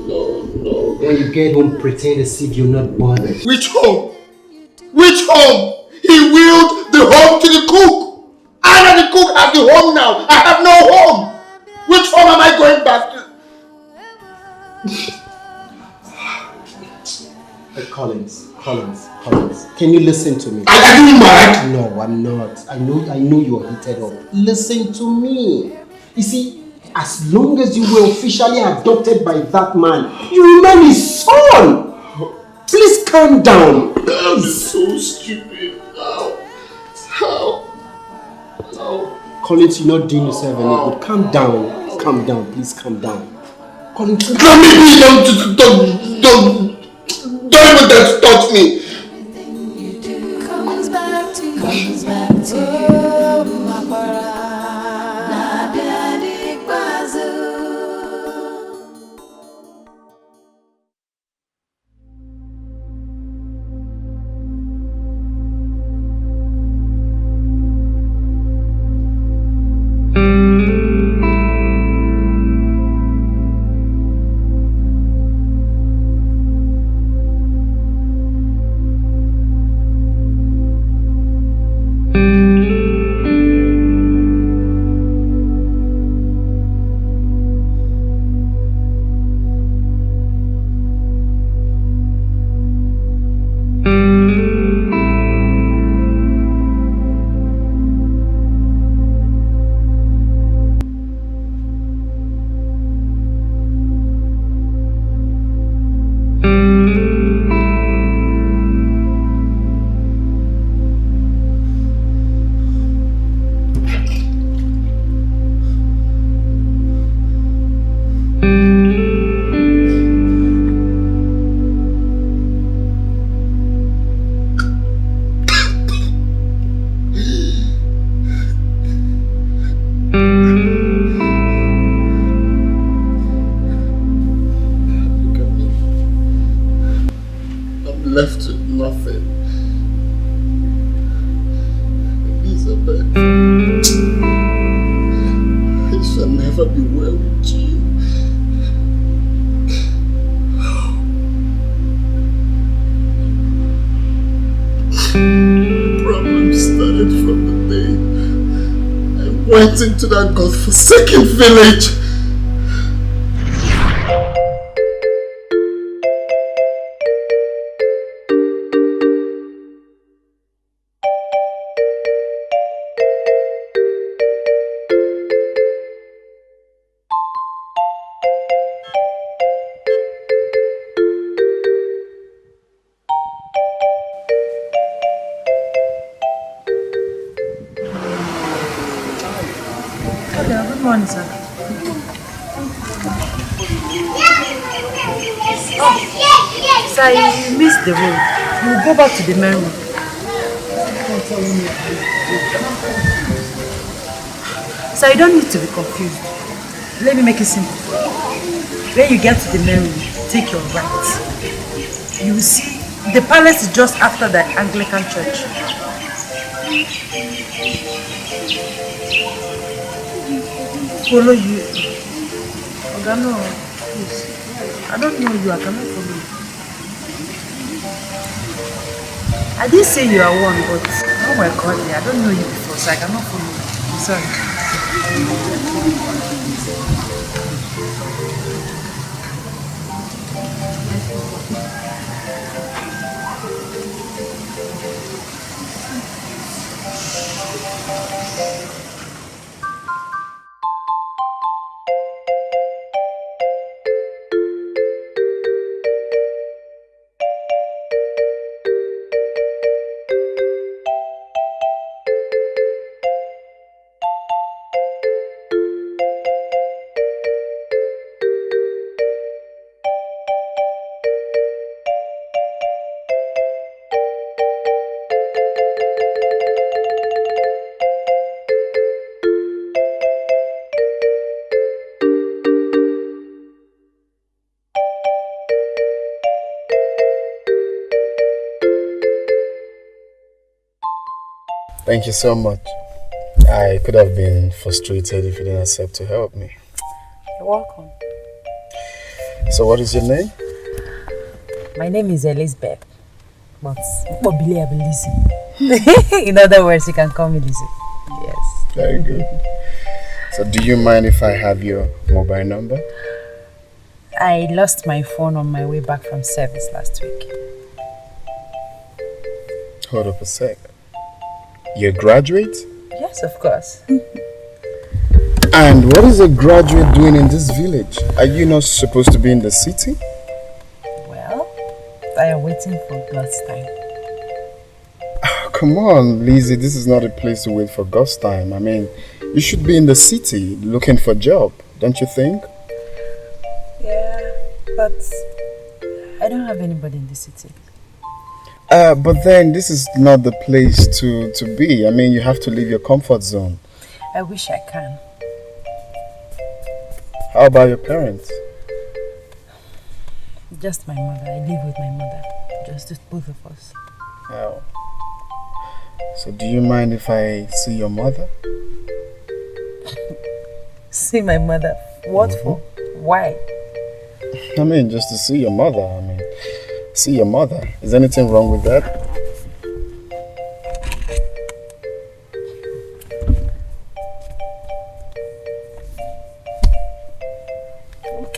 No. When you get home, pretend as if you're not bothered. Which home? Which home? He willed the home to the have the home now. I have no home. Which home am I going back to? Collins, can you listen to me? Are you mad? No, I'm not. I know you are heated up. Listen to me. You see, as long as you were officially adopted by that man, you remain his son. Please calm down. I'm so stupid. How? Collins, you're not doing yourself any good. Calm down. Calm down. Please calm down. Collins, don't even dare to touch me. Comes back to you. Left with nothing. Elizabeth, it shall never be well with you. The problem started from the day I went into that godforsaken village. Sir, you missed the road. We'll go back to the main road. Sir, you don't need to be confused. Let me make it simple. When you get to the main road, take your right. You will see the palace is just after the Anglican church. Follow you. Ogano, please. I don't know you, I cannot follow you. I did say you are one, but oh my god, I don't know you before, so I cannot follow you. I'm sorry. Thank you so much. I could have been frustrated if you didn't accept to help me. You're welcome. So what is your name? My name is Elizabeth, but Lizzie. In other words, you can call me Lizzie. Yes. Very good. So do you mind if I have your mobile number? I lost my phone on my way back from service last week. Hold up a sec. You're a graduate? Yes, of course. And what is a graduate doing in this village? Are you not supposed to be in the city? Well, I am waiting for God's time. Oh, come on, Lizzie, this is not a place to wait for God's time. I mean, you should be in the city looking for a job, don't you think? Yeah, but I don't have anybody in the city. But then this is not the place to be. I mean, you have to leave your comfort zone. I wish I can. How about your parents? Just my mother. I live with my mother. Just the both of us. Oh. So do you mind if I see your mother? See my mother? What for? Why? I mean, just to see your mother. I mean, see your mother. Is anything wrong with that?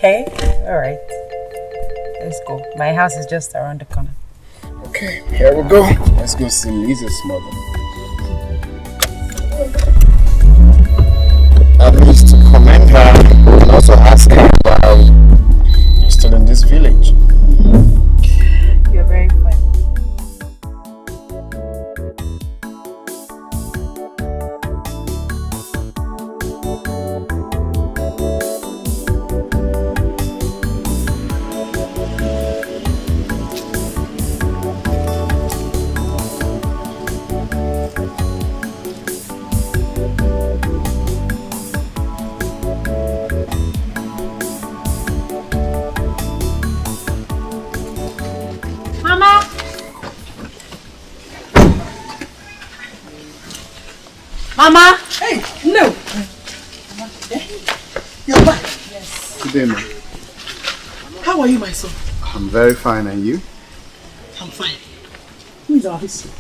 Okay, alright. Let's go. My house is just around the corner. Okay, here we go. Let's go see Lisa's mother. At least to commend her and also ask her why you're still in this village. You're very funny. Mama! Hey, no! You're back? Yes. Good day, ma. How are you, my son? I'm very fine, and you? I'm fine. Who is our visitor?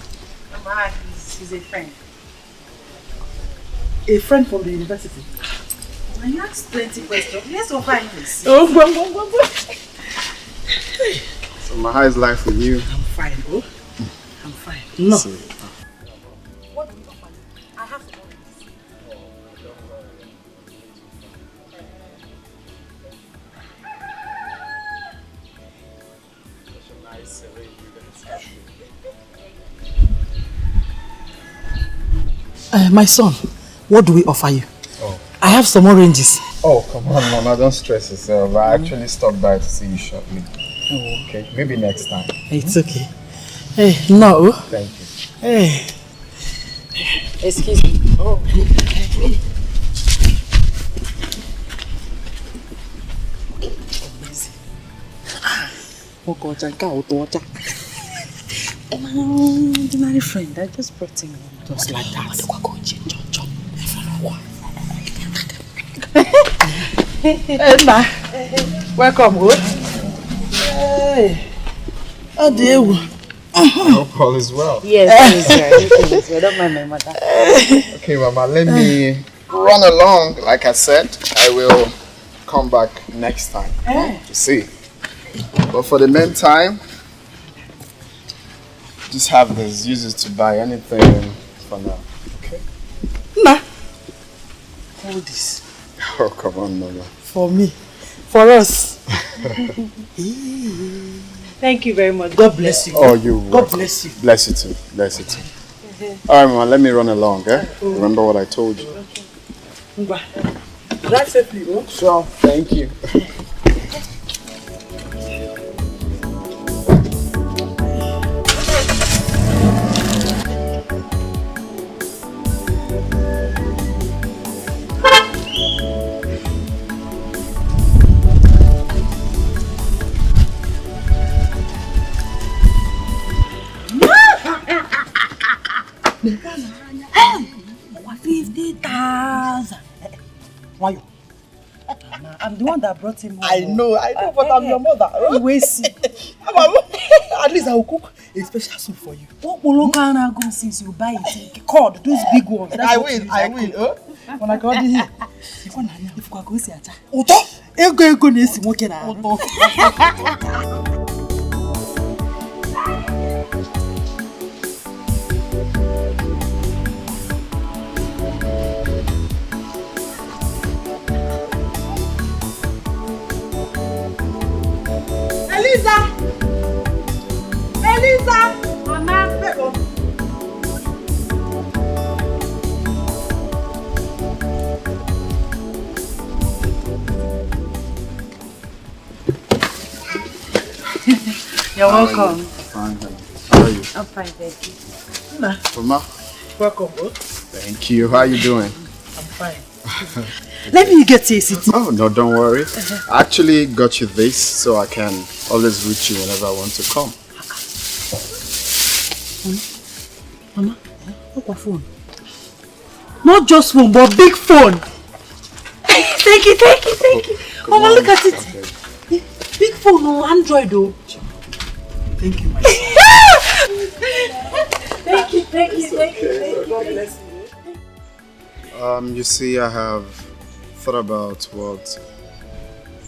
Mama, he's a friend. A friend from the university? Well, you asked plenty questions. Let's go find this. Oh, go. Hey. So, ma, how is life with you? I'm fine, oh. I'm fine. No. So, What do you offer? I have to know this. My son, what do we offer you? Oh. I have some oranges. Oh, come on, Mama, don't stress yourself. I actually stopped by to see you shortly. Oh. Okay, maybe next time. It's okay. Hey, no. Thank you. Hey. Excuse me. Oh. Ordinary friend, I just brought him. Just like that. Hey, ma. Welcome, good. Hey. Oh, dear. I hope all is well. Yes, everything is well. Don't mind my mother. Okay, Mama, let me run along. Like I said, I will come back next time to see. But for the meantime, just have this. Use it to buy anything for now. Okay? Ma. Hold this. Oh, come on, Mama. For me. For us. Thank you very much. God bless you. Oh, you. God bless you. Bless you too. Bless you too. All right, Mama. Let me run along. Eh? Remember what I told you. Drive safely, bro. Sure. Thank you. Hey! 50,000. Why you? I'm the one that brought him home. I know, but I'm your mother. We see. I'm At least I will cook a special soup for you. What will go since you buy it? Cord, those big ones. I will. When I got in here. If I go see Acha. Uto! Ego nesi nwoke na. Uto. Eliza! Mama! You're welcome. Fine. How are you? I'm fine, thank you. Mama. Welcome. Thank you. How are you doing? I'm fine. Let me get you a seat. Oh, no, don't worry. I actually got you this so I can always reach you whenever I want to come. Mama, what phone? Not just phone, but big phone. Thank you. Mama, look at it. Okay. Big phone, no Android though. Thank you, my son. Thank you. God bless you. You see, I have thought about what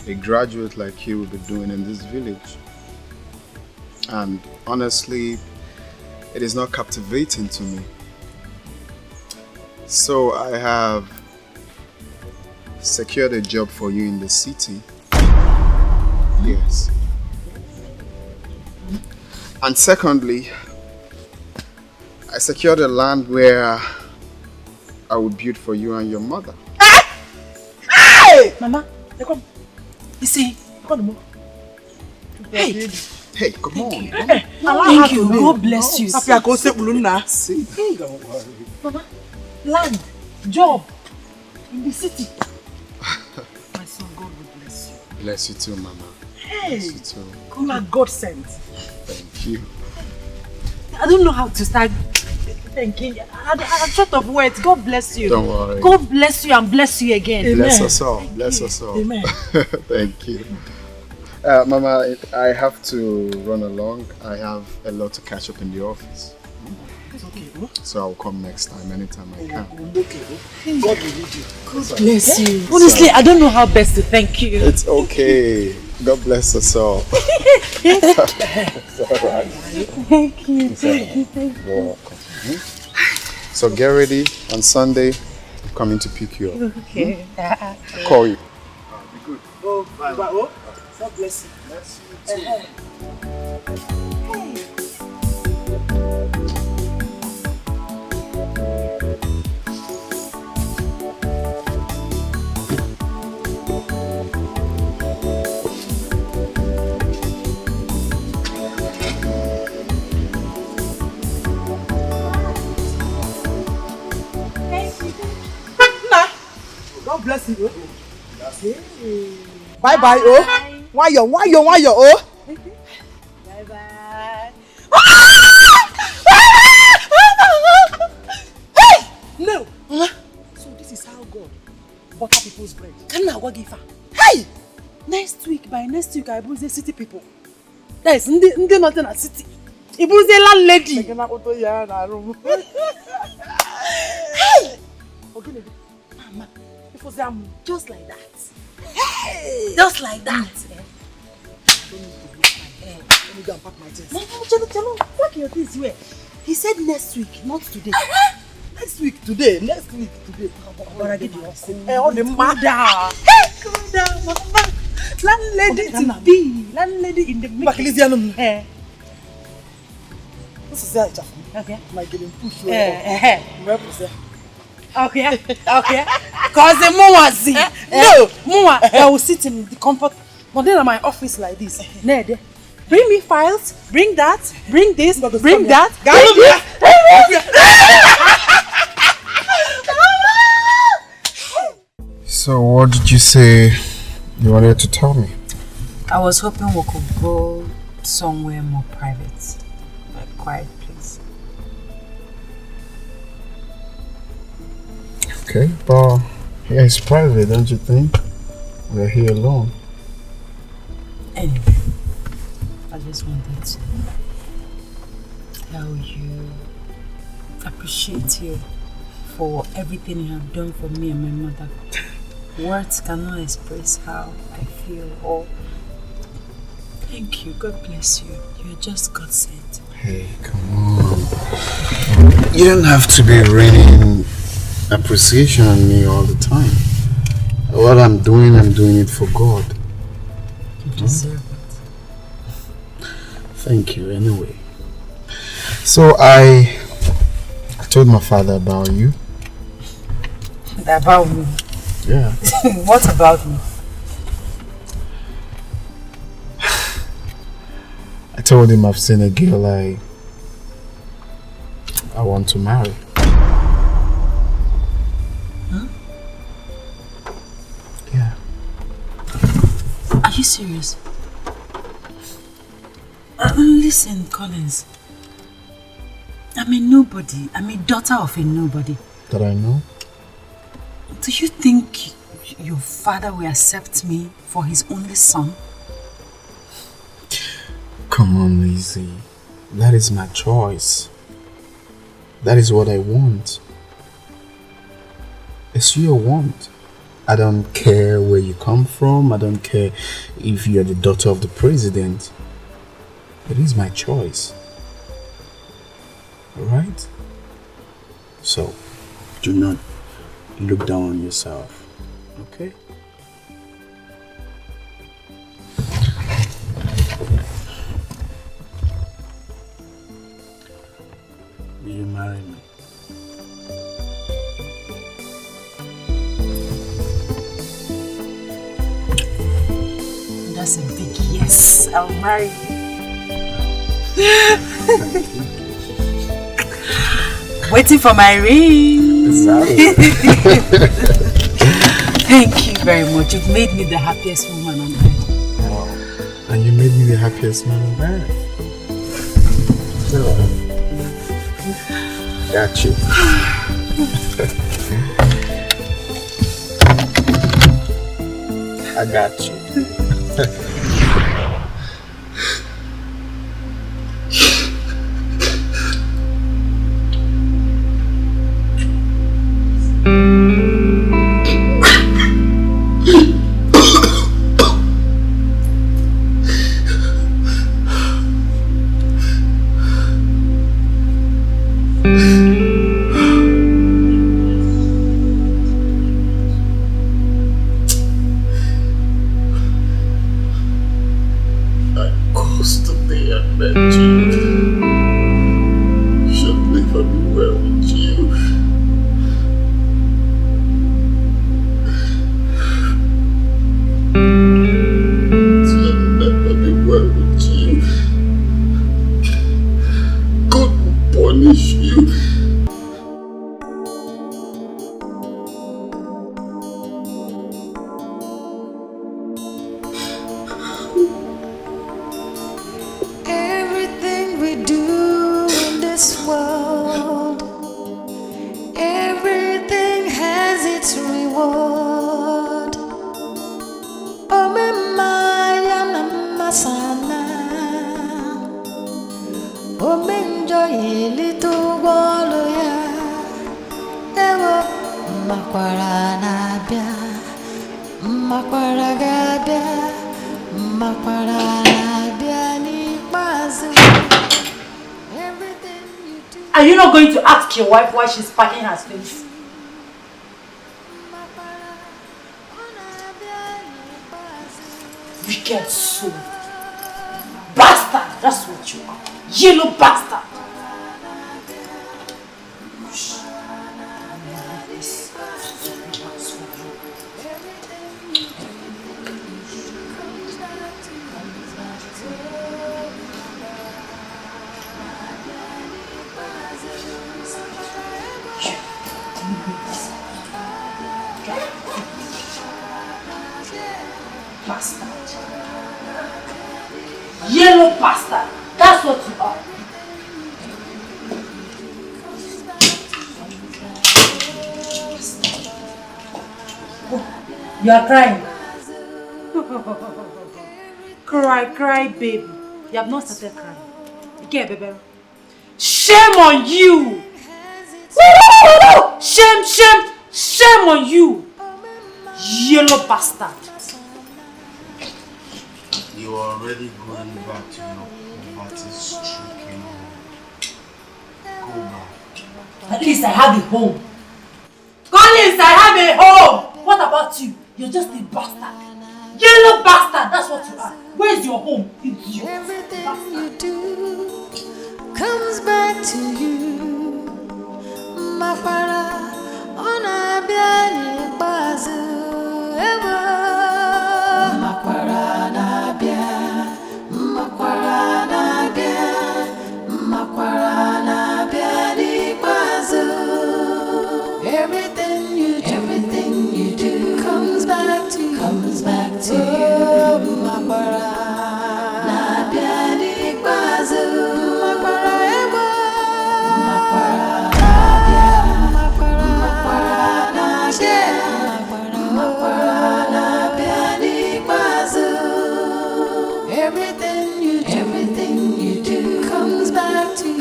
a graduate like you will be doing in this village. And honestly, it is not captivating to me. So I have secured a job for you in the city. Yes. And secondly, I secured a land where I will build for you and your mother. Hey! Mama, come. You see, come. Hey! Hey, come on. Thank you. God bless you. See. Don't worry. Mama, land, job, in the city. My son, God will bless you. Bless you too, Mama. Hey! Bless you too. You are God sent. Thank you. I don't know how to start thanking. I'm short of words. God bless you. Don't worry. God bless you and bless you again. Amen. Bless us all. Bless us all. Amen. Thank you. Mama, I have to run along. I have a lot to catch up in the office. It's okay. So I'll come next time, anytime I can. Okay. God will lead you. God bless you. Honestly, I don't know how best to thank you. It's okay. God bless us all. It's all right. Thank you. You're welcome. So get ready. On Sunday, I'm coming to pick you up. Okay. I'll call you. Be good. Oh, bye. Oh, God bless you. Bless you too. God bless you. Bye bye. Oh. Why you? Oh. Bye bye. Hey! No. So this is how God butter people's bread. Can I give her? Hey! By next week, I will say city people. That is not in a city. It will say landlady. Hey! Okay, Mama, because I'm just like that. Hey! Just like that. Let me go and pack my things. No, pack your things where? He said next week, not today. Next week today. But I give you a all the mother. Cool down, Mama. Landlady to be. Landlady in the making. This is it. Okay. My getting push. Okay. Cause the Muazi. No, Mua, I will sit in the comfort. But then at my office like this. Ned, bring me files, bring that, bring this, bring that. So what did you say you wanted to tell me? I was hoping we could go somewhere more private, a quiet place. Okay, but here it's private, don't you think? We're here alone. Anyway, I just wanted to tell you, I appreciate you for everything you have done for me and my mother. Words cannot express how I feel or thank you. God bless you. You're just God sent. Hey, come on. You don't have to be raining appreciation on me all the time. What I'm doing it for God. You deserve it. Thank you anyway. So I told my father about you. About me? Yeah. What about me? I told him I've seen a girl I want to marry. Huh? Yeah. Are you serious? Listen, Collins. I'm a nobody. I'm a daughter of a nobody. That I know? Do you think your father will accept me for his only son? Come on, Lizzie. That is my choice. That is what I want. It's your want. I don't care where you come from. I don't care if you're the daughter of the president. It is my choice. Alright? So, do not look down on yourself. Okay? Will you marry me? That's a big yes. I'll marry you. Waiting for my ring. Thank you very much. You've made me the happiest woman on earth. Wow. And you made me the happiest man on earth. Got you. I got you. Are you not going to ask your wife why she's packing her things? Wicked soul. Bastard! That's what you are. Yellow bastard! Bastard. Yellow bastard. That's what you are. You are crying. Cry, baby. You have not started crying. Okay, baby. Shame on you! Shame, shame, shame on you! Yellow bastard! You are already going back to your poverty-stricken home. Go back. At least I have a home. Collins, I have a home! What about you? You're just a bastard. Yellow bastard, that's what you are. Where's your home? Idiot. Everything you do comes back to you. Makwara, ona biani bazu ever. Makwara na bia, makwara na bia, makwara na biani bazu. Everything you do comes back to you. Makwara na biani bazu. Makwara ever. Makwara na bia, makwara na bia, makwara na biani bazu. Everything you do comes back to you.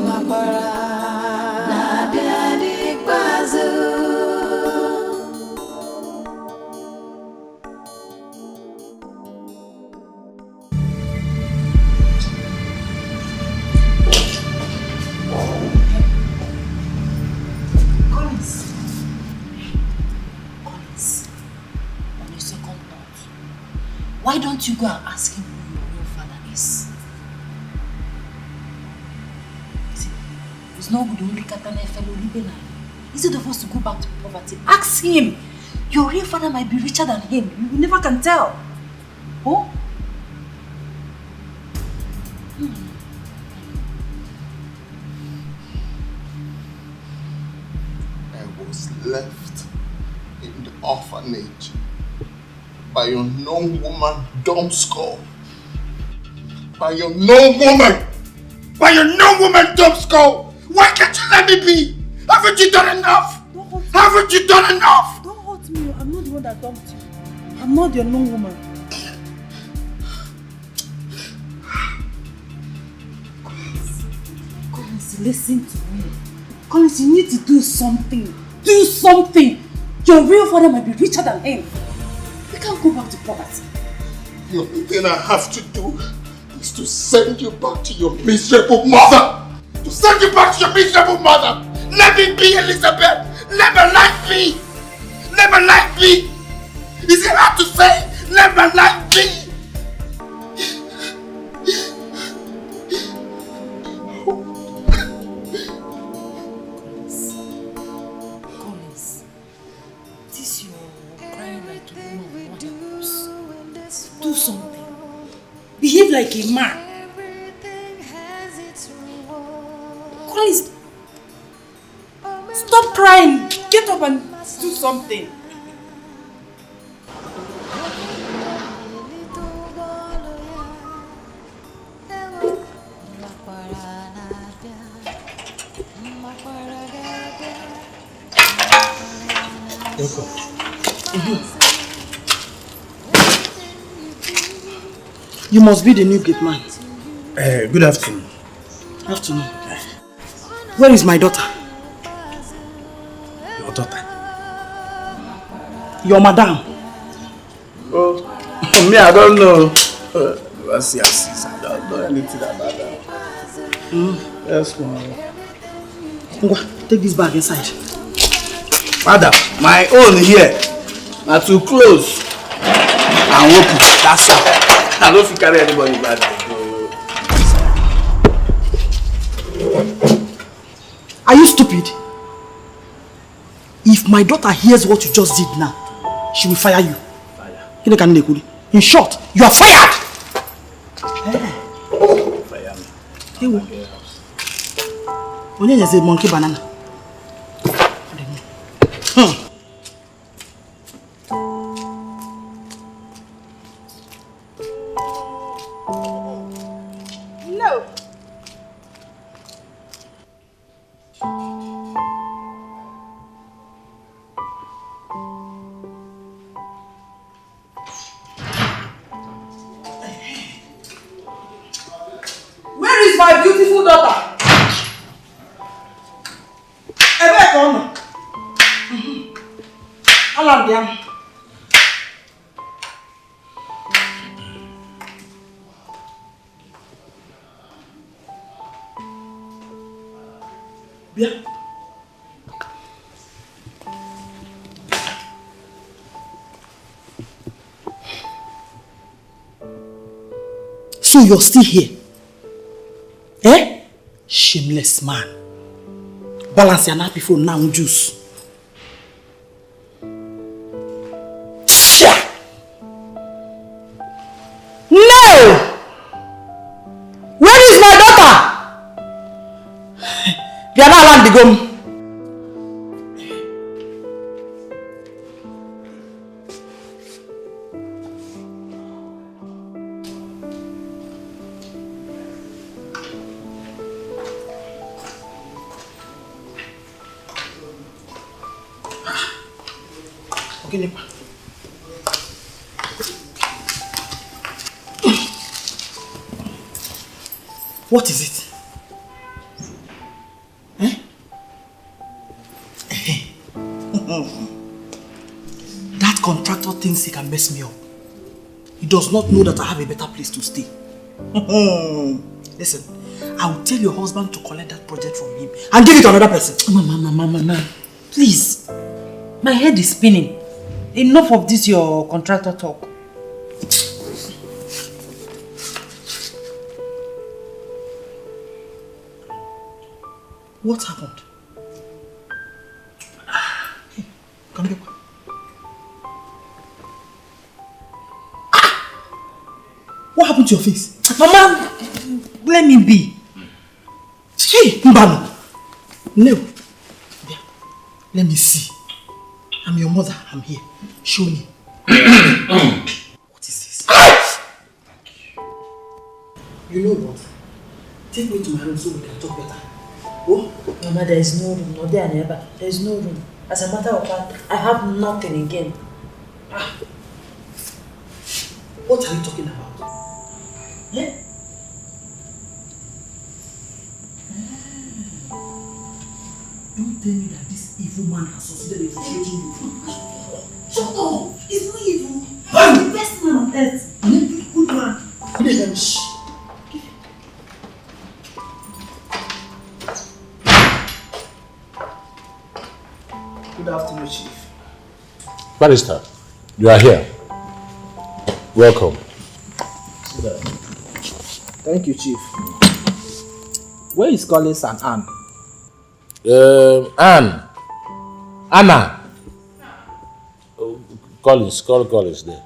Makwara na biani bazu. Why don't you go and ask him who your real father is? See, it's not good only Katana fellow Libena. Instead of us to go back to poverty, ask him. Your real father might be richer than him. You never can tell. Oh? I was left in the orphanage by your known woman, dumb skull. By your known woman! Dumb skull! Why can't you let me be? Haven't you done enough? Don't hurt me. I'm not the one that dumped you. I'm not your known woman. Collins, listen to me. Collins, you need to do something. Do something! Your real father might be richer than him. We can't go back to poverty. The only thing I have to do is to send you back to your miserable mother! Let me be, Elizabeth! Let my life be! Is it hard to say? Let my life be! Collins, this you're crying like a woman, not a horse. Do something. Behave like a man. Collins, stop crying. Get up and do something. You must be the new gate man. Good afternoon. Afternoon. Where is my daughter? Your daughter? Your madam. Oh, me, I don't know. What's your sister? I don't know anything about that. Yes, ma'am. Take this bag inside. Madam, my own here. Not too close. And open. That's all. I don't fit carry anybody back. Are you stupid? If my daughter hears what you just did now, she will fire you. Fire? In short, you are fired! Fire me. Hey, what? Onye is a monkey banana. No. Where is my beautiful Alan, damn. Yeah. So you're still here? Eh? Shameless man. Balance your nappy for now juice. No! Where is my daughter? They are not allowed to go. Okay, what is it? Eh? That contractor thinks he can mess me up. He does not know that I have a better place to stay. Listen, I will tell your husband to collect that project from him and give it to another person. Mama, please. My head is spinning. Enough of this your contractor talk. What happened? Hey, come here. What happened to your face? Mama, let me be. Hey, Mbano. No. There. Let me see. I'm your mother. I'm here. Show me. What is this? You know what? Take me to my room so we can talk better. Oh? Mama, there is no room. Not there, never. There is no room. As a matter of fact, I have nothing again. What are you talking about? Yeah? Don't tell me that this evil man has succeeded in frustrating you. Shut up! He's not evil. He's the best man on earth. An every good man. Shh. Good afternoon, Chief. Barrister, you are here. Welcome. Thank you, Chief. Where is Collins and Anne? Anna. Collins, call Collins there.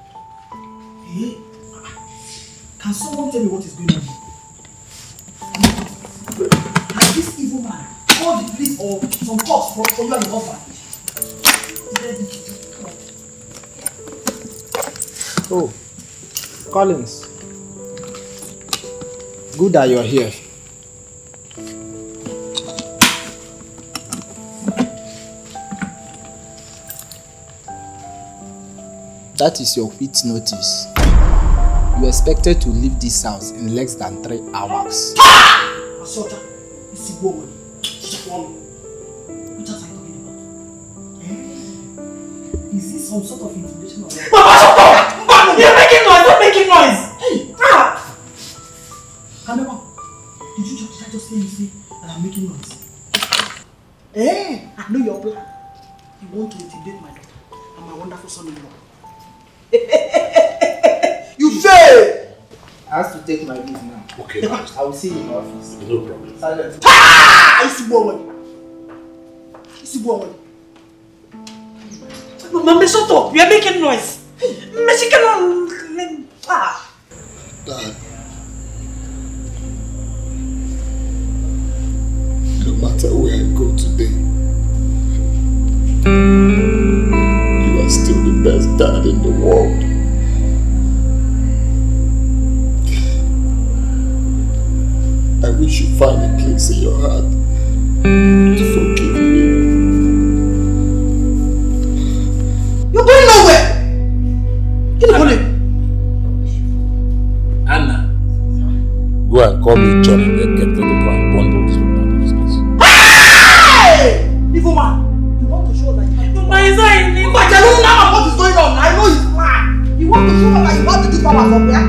Hey, can someone tell me what is going on here? Has this evil man called the police or some cops for you and your husband? Oh, Collins. Good that you're here. That is your quit notice. You are expected to leave this house in less than 3 hours. Asota, this is woman. She's a woman. What are you talking about? Eh? Is this some sort of intimidation or what? Mama, shut up! Mama, you're making noise! Stop making noise! Hey! Ah! Kanema, did I just hear you say that I'm making noise? Eh? I know your plan. You want to intimidate my daughter and my wonderful son-in-law. You fail! I have to take my leave now. Okay, I will see you in the office. no problem. Silence. Ah! It's woman. It's woman. Mama, shut up. We are making noise. Messi cannot. Ah. Dad, no matter where I go today, you are still the best dad in the world. I wish you find a place in your heart to forgive me. You're going nowhere. Get the money. Anna, go and call me John and then get ready to go and bundle this people out of this place. Hey! Evil man, you want to show that you are. But it's not in me. But I don't know. want to do what you want to do power from where?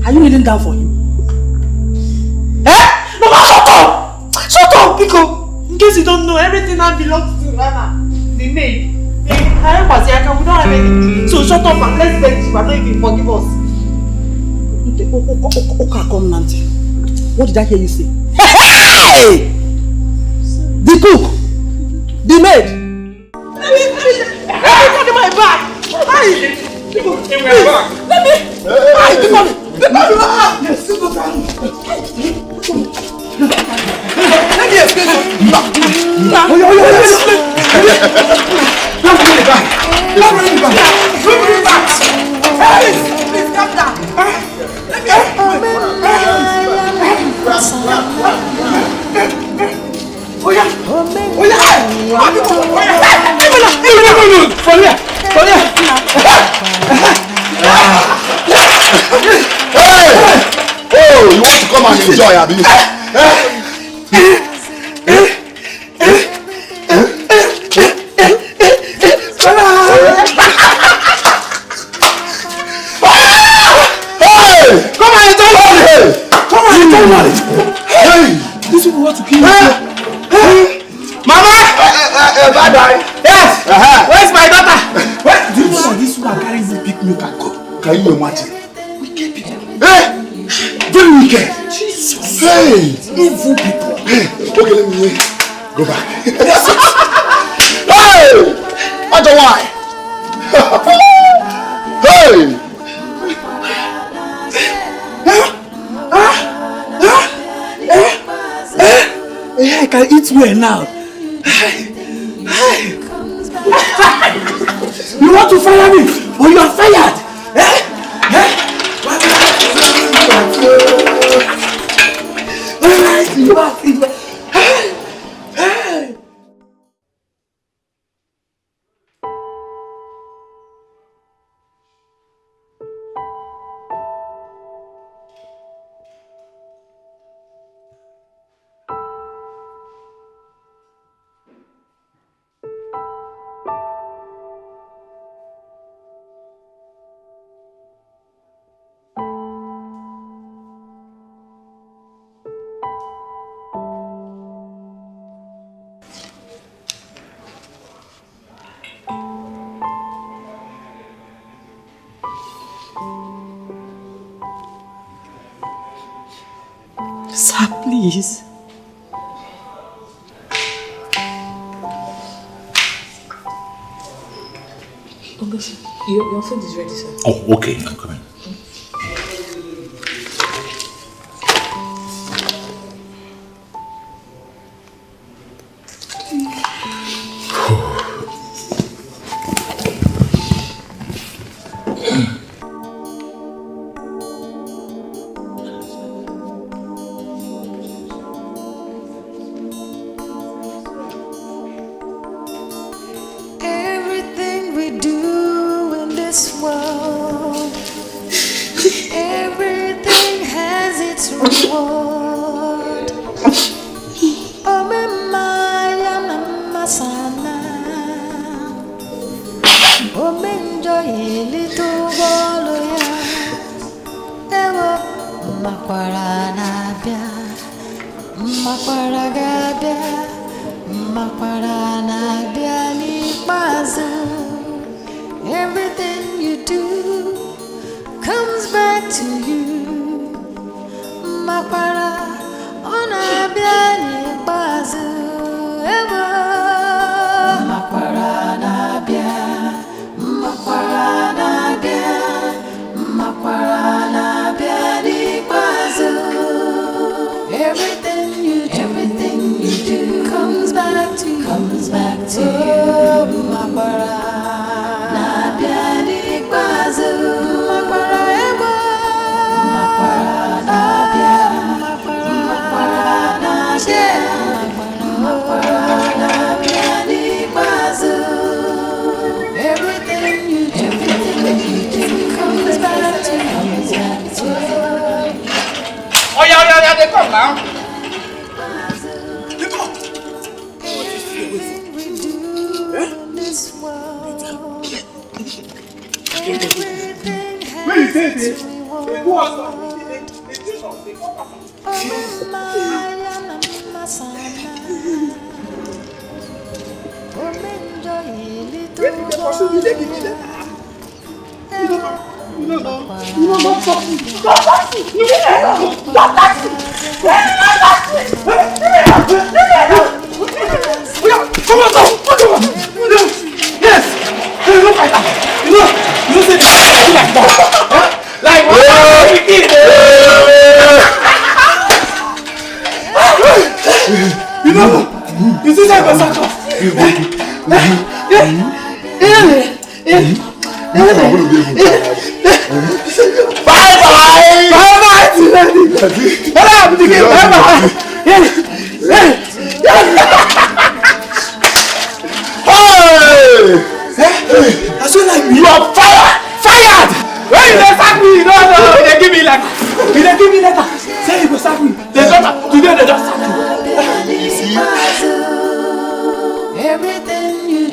Are you kneeling down for him? Eh? No, shut up! Shut up, Pico! In case you don't know, everything now belongs to Rana, the maid. We don't have anything. So shut up and let's beg you and not even forgive us. Okay, come, Nancy. What did I hear you say? Hey! The cook! The maid! Let me my back! Hey! Let me! Hey, the back! Yes, sit down! Let me explain something! Don't bring it back! Don't bring it back! Don't bring it back! Hey! Please calm down! Let me Oh yeah! From here! From here! Hey! Oh, you want to come and enjoy, Abi? These people want to kill you. Mama! Bye-bye. Yes! Where's my daughter? Where? Do you know that this one carrying this big milk and go? Can you imagine? Wicked people. Hey! Very wicked. Jesus. Hey! Evil people. Hey! Okay, let me go back. Hey! What's the why? Hey! I can eat well now. You want to fire me? Or you are fired? Sir, please. Your food is ready, sir. Oh, okay, I'm coming. Everything we do in this world, everything has its reward. Oh, Maya, Mama Sana. Oh, enjoy a little Goloya. Ewa, Makwara Nabia, Makwara Gabia, Makwara Nabia Lipazu. Everything you do comes back to you. Makwara Onabia Lipazu. Ewa, Makwara Nabia, Makwara Nabia, Makwara Nabia Lipazu. Everything you do comes back to you. Makwara Nabia Lipazu. Makwara Ewa, Makwara Nabia, Makwara Nabia, Makwara Nabia Lipazu. Everything you do comes back to you. Oh yeah, they come now. They come. Everything we do in this world,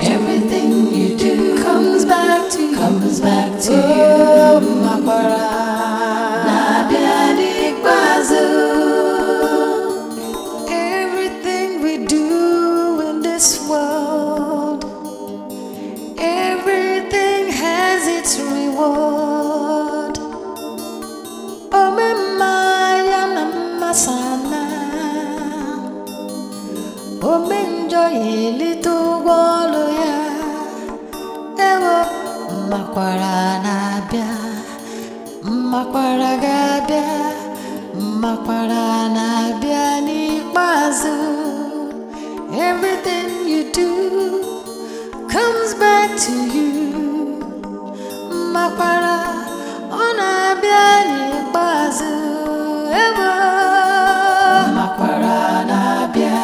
Everything you do comes back to you. Makwara na biani kwazo. Everything we do in this world, everything has its reward. Omemaya na masana, omenjoy little wolo ya. Ewo makwara na bia, makwara gabia, makwara na bia ni kwazo. Everything you do comes back to you. Makwara ona bia ni kwazo. Ewo makwara na bia,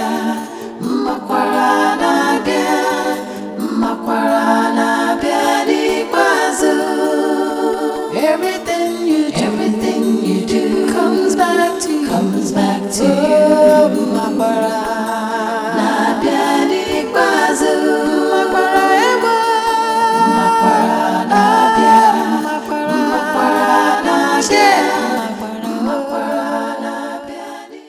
makwara na bia, makwara na bia ni kwazo. Everything you do comes back to you. Makwara na bia ni kwazo. Makwara ewa, makwara na bia, makwara na bia, makwara na bia ni.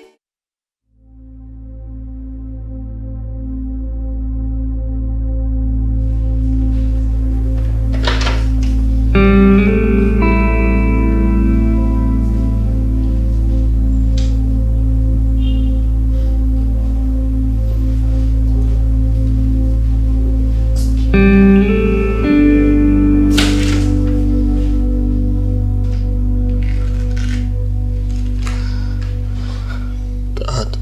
Dad.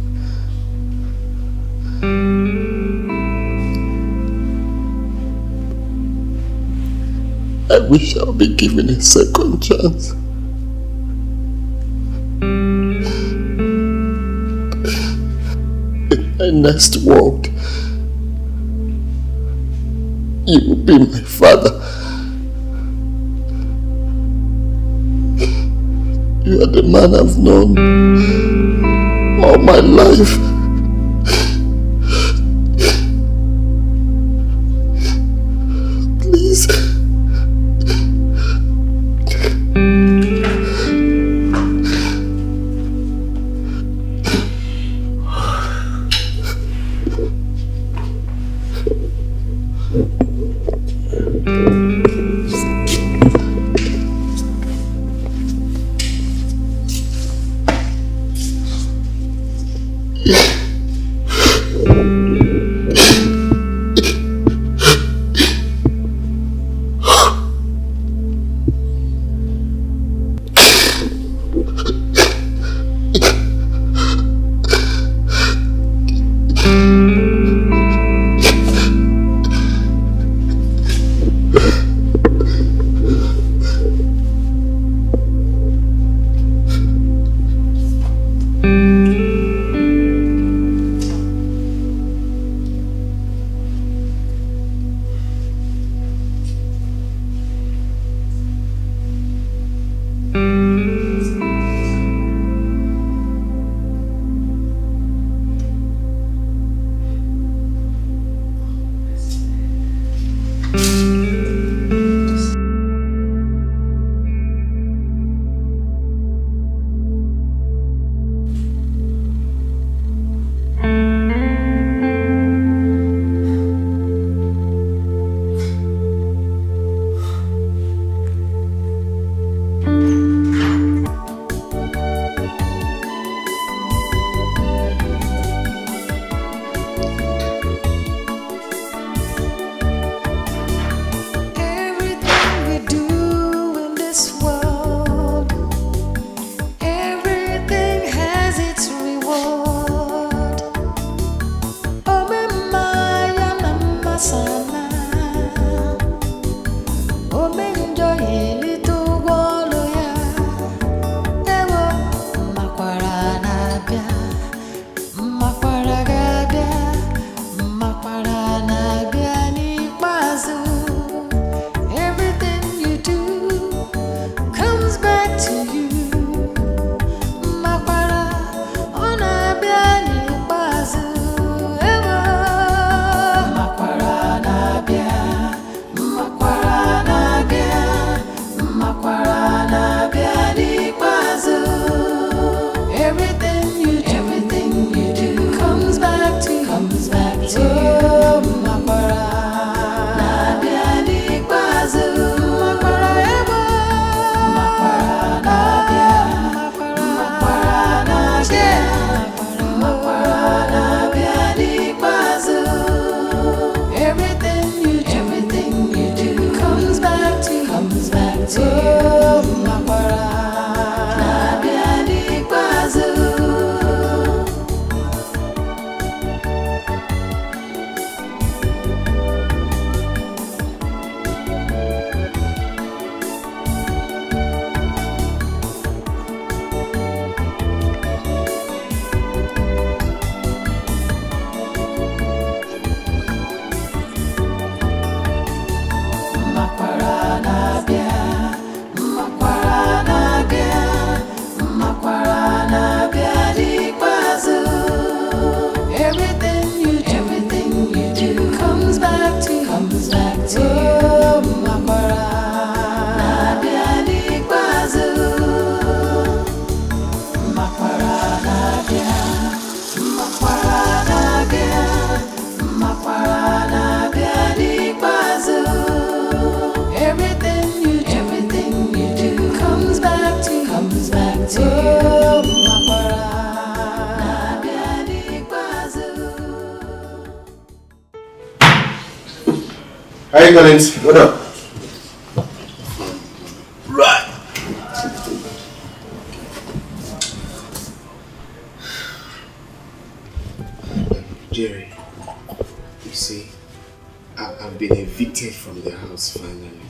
I wish I'll be given a second chance. In my next world, you will be my father. You are the man I've known all my life. Please. Hey Collins, what up? Right. Jerry, you see, I've been evicted from the house finally.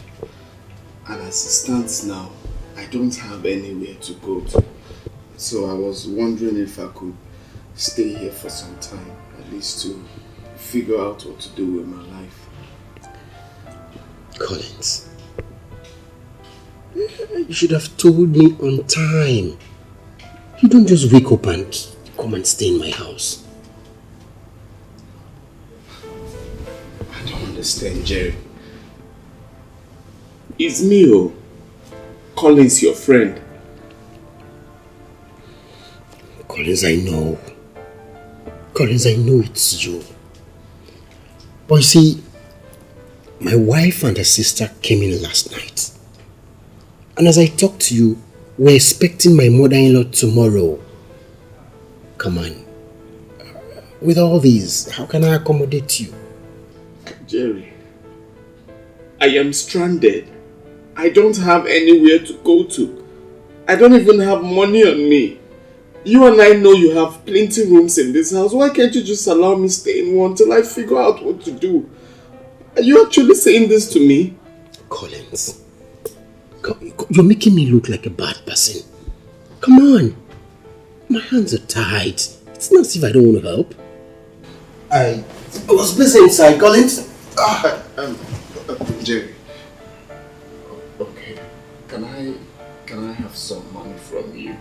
And as it stands now, I don't have anywhere to go to. So I was wondering if I could stay here for some time, at least to figure out what to do with my life. Collins, you should have told me on time. You don't just wake up and come and stay in my house. I don't understand, Jerry. It's me, Collins, your friend. Collins, I know. Collins, I know it's you. But you see, my wife and her sister came in last night. And as I talked to you, we're expecting my mother-in-law tomorrow. Come on. With all these, how can I accommodate you? Jerry, I am stranded. I don't have anywhere to go to. I don't even have money on me. You and I know you have plenty rooms in this house. Why can't you just allow me stay in one till I figure out what to do? Are you actually saying this to me? Collins, you're making me look like a bad person. Come on. My hands are tied. It's not as if I don't want to help. I was busy inside, Collins. Jerry. Okay. Can I have some money from you?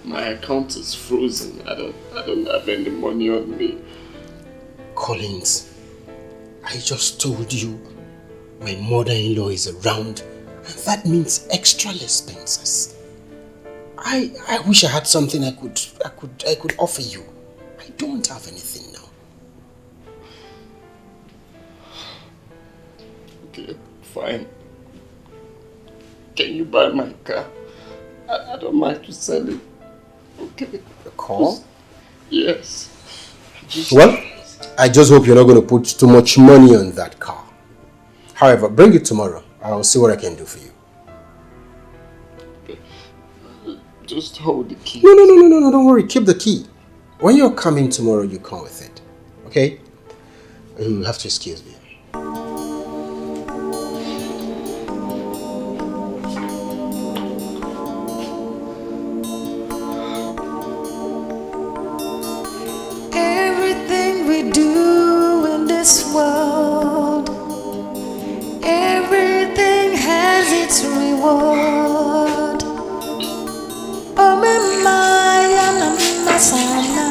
My account is frozen. I don't have any money on me. Collins, I just told you my mother-in-law is around, and that means extra expenses. I wish I had something I could offer you. I don't have anything now. Okay, fine. Can you buy my car? I don't mind to sell it. Okay. A car? Yes. Well, I just hope you're not going to put too much money on that car. However, bring it tomorrow. I'll see what I can do for you. Just hold the key. No, don't worry. Keep the key. When you're coming tomorrow, you come with it. Okay? You have to excuse me. Everything we do in this world, everything has its reward. Oh, my masana.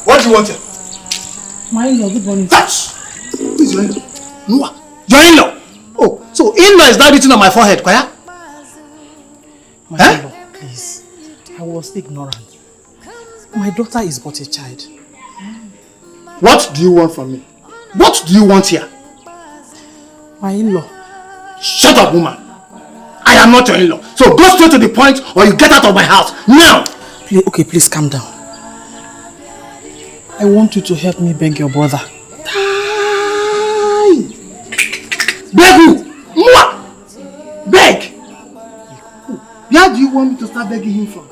What do you want here? My in-law, good morning. Who is your in-law? Noah. Your in-law? Oh, so in-law is now written on my forehead, Kwaya? My in-law, please. I was ignorant. My daughter is but a child. What do you want from me? What do you want here? My in-law. Shut up, woman. I am not your in-law. So go straight to the point or you get out of my house. Now! Please, okay, please calm down. I want you to help me beg your brother. Beg who? Mwah! Beg! Where do you want me to start begging him from?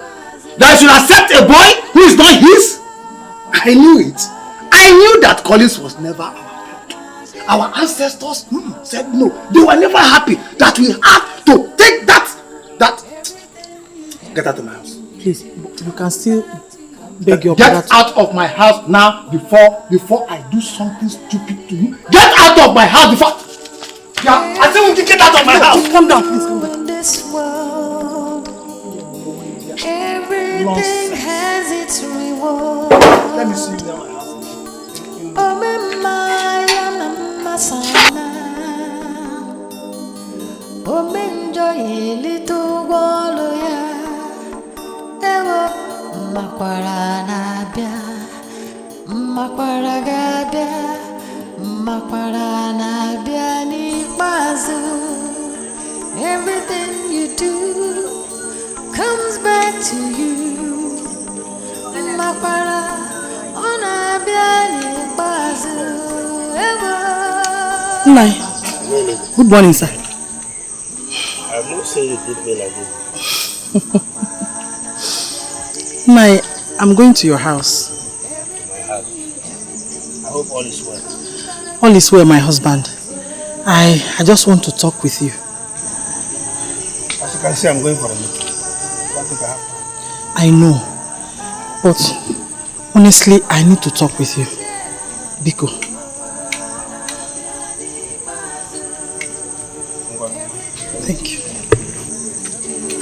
That I should accept a boy who is not his? I knew it. I knew that Collins was never our blood. Our ancestors said no. They were never happy that we had to take that. Get out of my house. Please, you can still beg your brother. Get out of my house now before I do something stupid to you. Get out of my house before. Yeah, I said we can get out of my house. Calm down, please calm down. This world, everything has its reward. Let me see you now. Oh, my masana. Oh, enjoy little wall. Ewo makwara na bia, makwara ga bia, makwara na bia ni bazu. Everything you do comes back to you. Good morning, sir. I'm not saying you did me like this. I'm going to your house. To my house. I hope all is well. All is well, my husband. I just want to talk with you. As you can see, I'm going for a meeting. Don't think I have time. I know. But honestly, I need to talk with you. Biko. Thank you.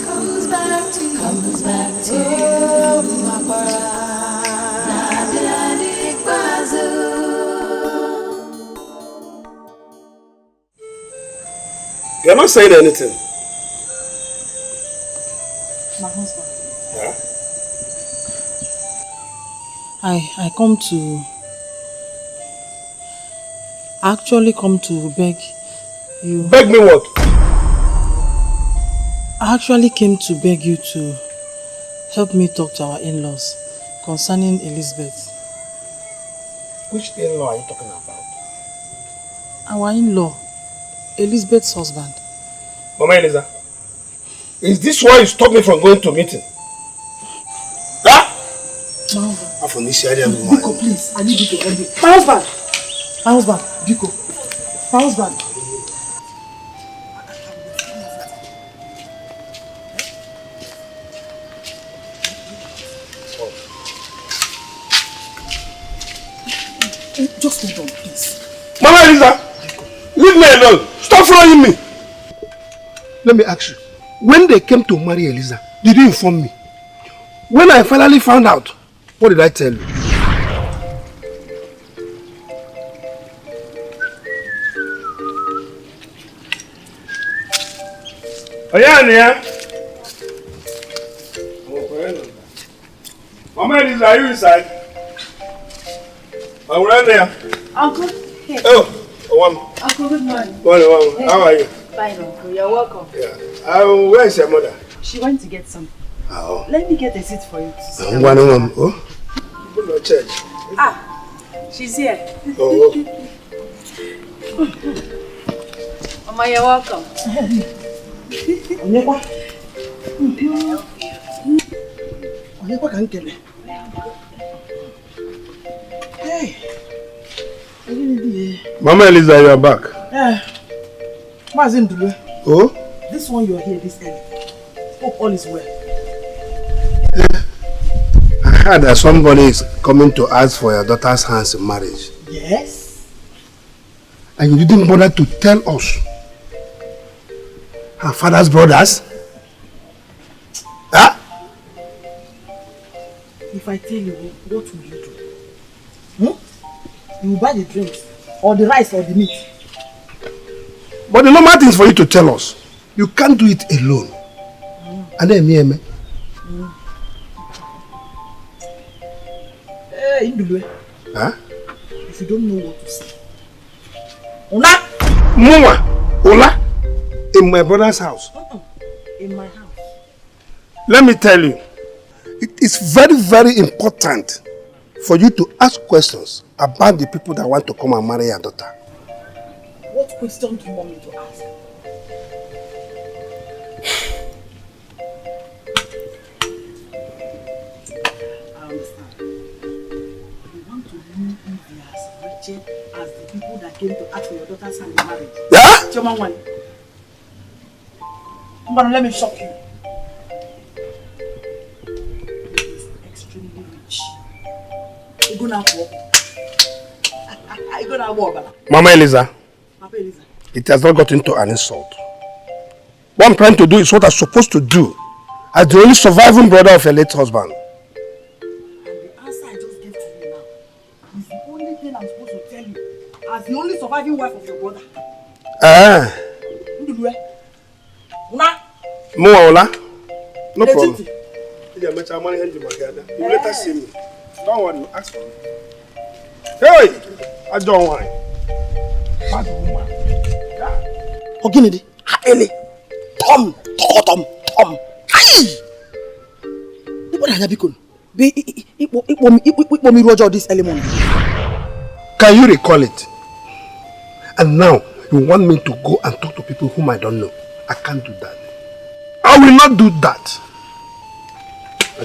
Comes back to you, You're not saying anything. My husband. Yeah? I actually come to beg you. Beg me what? I actually came to beg you to help me talk to our in-laws concerning Elizabeth. Which in-law are you talking about? Our in-law, Elizabeth's husband. Mama Eliza, is this why you stopped me from going to meeting? Huh? Biko, please, I need you to help me. My husband, Biko, my husband. Just hold on, please. Mama Eliza, leave me alone. Stop following me. Let me ask you, when they came to marry Eliza, did you inform me? When I finally found out, what did I tell you? Ayania! Mama Eliza, are you inside? I'm right there. Uncle, here. Oh, Uncle, good morning. Morning. How are you? Fine, Uncle. You're welcome. Yeah. Where is your mother? She went to get something. Oh. Let me get a seat for you to sit down. Oh, go to church. Ah, she's here. Oh. Mama, you're welcome. Hey. Mama Eliza, you are back. Oh? This one you're here this early. Hope all is well. I heard that somebody is coming to ask for your daughter's hands in marriage. Yes. And you didn't bother to tell us. Her father's brothers? Huh? If I tell you, what will you do? You will buy the drinks, or the rice, or the meat. But the normal thing is for you to tell us. You can't do it alone. And then me. Hey, Indulwe. Huh? If you don't know what to say. Ola? In my brother's house. In my house. Let me tell you, it is very, very important for you to ask questions about the people that want to come and marry your daughter. What question do you want me to ask? I understand. You want to know if they are as wretched as the people that came to ask for your daughter's hand in marriage? Yeah? Chairman one. Let me shock you. He is extremely rich. You're gonna walk. You're gonna walk. Mama Eliza, Papa Eliza. it has not gotten to an insult. What I'm trying to do is what I'm supposed to do as the only surviving brother of your late husband. And the answer I just gave to you now is the only thing I'm supposed to tell you as the only surviving wife of your brother. Ola? No problem. You later see me. Don't worry, ask for me. Hey! I don't want. Bad woman. Oginidi, Eli, Tom. Hi! Can you recall it? And now, You want me to go and talk to people whom I don't know? I can't do that. I will not do that.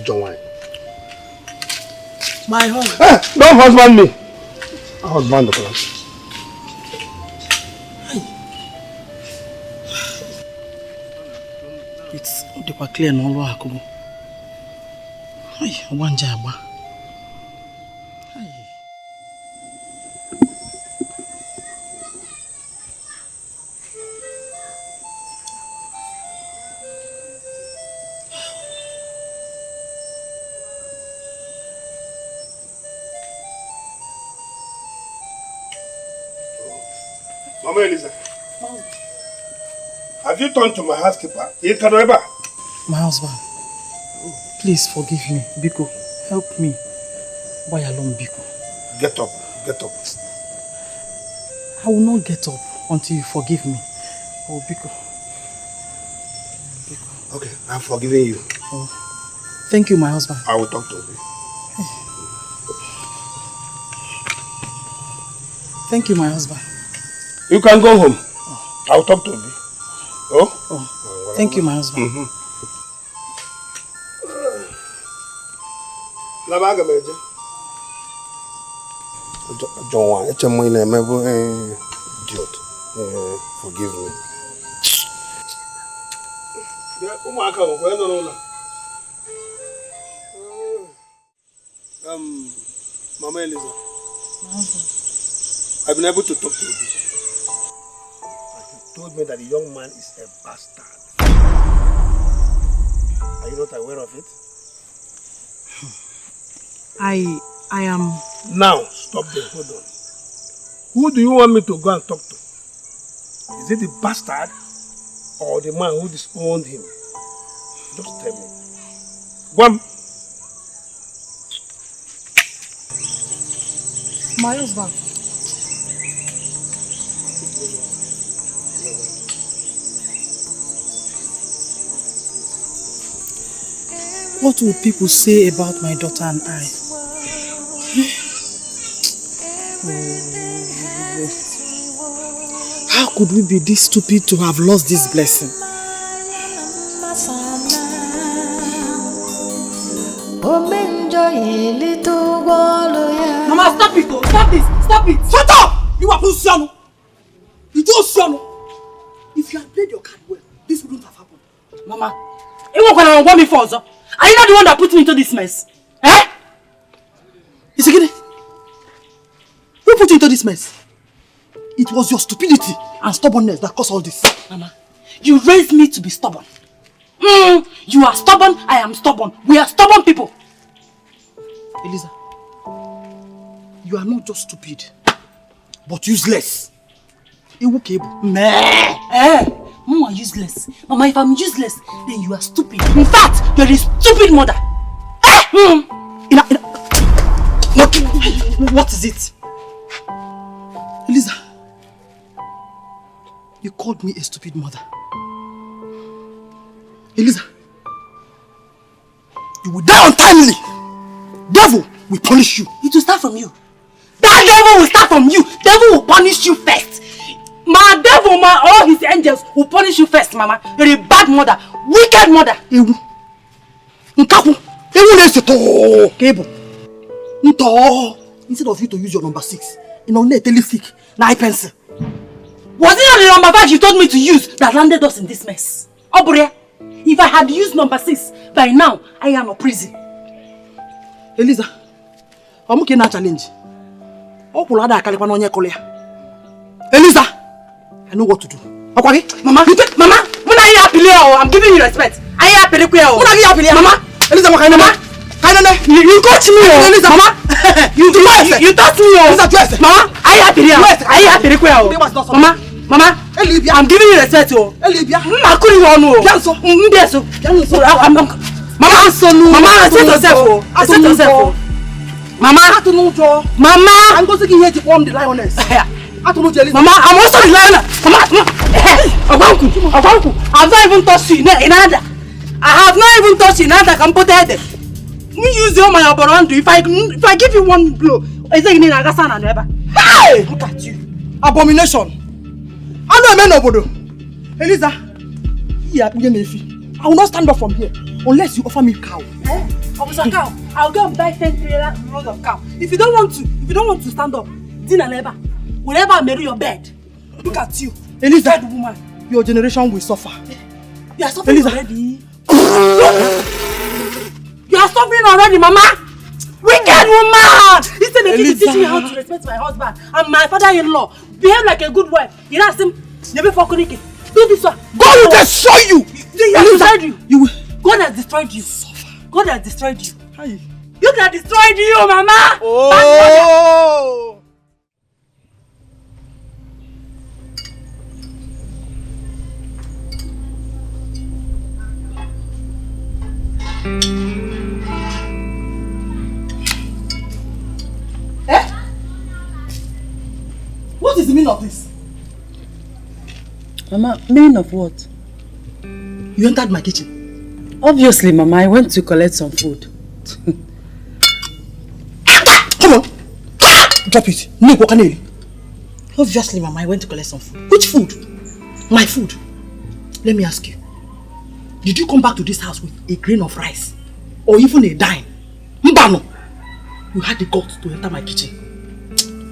John, why? My husband. Hey, don't husband me. I husband the plan. It's clear no lo akubu. Ay, wanja agba. Mama Elisa, have you turned to my housekeeper? My husband, please forgive me. Biko, help me. Why alone, Biko? Get up, get up. I will not get up until you forgive me. Oh, Biko. Biko. Okay, I'm forgiving you. Oh, thank you, my husband. I will talk to you. Thank you, my husband. You can go home. Oh. I'll talk to you. Oh? Thank you, my husband. John, it's a idiot. Forgive me. Mama Elisa. I've been able to talk to you. He told me that the young man is a bastard. Are you not aware of it? I am... Now, stop there, hold on. Who do you want me to go and talk to? Is it the bastard or the man who disowned him? Just tell me. Go on. My husband. What will people say about my daughter and I? How could we be this stupid to have lost this blessing? Mama, stop it! Stop this! Stop it! Shut up! You are Luciano! You don't Luciano! If you had played your card well, this wouldn't have happened. Mama, you won't want me for us. Are you not the one that put me into this mess? Eh? Is it good? Who put you into this mess? It was your stupidity and stubbornness that caused all this. Mama, you raised me to be stubborn. You are stubborn, I am stubborn. We are stubborn people. Eliza, you are not just stupid, but useless. Mama, useless. Mama, if I'm useless, then you are stupid. In fact, you're a stupid mother. What is it? Eliza, you called me a stupid mother. Eliza, you will die untimely. Devil will punish you. It will start from you. That devil will start from you. Devil will punish you first. My devil, all his angels will punish you first, Mama. You're a bad mother, wicked mother. Instead of you to use your number 6, you know, let me sick. Now pencil. Was it not the number 5 you told me to use that landed us in this mess? Oburia, if I had used number 6, by now I am a prison. Eliza, I'm okay now challenge. Eliza, I know what to do. Okay? Mama, I'm giving you respect. Mama, Eliza, Mama, you touch me, Eliza. Mama, you touch me, Mama, Mama, I'm giving you respect, Mama, set yourself, Mama, I'm going to give here to form the lioness. Mama, I'm also the lioness. Mama, I've not even touched you in other. I have not even touched you in other. Can put it. You use your my abomination. If I give you one blow, is it in Agasana never? Hey, look at you, abomination. I know a man obodo. Eliza, I will not stand up from here unless you offer me cow. Officer cow, I'll go and buy 10 trailer loads of cow. If you don't want to stand up, dinner never. Whenever I marry your bed. Look at you. Eliza, woman, your generation will suffer. You are suffering already. You are suffering already, Mama. Wicked woman! Instead of you teach me how to respect my husband and my father-in-law, behave like a good wife. You ask him, never for Konike. Do this one. God will destroy you! He has destroyed you. God has destroyed you. God has destroyed you. You have destroyed you, Mama! Oh! What is the meaning of this? Mama, meaning of what? You entered my kitchen. Obviously, Mama, I went to collect some food. Come on! Drop it. Obviously, Mama, I went to collect some food. Which food? My food. Let me ask you. Did you come back to this house with a grain of rice? Or even a dime? Mbano! You had the guts to enter my kitchen.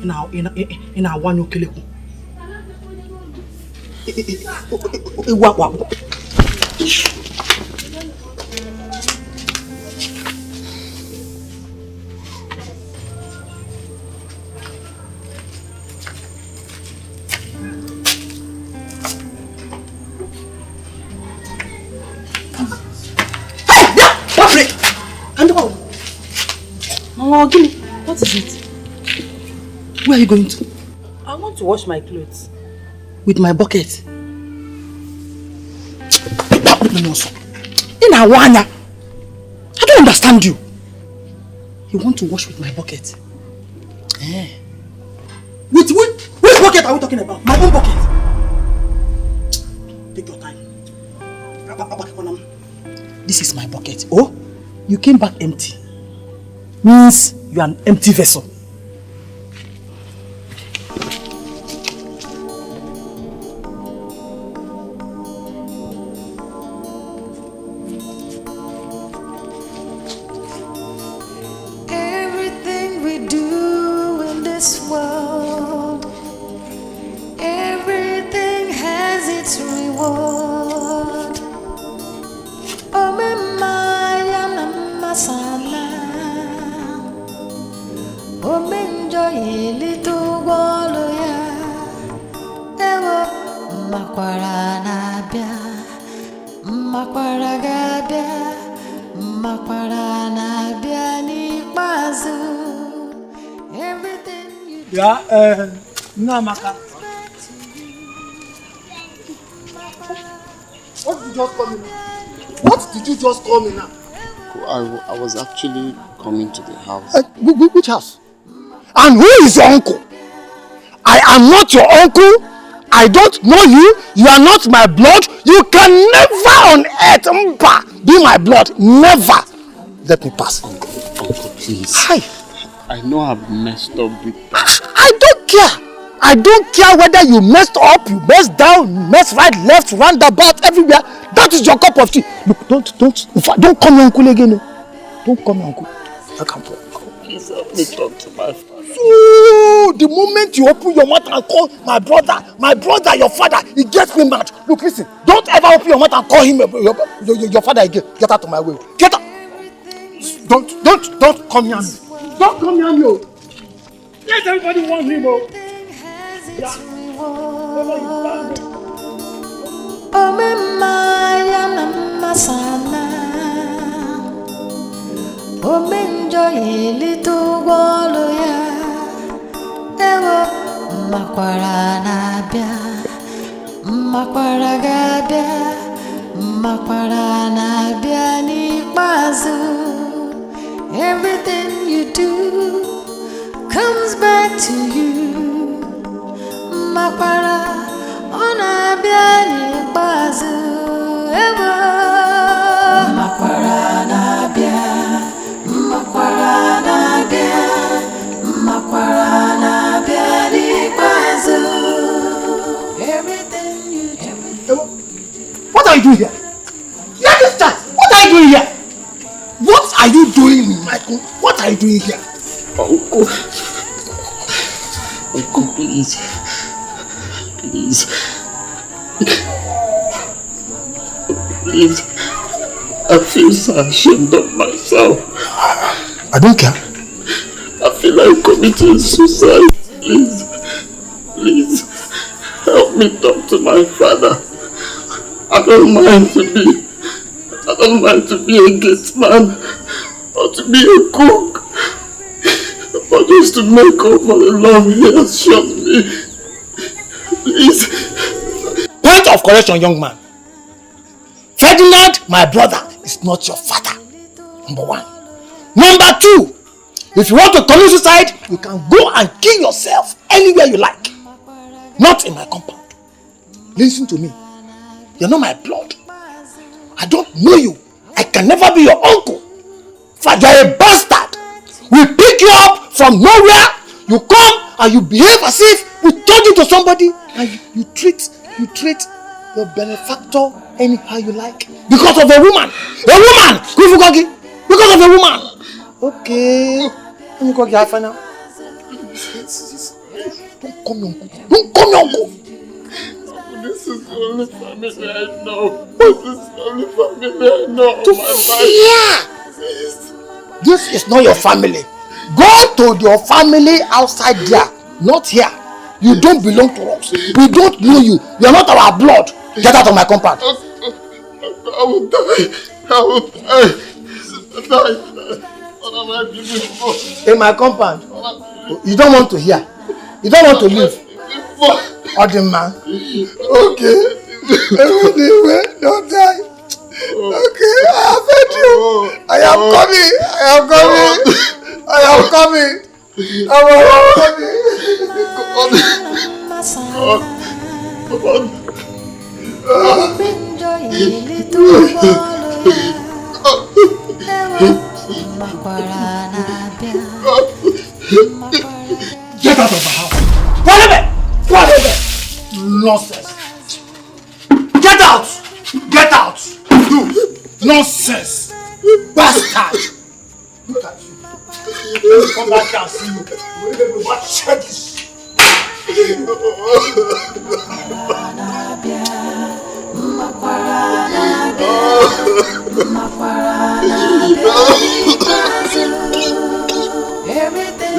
In our one okeleku. Mama, give me. What is it? Where are you going to? I want to wash my clothes. With my bucket? I don't understand you. You want to wash with my bucket? Which bucket are we talking about? My own bucket. Take your time. This is my bucket. Oh, you came back empty. Means you are an empty vessel. Everything we do in this world, everything has its reward. Oh, Maya Namasala. Oh, enjoy little waloya. Ewo makwara nabia, makwara gabia, makwara nabia ni bazu. Everything you do. Yeah, Namaka. What did you just call me now? What did you just call me now? I was actually coming to the house. Which house? And who is your uncle? I am not your uncle. I don't know you. You are not my blood. You can never on earth be my blood. Never. Let me pass. Uncle, please. Hi. I know I've messed up big time. I don't care. I don't care whether you messed up, you messed down, you messed right, left, roundabout, everywhere. That is your cup of tea. Look, don't call me uncle again. Don't call me uncle. I can't talk. Please help me talk to my father. So, the moment you open your mouth and call my brother, your father, he gets me mad. Look, listen, don't ever open your mouth and call him your father again. Get out of my way. Get out. Don't come near me. Don't come near me. Yes, everybody wants him. Yeah. Oh, Maya Namasana. Oh, enjoy little waloya. Ewo makwara nabia, makwara gabia, makwara nabia ni bazu. Everything you do comes back to you. Makwara onabia ni bazu. Ewo makwara nabia, makwara nabia, makwara nabia ni bazu. Everything you doing here? You understand? What are you doing here? What are you doing in my home? What are you doing here? Uncle. Uncle, please. Please. Please. I feel so ashamed of myself. I don't care. I feel like committing suicide. Please. Please. Help me talk to my father. I don't mind to be a gate man or to be a cook, but just to make up for the love he has shown me. Please. Point of correction, young man. Ferdinand, my brother, is not your father. Number one. Number two, if you want to commit suicide, you can go and kill yourself anywhere you like. Not in my compound. Listen to me. You're not my blood. I don't know you. I can never be your uncle. But you're a bastard. We pick you up from nowhere. You come and you behave as if we turned you to somebody, and you treat your benefactor anyhow you like. Because of a woman. A woman! Because of a woman. Okay. Let me go get Haifa now. Don't come your uncle. Don't come your uncle. This is the only family I know. This is the only family I know. This is not your family. Go to your family outside there. Not here. You don't belong to us. We don't know you. You are not our blood. Get out of my compound. I will die. I will die. What am I doing for? In my compound. You don't want to hear. You don't want to live. Other man. Okay. Don't die. Okay, I have heard you. I am coming. I Get out of my house. Whatever. Nonsense. Get out. You. Nonsense. Bastard. Look at you. Let me come back and see you. What check this? Everything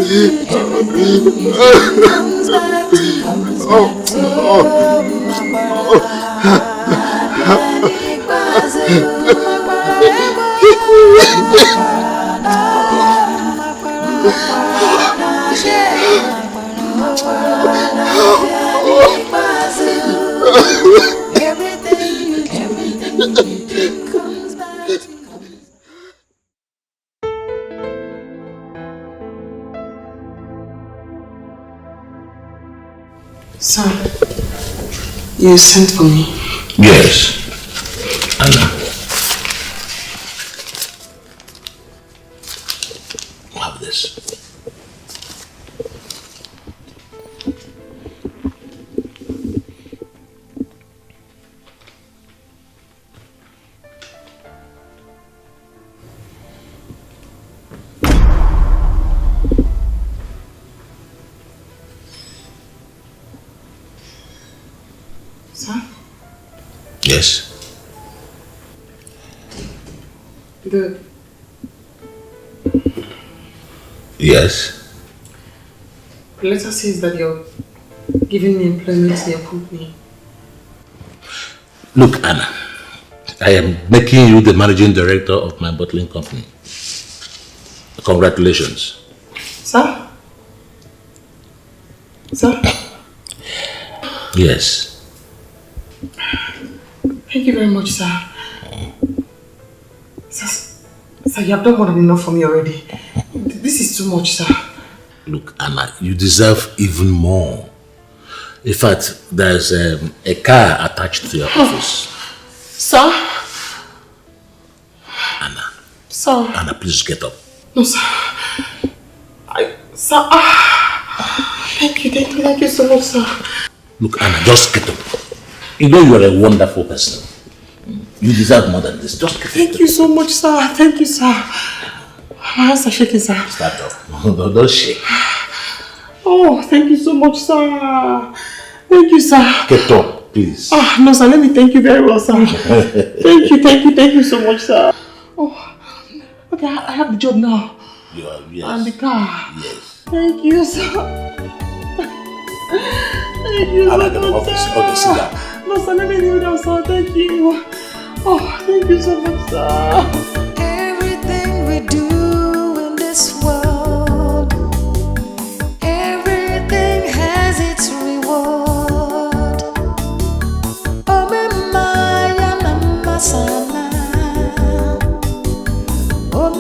comes back to Sir, you sent for me. Yes, Anna. Have this. Yes. Good. Yes. The letter says that you're giving me employment in your company. Look, Anna, I am making you the managing director of my bottling company. Congratulations. Sir? Sir? Yes. Thank you very much, sir. Sir, you have done more than enough for me already. This is too much, sir. Look, Anna, you deserve even more. In fact, there's a car attached to your office. Sir? Anna. Sir? Anna, please get up. No, sir. Sir, thank you so much, sir. Look, Anna, just get up. You know you are a wonderful person. You deserve more than this. Just Thank you so much, sir. Thank you, sir. My hands are shaking, sir. Start up. Don't shake. Oh, thank you so much, sir. Thank you, sir. Get up, please. No, sir. Let me thank you very well, sir. Thank you so much, sir. Oh, okay. I have the job now. Yes. And the car. Yes. Thank you, sir. Thank you so much, sir. Okay, sit down. No, sir. Let me leave now, sir. Thank you. Oh, thank you so much, sir. Everything we do in this world, everything has its reward. Oh, my sana. Oh,